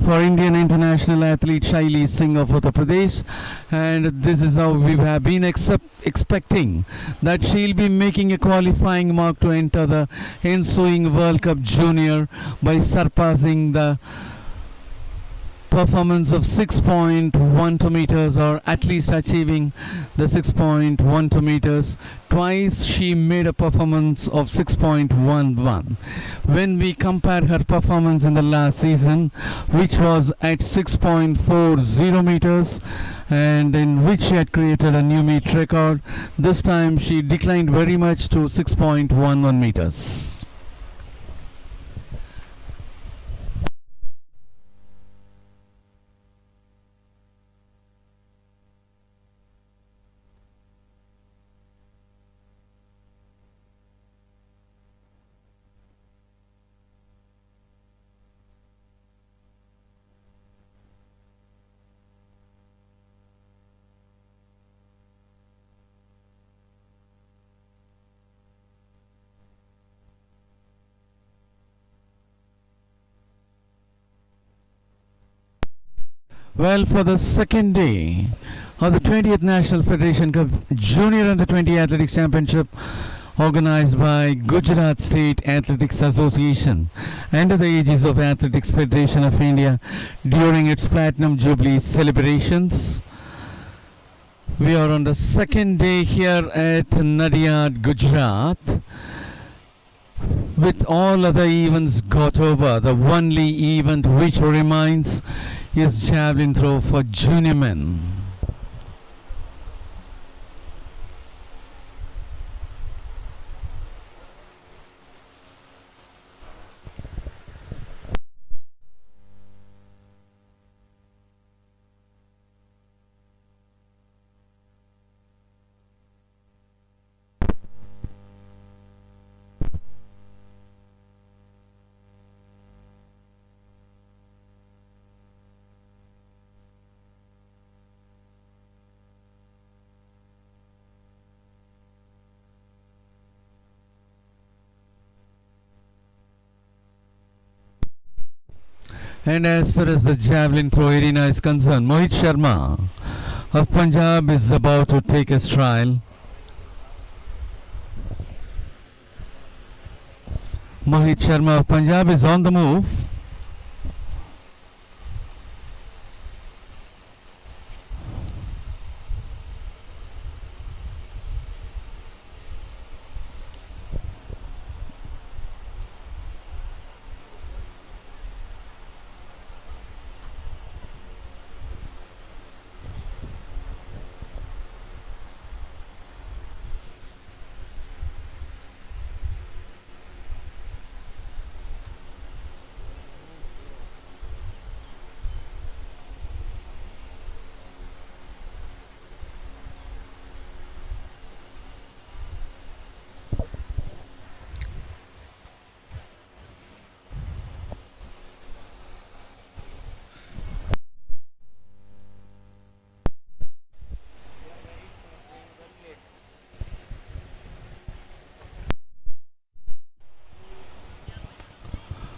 for Indian international athlete Shaili Singh of Uttar Pradesh, and this is how we have been expecting that she'll be making a qualifying mark to enter the ensuing World Cup Junior by surpassing the performance of 6.12 meters, or at least achieving the 6.12 meters. Twice she made a performance of 6.11. When we compare her performance in the last season, which was at 6.40 meters and in which she had created a new meet record, this time she declined very much to 6.11 meters. Well, for the second day of the 20th National Federation Cup Junior Under 20 Athletics Championship organized by Gujarat State Athletics Association under the aegis of Athletics Federation of India during its Platinum Jubilee celebrations. We are on the second day here at Nadiad, Gujarat. With all other events got over, the only event which remains is javelin throw for junior men. And as far as the javelin throw arena is concerned, Mohit Sharma of Punjab is about to take his trial. Mohit Sharma of Punjab is on the move.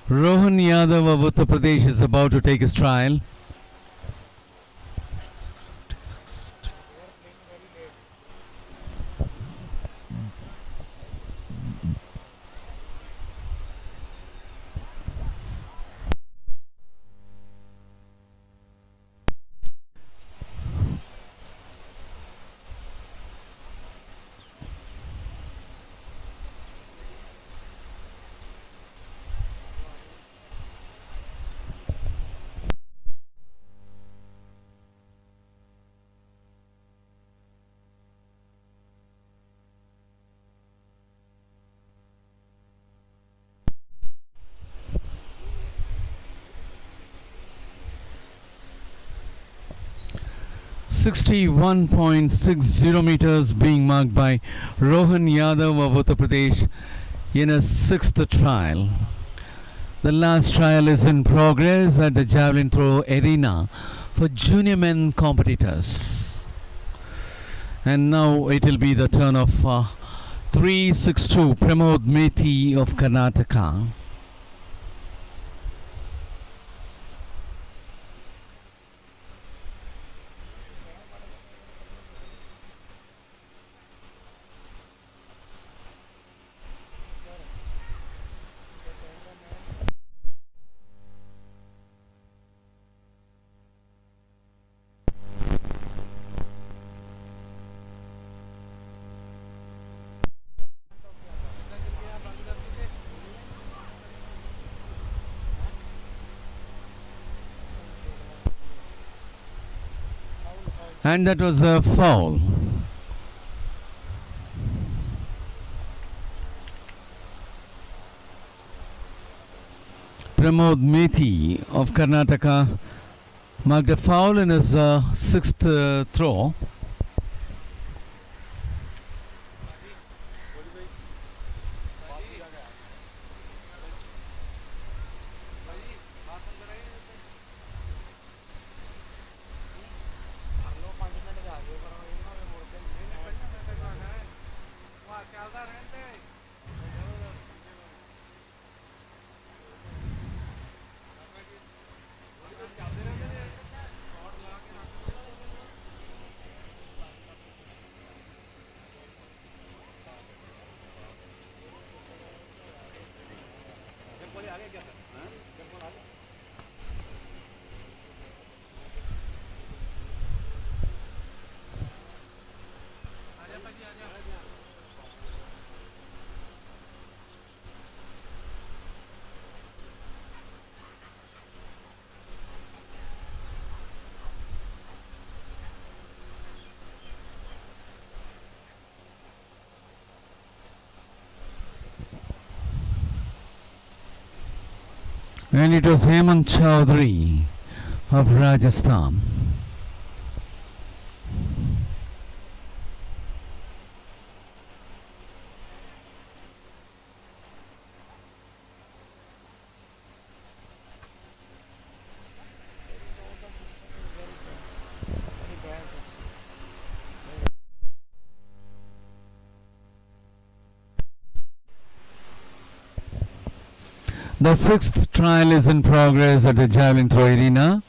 Rohan Yadav of Uttar Pradesh is about to take his trial. .60 meters being marked by Rohan Yadav of Uttar Pradesh in a sixth trial. The last trial is in progress at the javelin throw arena for junior men competitors. And now it will be the turn of 362 Pramod Methi of Karnataka. And that was a foul. Pramod Methi of Karnataka marked a foul in his sixth throw. And it was Hemant Chaudhary of Rajasthan. The sixth trial is in progress at the Javelin throw arena.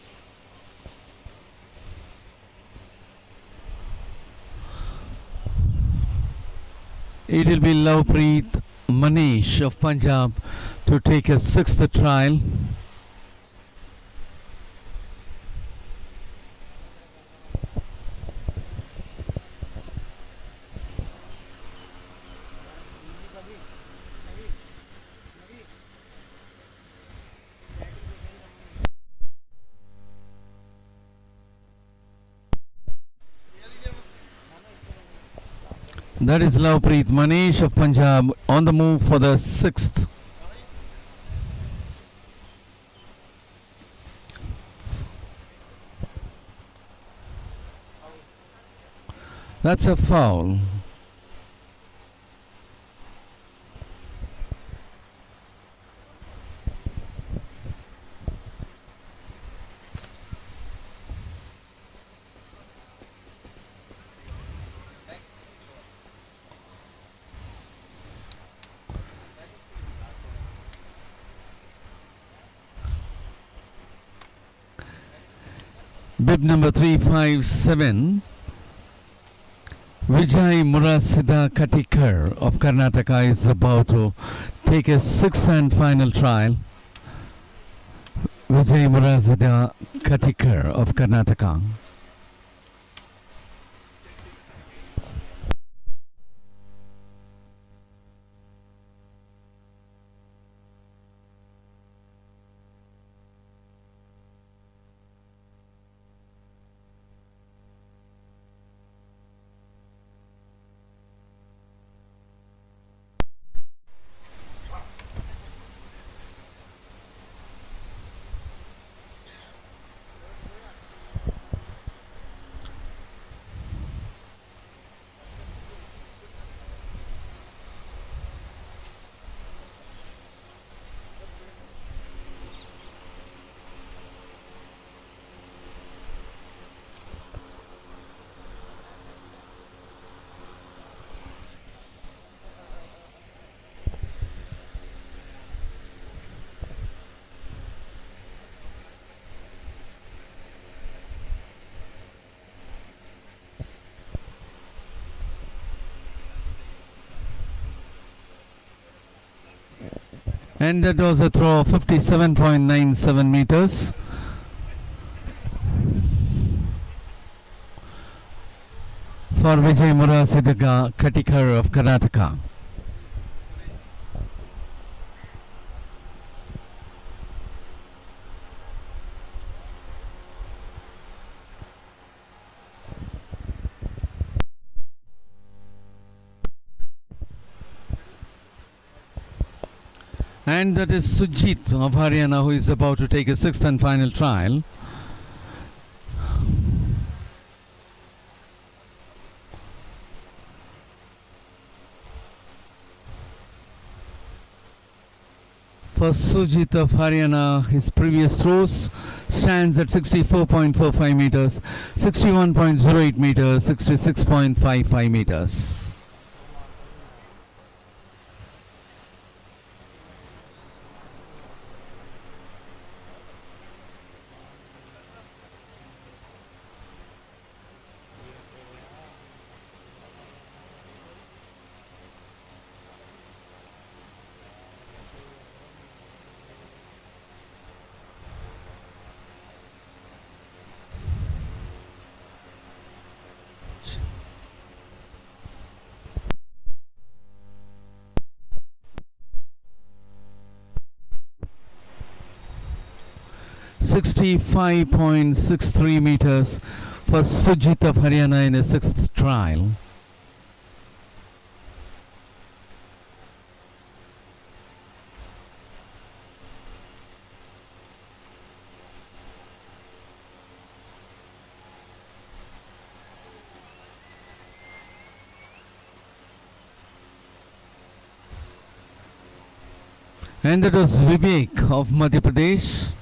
It will be Lovepreet Manish of Punjab to take a sixth trial. That is Lovepreet Manish of Punjab on the move for the sixth. That's a foul. Bib number 357, Vijay Murasida Katikar of Karnataka is about to take a sixth and final trial. Vijay Murasida Katikar of Karnataka. And that was a throw of 57.97 meters. For Vijay Murasidaga Katikar of Karnataka. And that is Sujit of Haryana, who is about to take a sixth and final trial. For Sujit of Haryana, his previous throws stands at 64.45 meters, 61.08 meters, 66.55 meters. .63 meters for Sujit of Haryana in his sixth trial. And that was Vivek of Madhya Pradesh.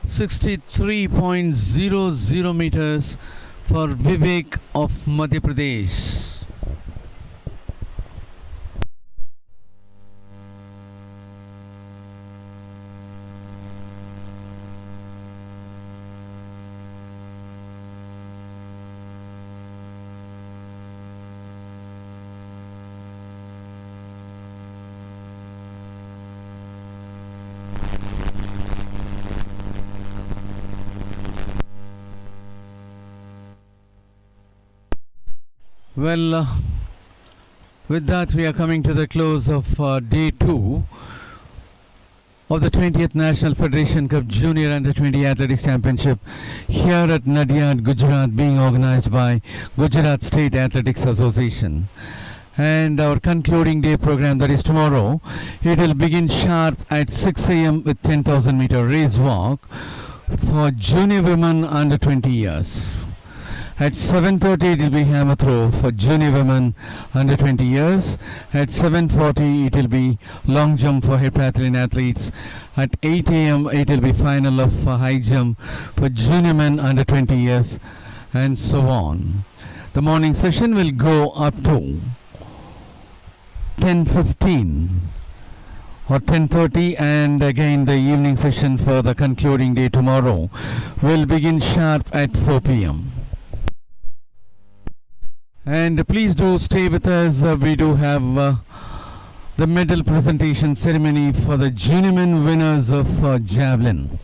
.00 meters for Vivek of Madhya Pradesh. Well, with that we are coming to the close of day 2 of the 20th National Federation Cup Junior Under 20 Athletics Championship here at Nadiad, Gujarat, being organized by Gujarat State Athletics Association. And our concluding day program, that is tomorrow, it will begin sharp at 6 a.m. with 10,000 meter race walk for junior women under 20 years. At 7:30 it will be hammer throw for junior women under 20 years. At 7:40 it will be long jump for heptathlon athletes. At 8 a.m. it will be final of high jump for junior men under 20 years, and so on. The morning session will go up to 10:15 or 10:30, and again the evening session for the concluding day tomorrow will begin sharp at 4 p.m. And please do stay with us. We do have the medal presentation ceremony for the junior men winners of Javelin.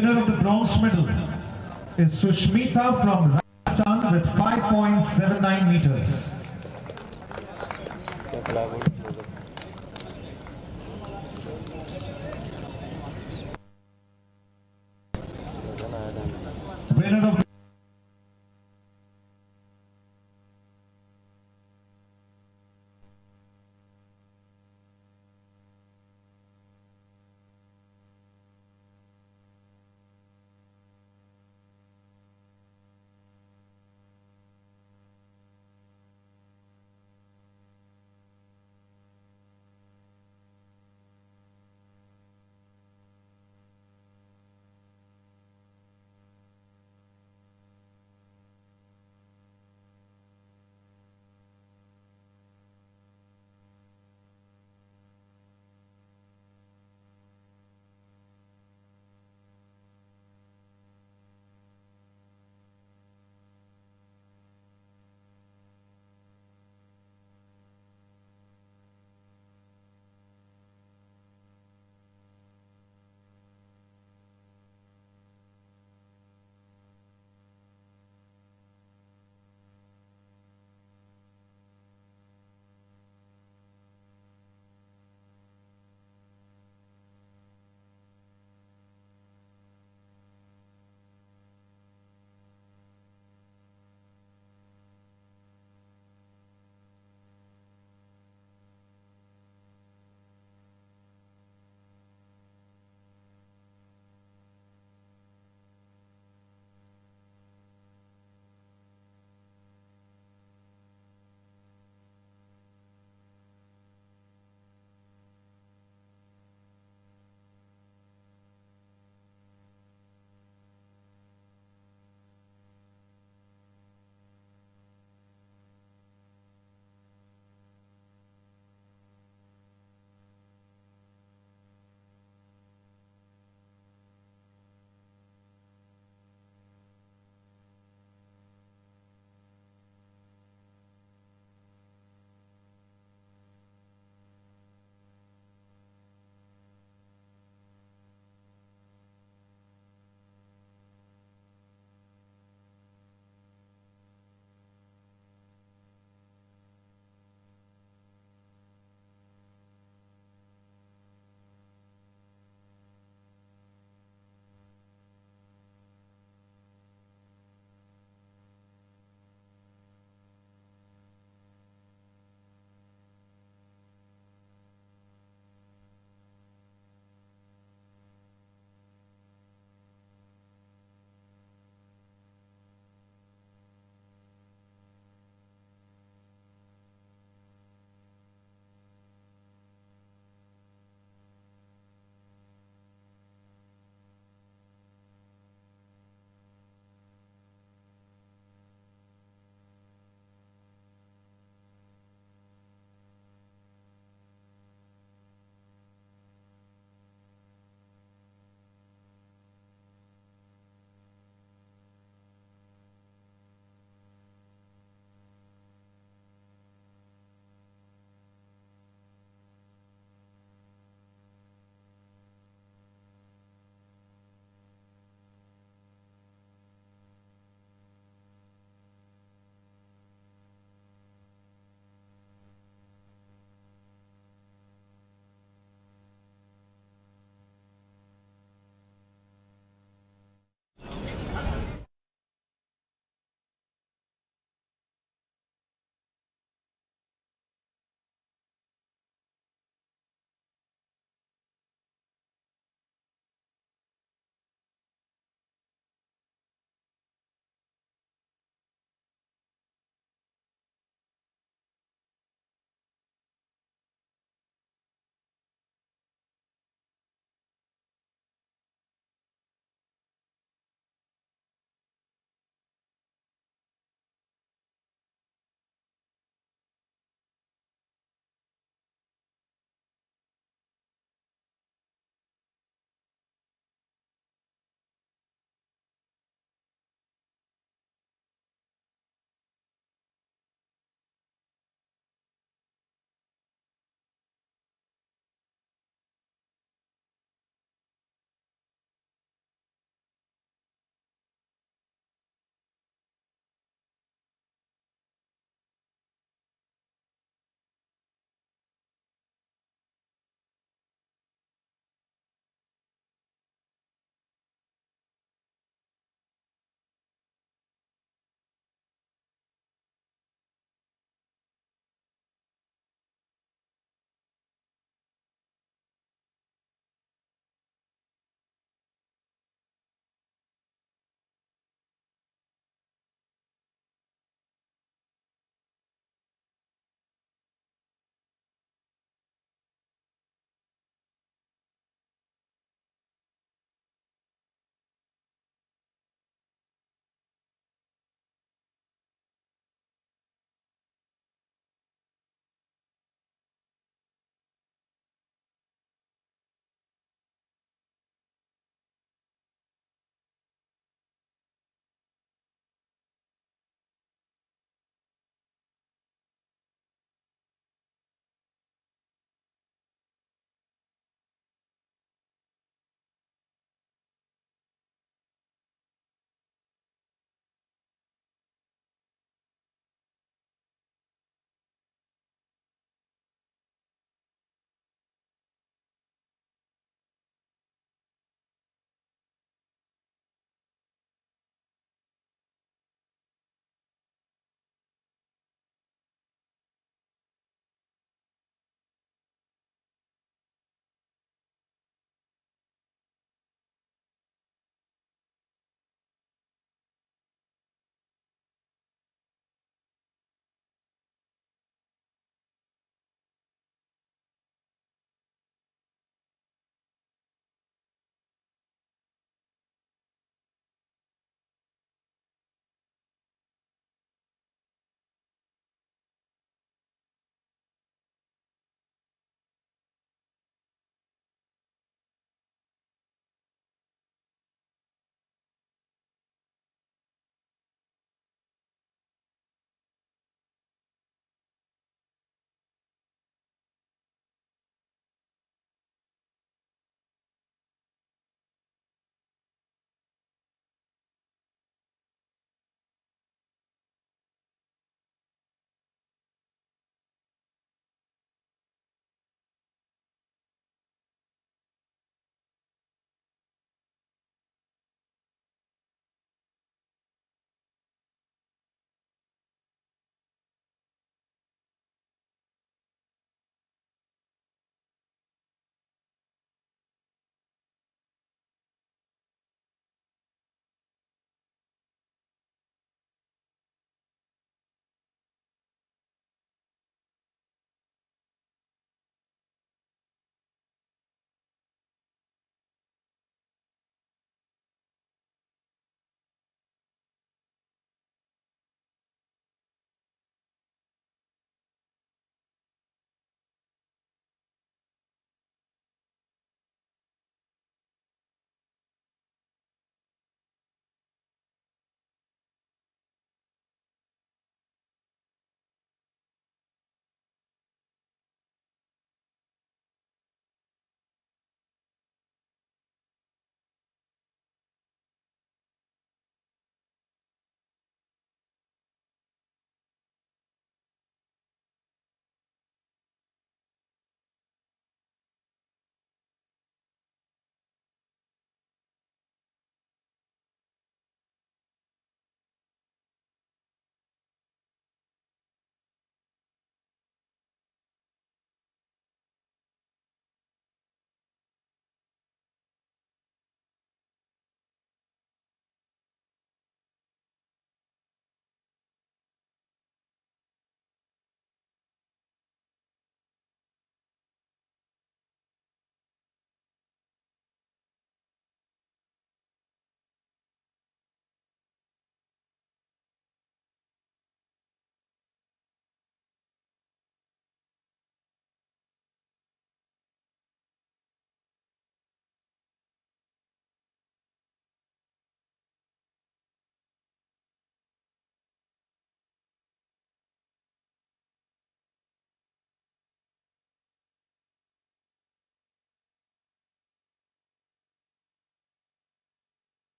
winner of the bronze medal is Sushmita from Rajasthan with 5.79 meters. Winner of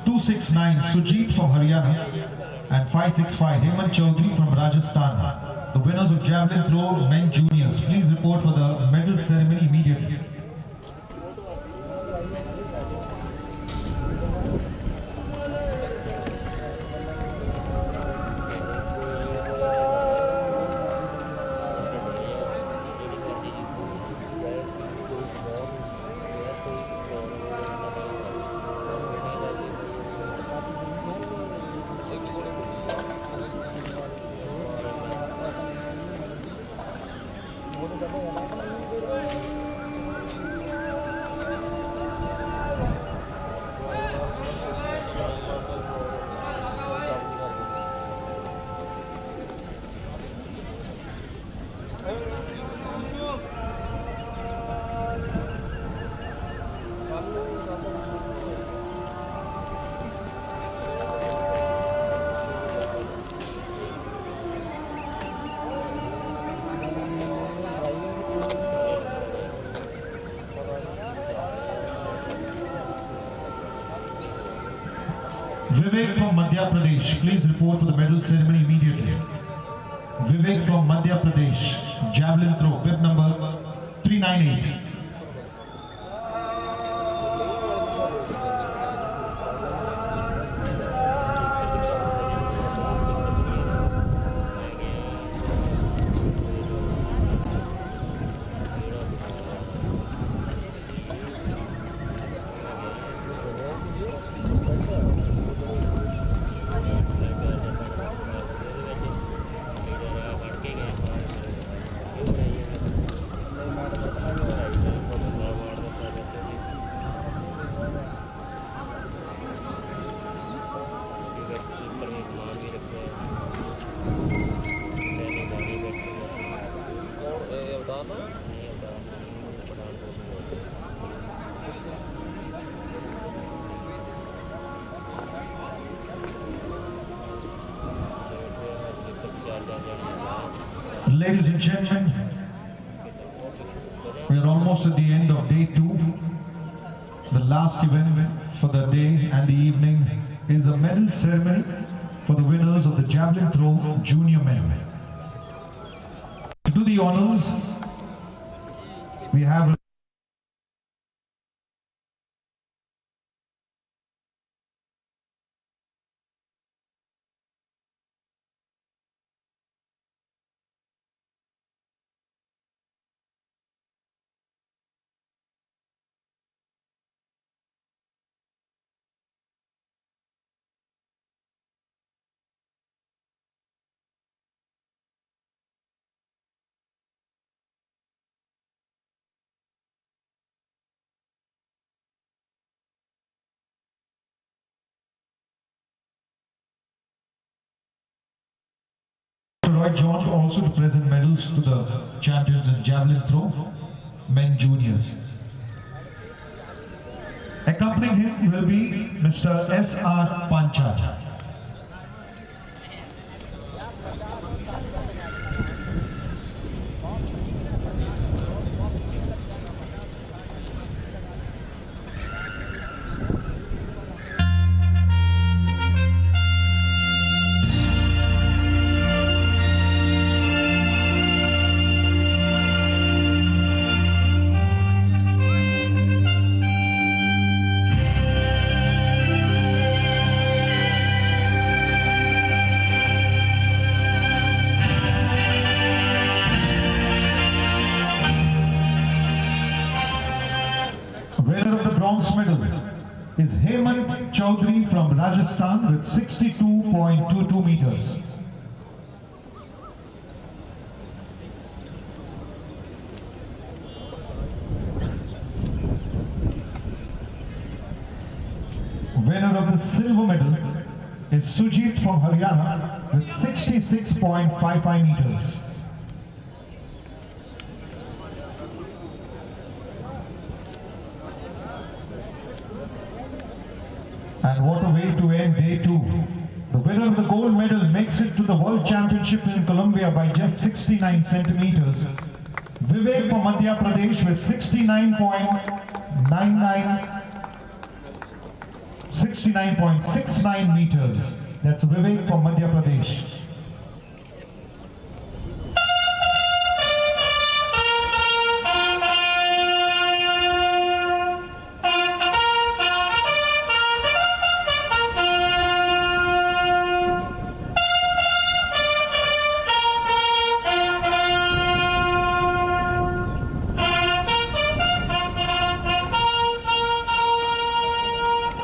269 Sujit from Haryana and 565 Hemant Chaudhary from Rajasthan. The winners of Javelin Throw Men Juniors. Please report for the medal ceremony immediately. Vivek from Madhya Pradesh, please report for the medal ceremony immediately. Vivek from Madhya Pradesh, Javelin Throw, bib number 398. Ladies and gentlemen, we are almost at the end of day 2. The last event for the day and the evening is a medal ceremony for the winners of the Javelin Throw Junior Men. To do the honors, we have Roy John also to present medals to the champions in Javelin Throw Men Juniors. Accompanying him will be Mr. S.R. Pancha. Winner of the bronze medal is Hemant Chaudhary from Rajasthan with 62.22 meters. Winner of the silver medal is Sujit from Haryana with 66.55 meters. And what a way to end day 2. The winner of the gold medal makes it to the World Championship in Colombia by just 69 centimeters. Vivek from Madhya Pradesh with 69.99. 69.69 meters. That's Vivek from Madhya Pradesh.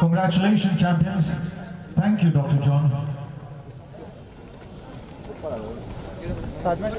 Congratulations, champions. Thank you, Dr. John. साथ में